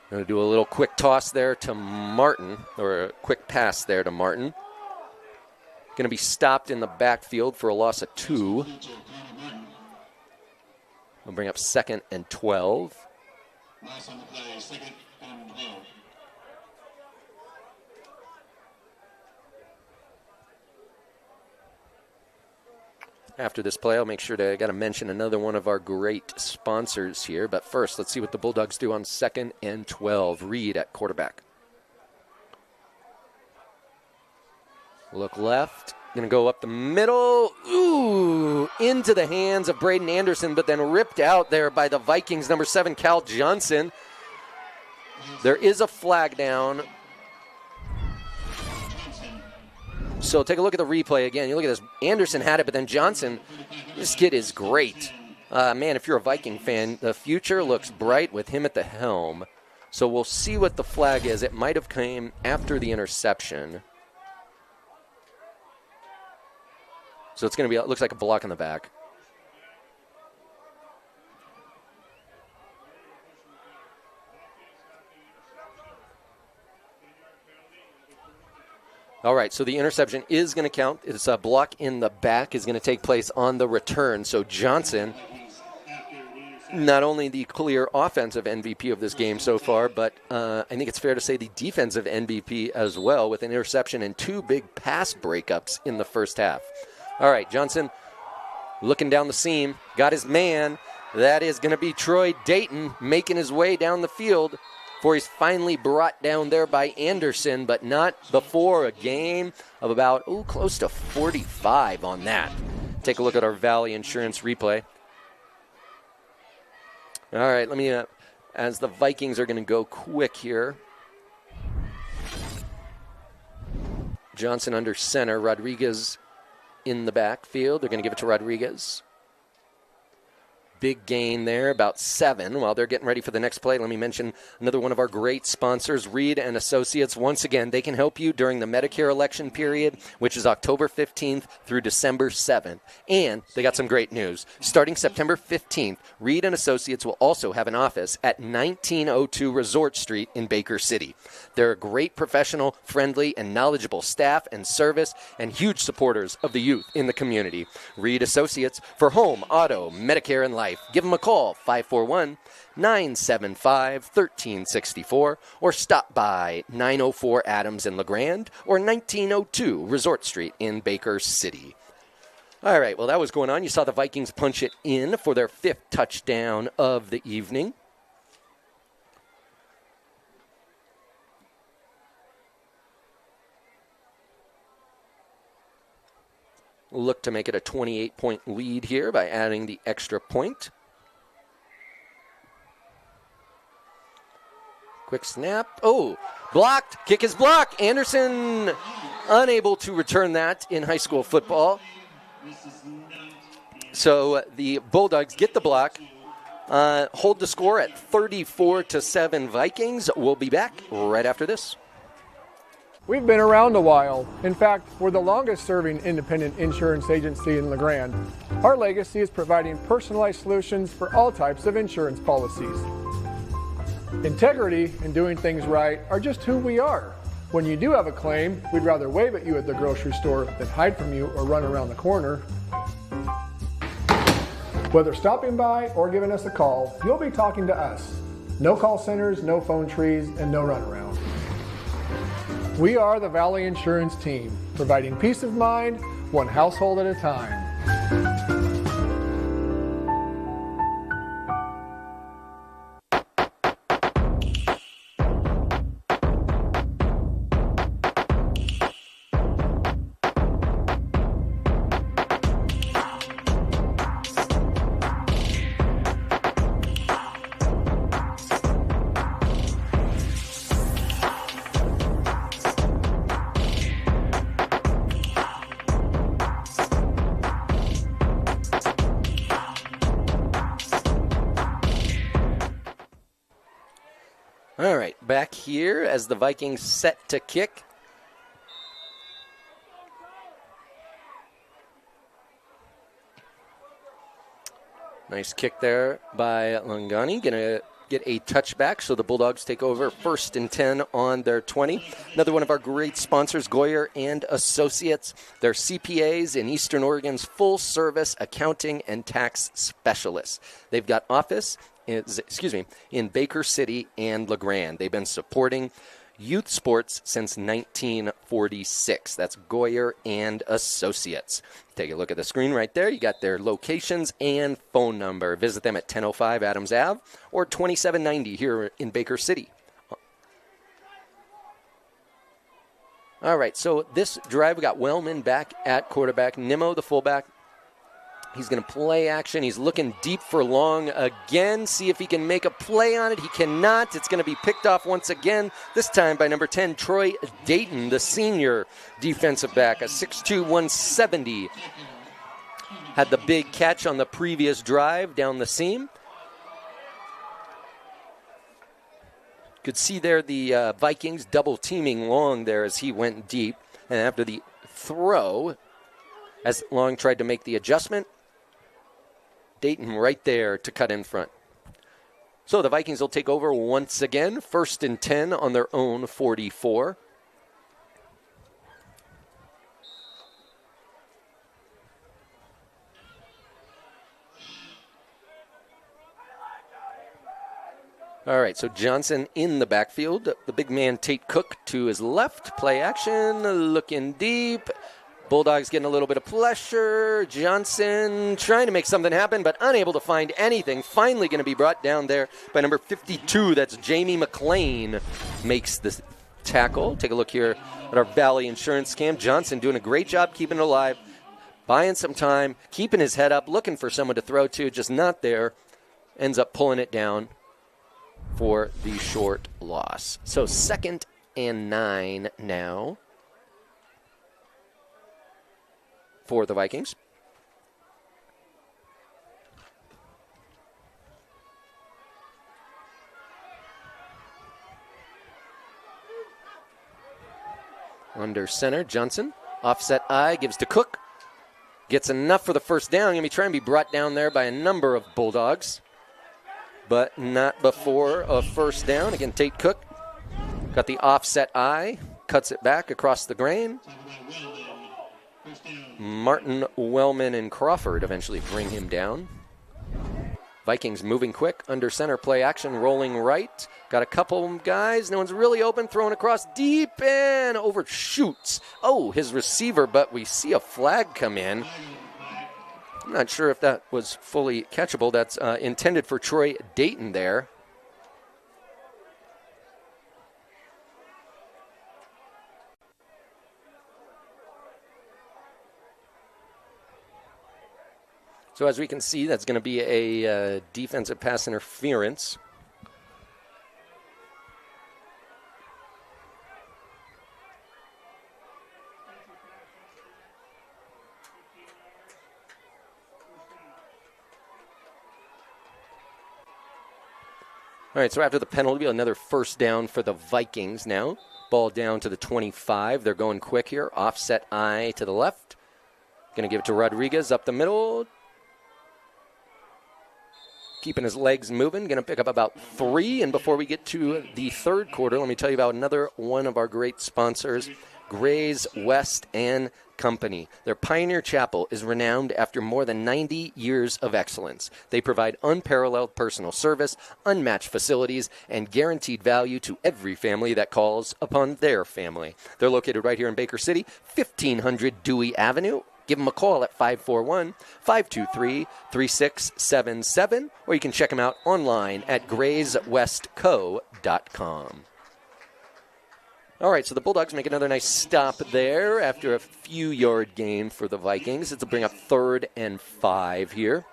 Going to do a little quick toss there to Martin, or a quick pass there to Martin. Going to be stopped in the backfield for a loss of 2. We'll bring up 2nd and 12. After this play, I'll make sure to mention another one of our great sponsors here. But first, let's see what the Bulldogs do on 2nd and 12. Reed at quarterback. Look left. Going to go up the middle. Ooh, into the hands of Braden Anderson, but then ripped out there by the Vikings, number 7, Cal Johnson. There is a flag down. So take a look at the replay again. You look at this. Anderson had it, but then Johnson, this kid is great. Man, if you're a Viking fan, the future looks bright with him at the helm. So we'll see what the flag is. It might have came after the interception. So it's going to be, it looks like a block in the back. All right, so the interception is going to count. It's a block in the back is going to take place on the return. So Johnson, not only the clear offensive MVP of this game so far, but I think it's fair to say the defensive MVP as well, with an interception and 2 big pass breakups in the first half. All right, Johnson looking down the seam, got his man. That is going to be Troy Dayton making his way down the field before he's finally brought down there by Anderson, but not before a gain of about, close to 45 on that. Take a look at our Valley Insurance replay. All right, let me, as the Vikings are going to go quick here. Johnson under center, Rodriguez in the backfield. They're going to give it to Rodriguez. big gain there, about 7. While they're getting ready for the next play, let me mention another one of our great sponsors, Reed and Associates. Once again, they can help you during the Medicare election period, which is October 15th through December 7th. And they got some great news. Starting September 15th, Reed and Associates will also have an office at 1902 Resort Street in Baker City. They're a great professional, friendly, and knowledgeable staff and service, and huge supporters of the youth in the community. Reed Associates for home, auto, Medicare, and life. Give them a call, 541-975-1364, or stop by 904 Adams in LeGrand or 1902 Resort Street in Baker City. All right, well, that was going on. You saw the Vikings punch it in for their 5th touchdown of the evening. Look to make it a 28-point lead here by adding the extra point. Quick snap. Oh, blocked. Kick is blocked. Anderson unable to return that in high school football. So the Bulldogs get the block, hold the score at 34-7 Vikings. We'll be back right after this. We've been around a while. In fact, we're the longest serving independent insurance agency in LeGrand. Our legacy is providing personalized solutions for all types of insurance policies. Integrity and doing things right are just who we are. When you do have a claim, we'd rather wave at you at the grocery store than hide from you or run around the corner. Whether stopping by or giving us a call, you'll be talking to us. No call centers, no phone trees, and no runaround. We are the Vale Insurance Team, providing peace of mind, one household at a time. All right, back here as the Vikings set to kick. Nice kick there by Langani. Going to get a touchback, so the Bulldogs take over 1st and 10 on their 20. Another one of our great sponsors, Goyer and Associates. They're CPAs in Eastern Oregon's full-service accounting and tax specialists. They've got office in Baker City and LeGrand. They've been supporting youth sports since 1946. That's Goyer and Associates. Take a look at the screen right there. You got their locations and phone number. Visit them at 1005 Adams Ave or 2790 here in Baker City. All right, so this drive, we got Wellman back at quarterback. Nimmo, the fullback, he's going to play action. He's looking deep for long again. See if he can make a play on it. He cannot. It's going to be picked off once again, this time by number 10, Troy Dayton, the senior defensive back, a 6'2", 170. Had the big catch on the previous drive down the seam. Could see there the Vikings double teaming Long there as he went deep. And after the throw, as Long tried to make the adjustment, Dayton right there to cut in front. So the Vikings will take over once again, 1st and 10 on their own 44. All right, so Johnson in the backfield. The big man Tate Cook to his left. Play action, looking deep. Bulldogs getting a little bit of pressure. Johnson trying to make something happen, but unable to find anything. Finally going to be brought down there by number 52. That's Jamie McLean makes the tackle. Take a look here at our Valley Insurance Cam. Johnson doing a great job keeping it alive, buying some time, keeping his head up, looking for someone to throw to, just not there. Ends up pulling it down for the short loss. So 2nd and 9 now for the Vikings. under center. Johnson, offset eye, gives to Cook. Gets enough for the first down. Going to be trying to be brought down there by a number of Bulldogs, but not before a first down. Again, Tate Cook got the offset eye, cuts it back across the grain. Martin, Wellman, and Crawford eventually bring him down. Vikings moving quick, under center, play action, rolling right. Got a couple guys, no one's really open, throwing across deep and overshoots. Oh, his receiver, but we see a flag come in. I'm not sure if that was fully catchable. That's intended for Troy Dayton there. So as we can see, that's going to be a defensive pass interference. All right, so after the penalty, another first down for the Vikings now. Ball down to the 25. They're going quick here. Offset eye to the left. Going to give it to Rodriguez up the middle. Keeping his legs moving. Going to pick up about 3. And before we get to the third quarter, let me tell you about another one of our great sponsors, Gray's West and Company. Their Pioneer Chapel is renowned after more than 90 years of excellence. They provide unparalleled personal service, unmatched facilities, and guaranteed value to every family that calls upon their family. They're located right here in Baker City, 1500 Dewey Avenue. Give them a call at 541-523-3677, or you can check them out online at grayswestco.com. All right, so the Bulldogs make another nice stop there after a few-yard gain for the Vikings. It'll bring up 3rd and 5 here.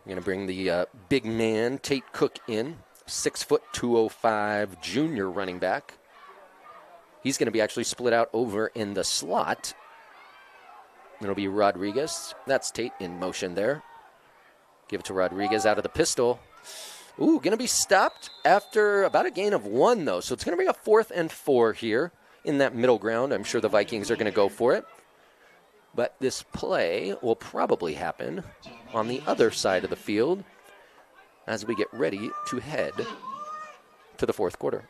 We're going to bring the big man, Tate Cook, in. 6', 205 junior running back. He's going to be actually split out over in the slot. It'll be Rodriguez. That's Tate in motion there. Give it to Rodriguez out of the pistol. Ooh, going to be stopped after about a gain of 1, though. So it's going to bring a 4th and 4 here in that middle ground. I'm sure the Vikings are going to go for it. But this play will probably happen on the other side of the field as we get ready to head to the fourth quarter.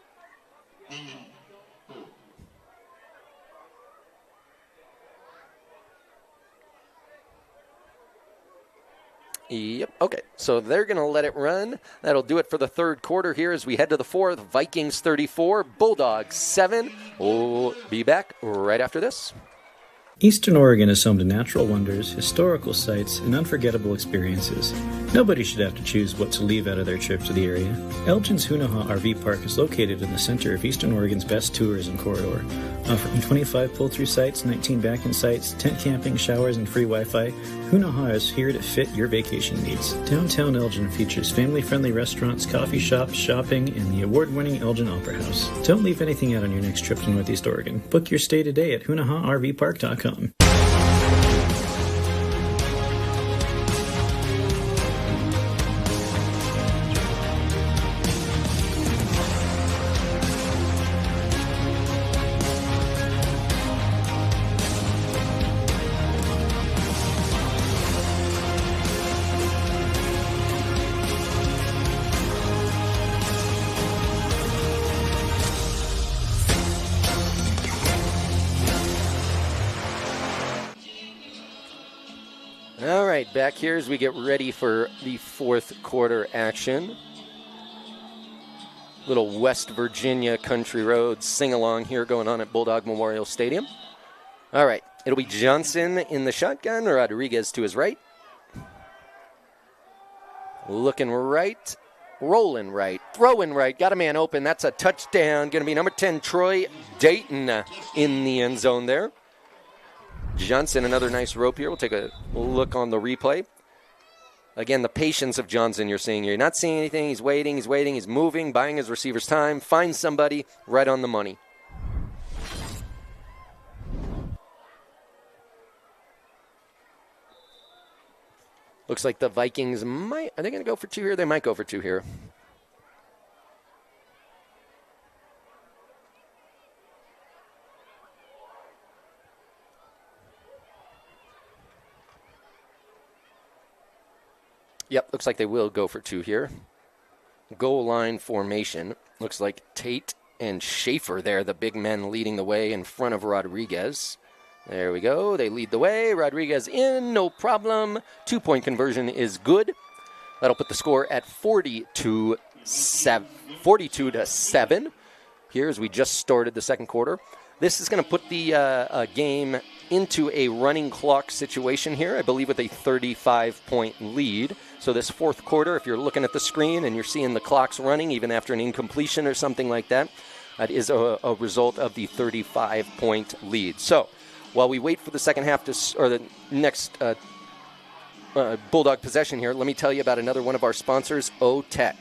Yep, okay, so they're going to let it run. That'll do it for the third quarter here as we head to the fourth. Vikings 34, Bulldogs 7. We'll be back right after this. Eastern Oregon is home to natural wonders, historical sites, and unforgettable experiences. Nobody should have to choose what to leave out of their trip to the area. Elgin's Hunaha RV Park is located in the center of Eastern Oregon's best tourism corridor. Offering 25 pull-through sites, 19 back-in sites, tent camping, showers, and free Wi-Fi, Hunaha is here to fit your vacation needs. Downtown Elgin features family-friendly restaurants, coffee shops, shopping, and the award-winning Elgin Opera House. Don't leave anything out on your next trip to Northeast Oregon. Book your stay today at hunaharvpark.com. All right, back here as we get ready for the fourth quarter action. Little West Virginia Country Road sing-along here going on at Bulldog Memorial Stadium. All right, it'll be Johnson in the shotgun, Rodriguez to his right. Looking right, rolling right, throwing right, got a man open. That's a touchdown. Going to be number 10, Troy Dayton in the end zone there. Johnson, another nice rope here. We'll take a look on the replay. Again, the patience of Johnson you're seeing here. You're not seeing anything. He's waiting, he's moving, buying his receivers time, finds somebody right on the money. Looks like the Vikings are they going to go for 2 here? They might go for 2 here. Yep, looks like they will go for 2 here. Goal line formation. Looks like Tate and Schaefer there, the big men leading the way in front of Rodriguez. There we go. They lead the way. Rodriguez in, no problem. 2-point conversion is good. That'll put the score at 42 to 7. Here as we just started the second quarter. This is going to put the game into a running clock situation here, I believe with a 35-point lead. So this fourth quarter, if you're looking at the screen and you're seeing the clocks running even after an incompletion or something like that, that is a result of the 35-point lead. So while we wait for the second half or the next Bulldog possession here, let me tell you about another one of our sponsors, OTEC.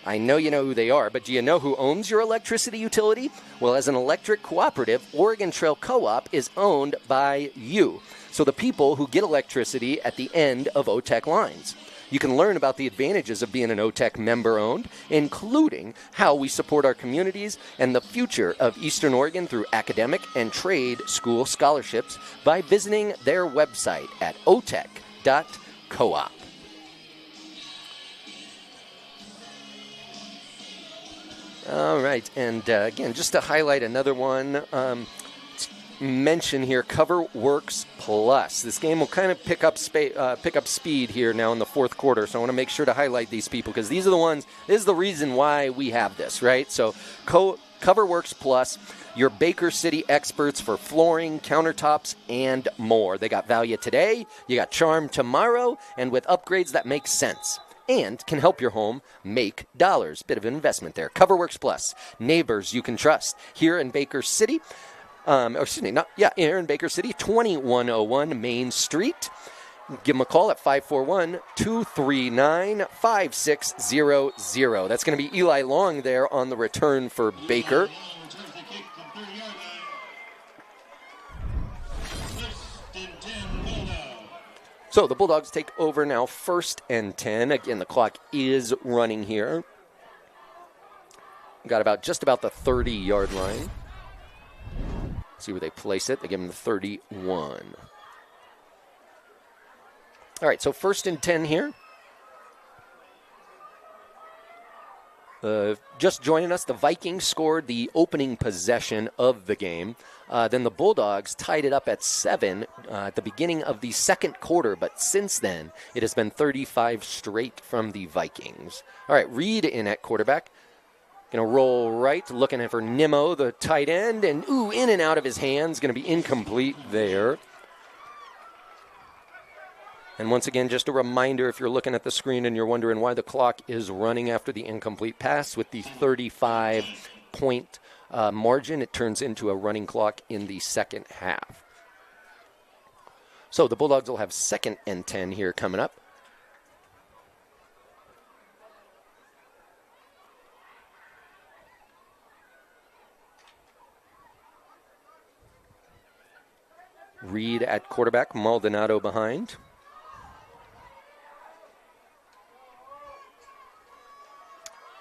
I know you know who they are, but do you know who owns your electricity utility? Well, as an electric cooperative, Oregon Trail Co-op is owned by you. So the people who get electricity at the end of OTEC lines. You can learn about the advantages of being an OTEC member-owned, including how we support our communities and the future of Eastern Oregon through academic and trade school scholarships by visiting their website at otec.coop. All right, and again, just to highlight another one, mention here, CoverWorks Plus. This game will kind of pick up speed here now in the fourth quarter, so I want to make sure to highlight these people because these are the ones, this is the reason why we have this, right? So CoverWorks Plus, your Baker City experts for flooring, countertops, and more. They got value today, you got charm tomorrow, and with upgrades that make sense and can help your home make dollars. Bit of an investment there. CoverWorks Plus, neighbors you can trust. Here in Baker City, here in Baker City, 2101 Main Street. Give them a call at 541-239-5600. That's going to be Eli Long there on the return for Baker. So the Bulldogs take over now, 1st and 10. Again, the clock is running here. Got just about the 30-yard line. See where they place it. They give them the 31. All right, so 1st and 10 here. Just joining us, the Vikings scored the opening possession of the game. Then the Bulldogs tied it up at 7 at the beginning of the second quarter, but since then, it has been 35 straight from the Vikings. All right, Reed in at quarterback. Going to roll right, looking for Nimmo, the tight end, and in and out of his hands. Going to be incomplete there. And once again, just a reminder, if you're looking at the screen and you're wondering why the clock is running after the incomplete pass, with the 35-point margin, it turns into a running clock in the second half. So the Bulldogs will have 2nd and 10 here coming up. Reed at quarterback, Maldonado behind.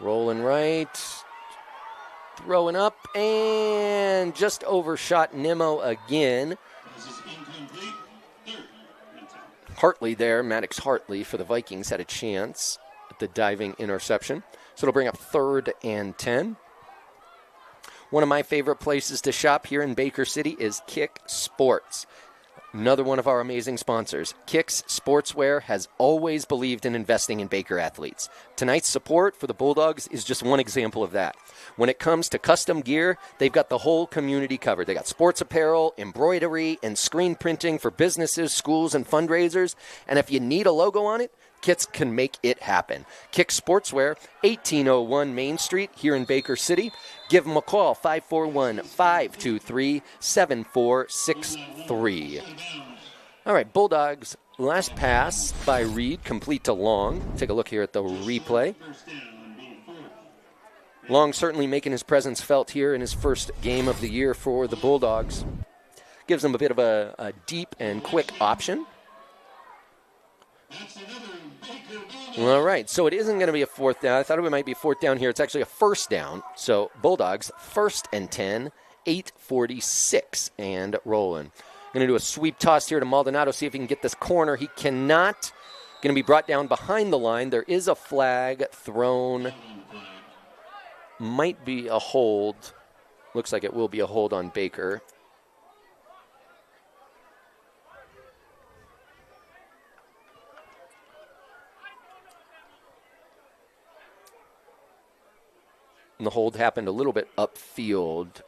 Rolling right, throwing up, and just overshot Nimmo again. Hartley there, Maddox Hartley for the Vikings had a chance at the diving interception. So it'll bring up 3rd and 10. One of my favorite places to shop here in Baker City is Kick Sports. Another one of our amazing sponsors. Kicks Sportswear has always believed in investing in Baker athletes. Tonight's support for the Bulldogs is just one example of that. When it comes to custom gear, they've got the whole community covered. They got sports apparel, embroidery, and screen printing for businesses, schools, and fundraisers. And if you need a logo on it, Kits can make it happen. Kick Sportswear, 1801 Main Street here in Baker City. Give them a call, 541-523-7463. All right, Bulldogs, last pass by Reed, complete to Long. Take a look here at the replay. Long certainly making his presence felt here in his first game of the year for the Bulldogs. Gives them a bit of a deep and quick option. All right, so it isn't going to be a 4th down. I thought it might be 4th down here. It's actually a 1st down. So Bulldogs, 1st and 10, 8:46 and rolling. Going to do a sweep toss here to Maldonado, see if he can get this corner. He cannot. Going to be brought down behind the line. There is a flag thrown. Might be a hold. Looks like it will be a hold on Baker. And the hold happened a little bit upfield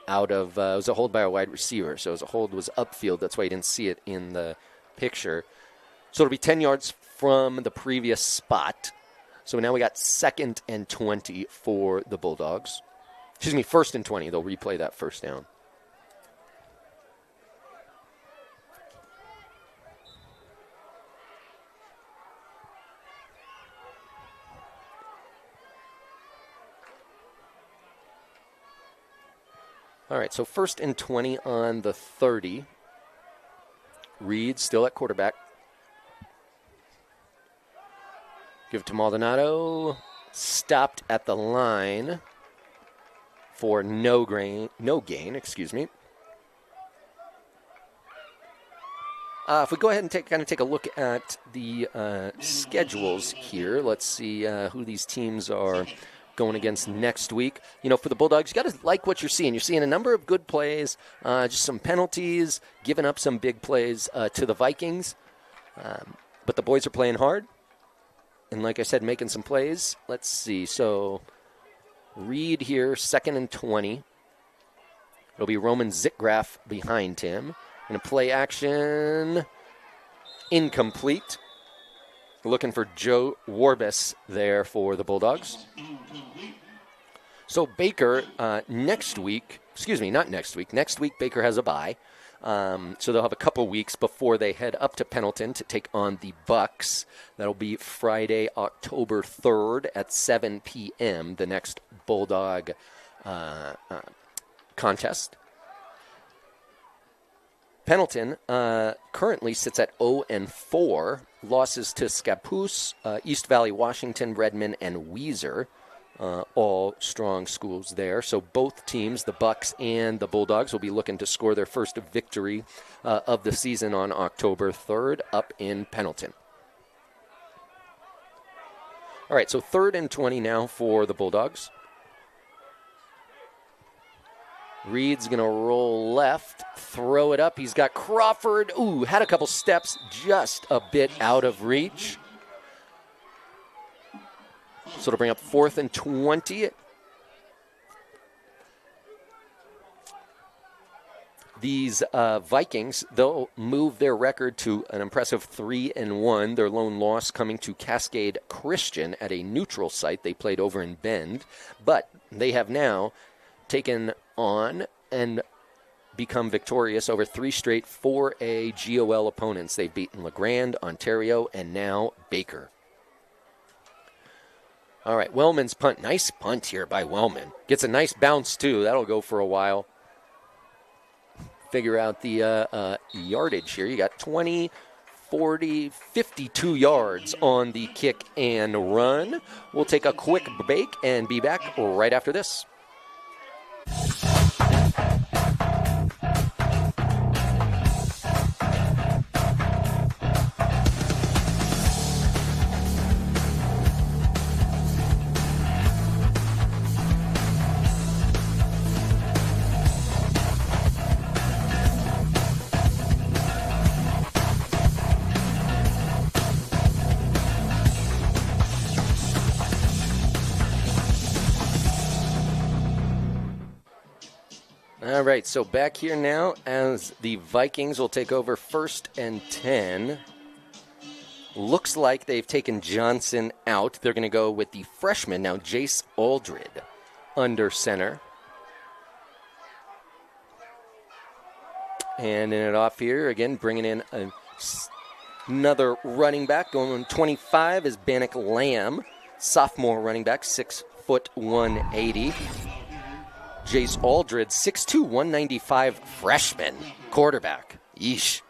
out of, it was a hold by a wide receiver. So a hold was upfield. That's why you didn't see it in the picture. So it'll be 10 yards from the previous spot. So now we got 2nd and 20 for the Bulldogs. Excuse me, 1st and 20. They'll replay that first down. All right, so 1st and 20 on the 30. Reed still at quarterback. Give to Maldonado. Stopped at the line for no gain. Excuse me. If we go ahead and take a look at the schedules here, let's see who these teams are going against next week. You know, for the Bulldogs, you got to like what you're seeing. You're seeing a number of good plays, just some penalties, giving up some big plays to the Vikings. But the boys are playing hard. And like I said, making some plays. Let's see. So Reed here, 2nd and 20. It'll be Roman Zitgraf behind him. And a play action, incomplete. Looking for Joe Warbus there for the Bulldogs. So Baker next week, next week Baker has a bye. So they'll have a couple weeks before they head up to Pendleton to take on the Bucks. That'll be Friday, October 3rd at 7 p.m., the next Bulldog contest. Pendleton currently sits at 0-4. Losses to Scappoose, East Valley, Washington, Redmond, and Weiser. All strong schools there. So both teams, the Bucks and the Bulldogs, will be looking to score their first victory of the season on October 3rd up in Pendleton. All right, so 3rd and 20 now for the Bulldogs. Reed's going to roll left, throw it up. He's got Crawford. Ooh, had a couple steps, just a bit out of reach. So it'll bring up 4th and 20. These Vikings, they'll move their record to an impressive 3-1. Their lone loss coming to Cascade Christian at a neutral site. They played over in Bend. But they have now taken on and become victorious over 3 straight 4A GOL opponents. They've beaten LeGrand, Ontario, and now Baker. All right, Wellman's punt. Nice punt here by Wellman. Gets a nice bounce, too. That'll go for a while. Figure out the yardage here. You got 20, 40, 52 yards on the kick and run. We'll take a quick break and be back right after this. All right, so back here now as the Vikings will take over 1st and 10. Looks like they've taken Johnson out. They're going to go with the freshman now, Jace Aldred, under center. Handing it off here, again, bringing in another running back. Going 25 is Bannock Lamb, sophomore running back, 6 foot 180. Jace Aldred, 6'2", 195 freshman quarterback. Yeesh.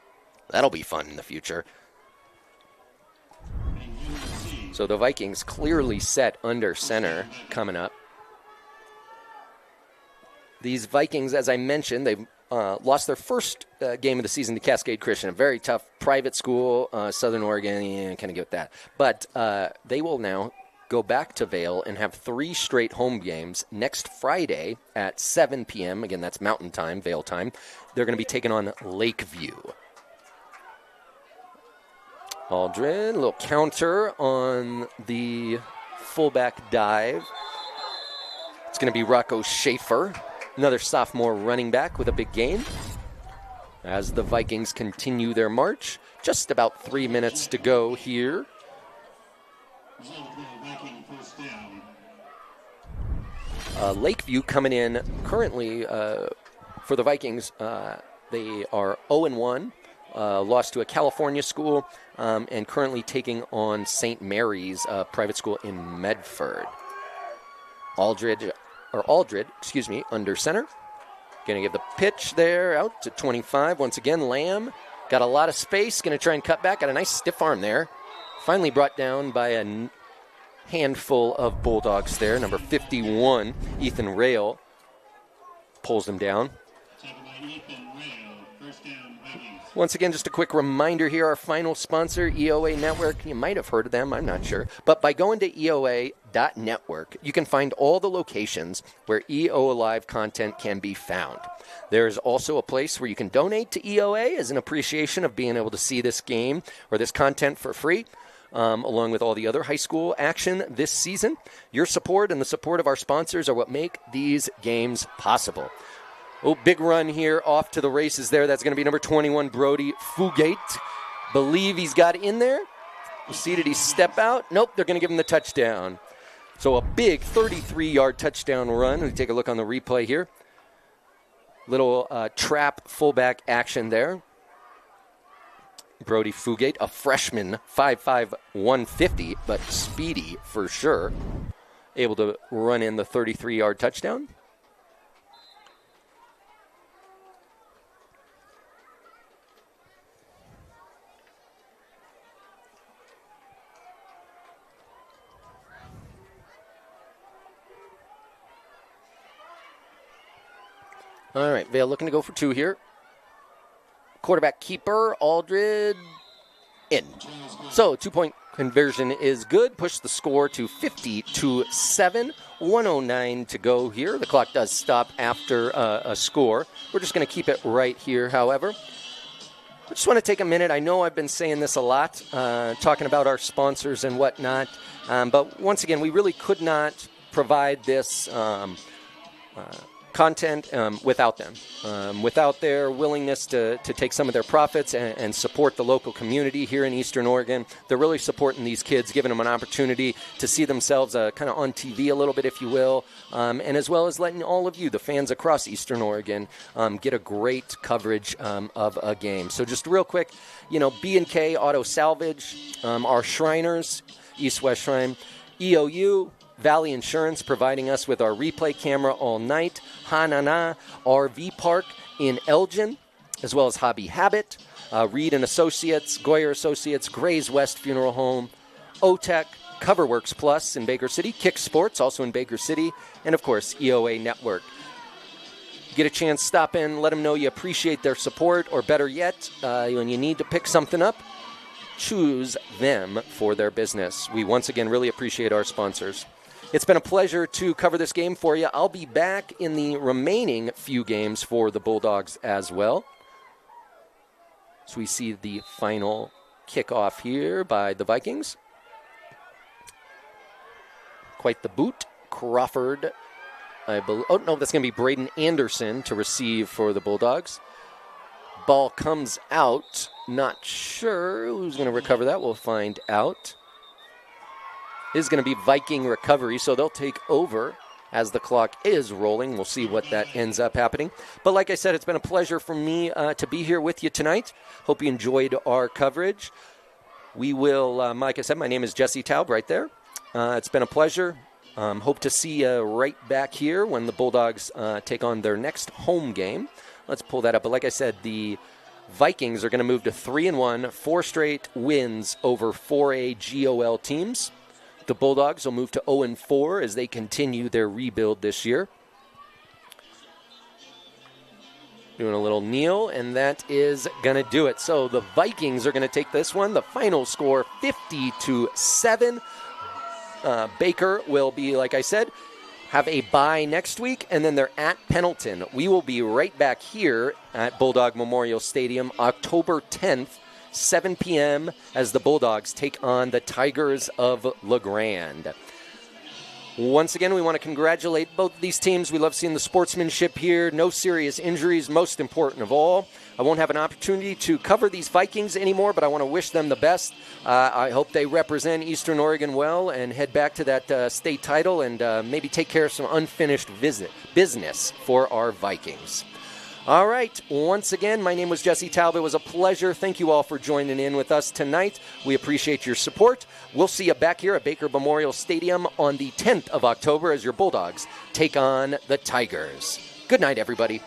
That'll be fun in the future. So the Vikings clearly set under center coming up. These Vikings, as I mentioned, they've lost their first game of the season to Cascade Christian, a very tough private school, Southern Oregon, kind of get with that. But they will now go back to Vale and have 3 straight home games next Friday at 7 p.m. Again, that's Mountain Time, Vale time. They're going to be taking on Lakeview. Aldrin, a little counter on the fullback dive. It's going to be Rocco Schaefer, another sophomore running back with a big game. As the Vikings continue their march, just about 3 minutes to go here. Lakeview coming in currently for the Vikings. They are 0-1, lost to a California school, and currently taking on St. Mary's private school in Medford. Aldred, under center. Going to give the pitch there out to 25. Once again, Lamb got a lot of space. Going to try and cut back. Got a nice stiff arm there. Finally brought down by a handful of Bulldogs there. Number 51, Ethan Rail, pulls them down. Once again, just a quick reminder here, our final sponsor, EOA Network. You might have heard of them, I'm not sure. But by going to EOA.network, you can find all the locations where EOA Live content can be found. There's also a place where you can donate to EOA as an appreciation of being able to see this game or this content for free, along with all the other high school action this season. Your support and the support of our sponsors are what make these games possible. Oh, big run here off to the races there. That's going to be number 21, Brody Fugate. Believe he's got in there. We'll see, did he step out? Nope, they're going to give him the touchdown. So a big 33-yard touchdown run. We take a look on the replay here. Little trap fullback action there. Brody Fugate, a freshman, 5'5", 150, but speedy for sure. Able to run in the 33-yard touchdown. All right, Vale looking to go for 2 here. Quarterback keeper, Aldred, in. So 2-point conversion is good. Push the score to 50-7. 1:09 to go here. The clock does stop after a score. We're just going to keep it right here, however. I just want to take a minute. I know I've been saying this a lot, talking about our sponsors and whatnot. But once again, we really could not provide this content without them, without their willingness to take some of their profits and support the local community here in Eastern Oregon. They're really supporting these kids, giving them an opportunity to see themselves kind of on TV a little bit, if you will, and as well as letting all of you, the fans across Eastern Oregon, get a great coverage of a game. So just real quick, B&K Auto Salvage, our Shriners, East-West Shrine, EOU, Valley Insurance providing us with our replay camera all night. Hanana RV Park in Elgin, as well as Hobby Habit. Reed and Associates, Goyer Associates, Gray's West Funeral Home. OTEC, CoverWorks Plus in Baker City. Kick Sports, also in Baker City. And, of course, EOA Network. Get a chance, stop in, let them know you appreciate their support, or better yet, when you need to pick something up, choose them for their business. We once again really appreciate our sponsors. It's been a pleasure to cover this game for you. I'll be back in the remaining few games for the Bulldogs as well. So we see the final kickoff here by the Vikings. Quite the boot. Crawford, I believe. Oh, no, that's going to be Braden Anderson to receive for the Bulldogs. Ball comes out. Not sure who's going to recover that. We'll find out. Is going to be Viking recovery, so they'll take over as the clock is rolling. We'll see what that ends up happening. But like I said, it's been a pleasure for me to be here with you tonight. Hope you enjoyed our coverage. We will, like I said, my name is Jesse Taub right there. It's been a pleasure. Hope to see you right back here when the Bulldogs take on their next home game. Let's pull that up. But like I said, the Vikings are going to move to 3-1, 4 straight wins over 4A GOL teams. The Bulldogs will move to 0-4 as they continue their rebuild this year. Doing a little kneel, and that is going to do it. So the Vikings are going to take this one. The final score, 50-7. Baker will be, like I said, have a bye next week, and then they're at Pendleton. We will be right back here at Bulldog Memorial Stadium October 10th, 7 p.m., as the Bulldogs take on the Tigers of LeGrand. Once again, we want to congratulate both of these teams. We love seeing the sportsmanship here. No serious injuries, most important of all. I won't have an opportunity to cover these Vikings anymore, but I want to wish them the best. I hope they represent Eastern Oregon well and head back to that state title and maybe take care of some unfinished business for our Vikings. All right. Once again, my name was Jesse Talbot. It was a pleasure. Thank you all for joining in with us tonight. We appreciate your support. We'll see you back here at Baker Memorial Stadium on the 10th of October as your Bulldogs take on the Tigers. Good night, everybody.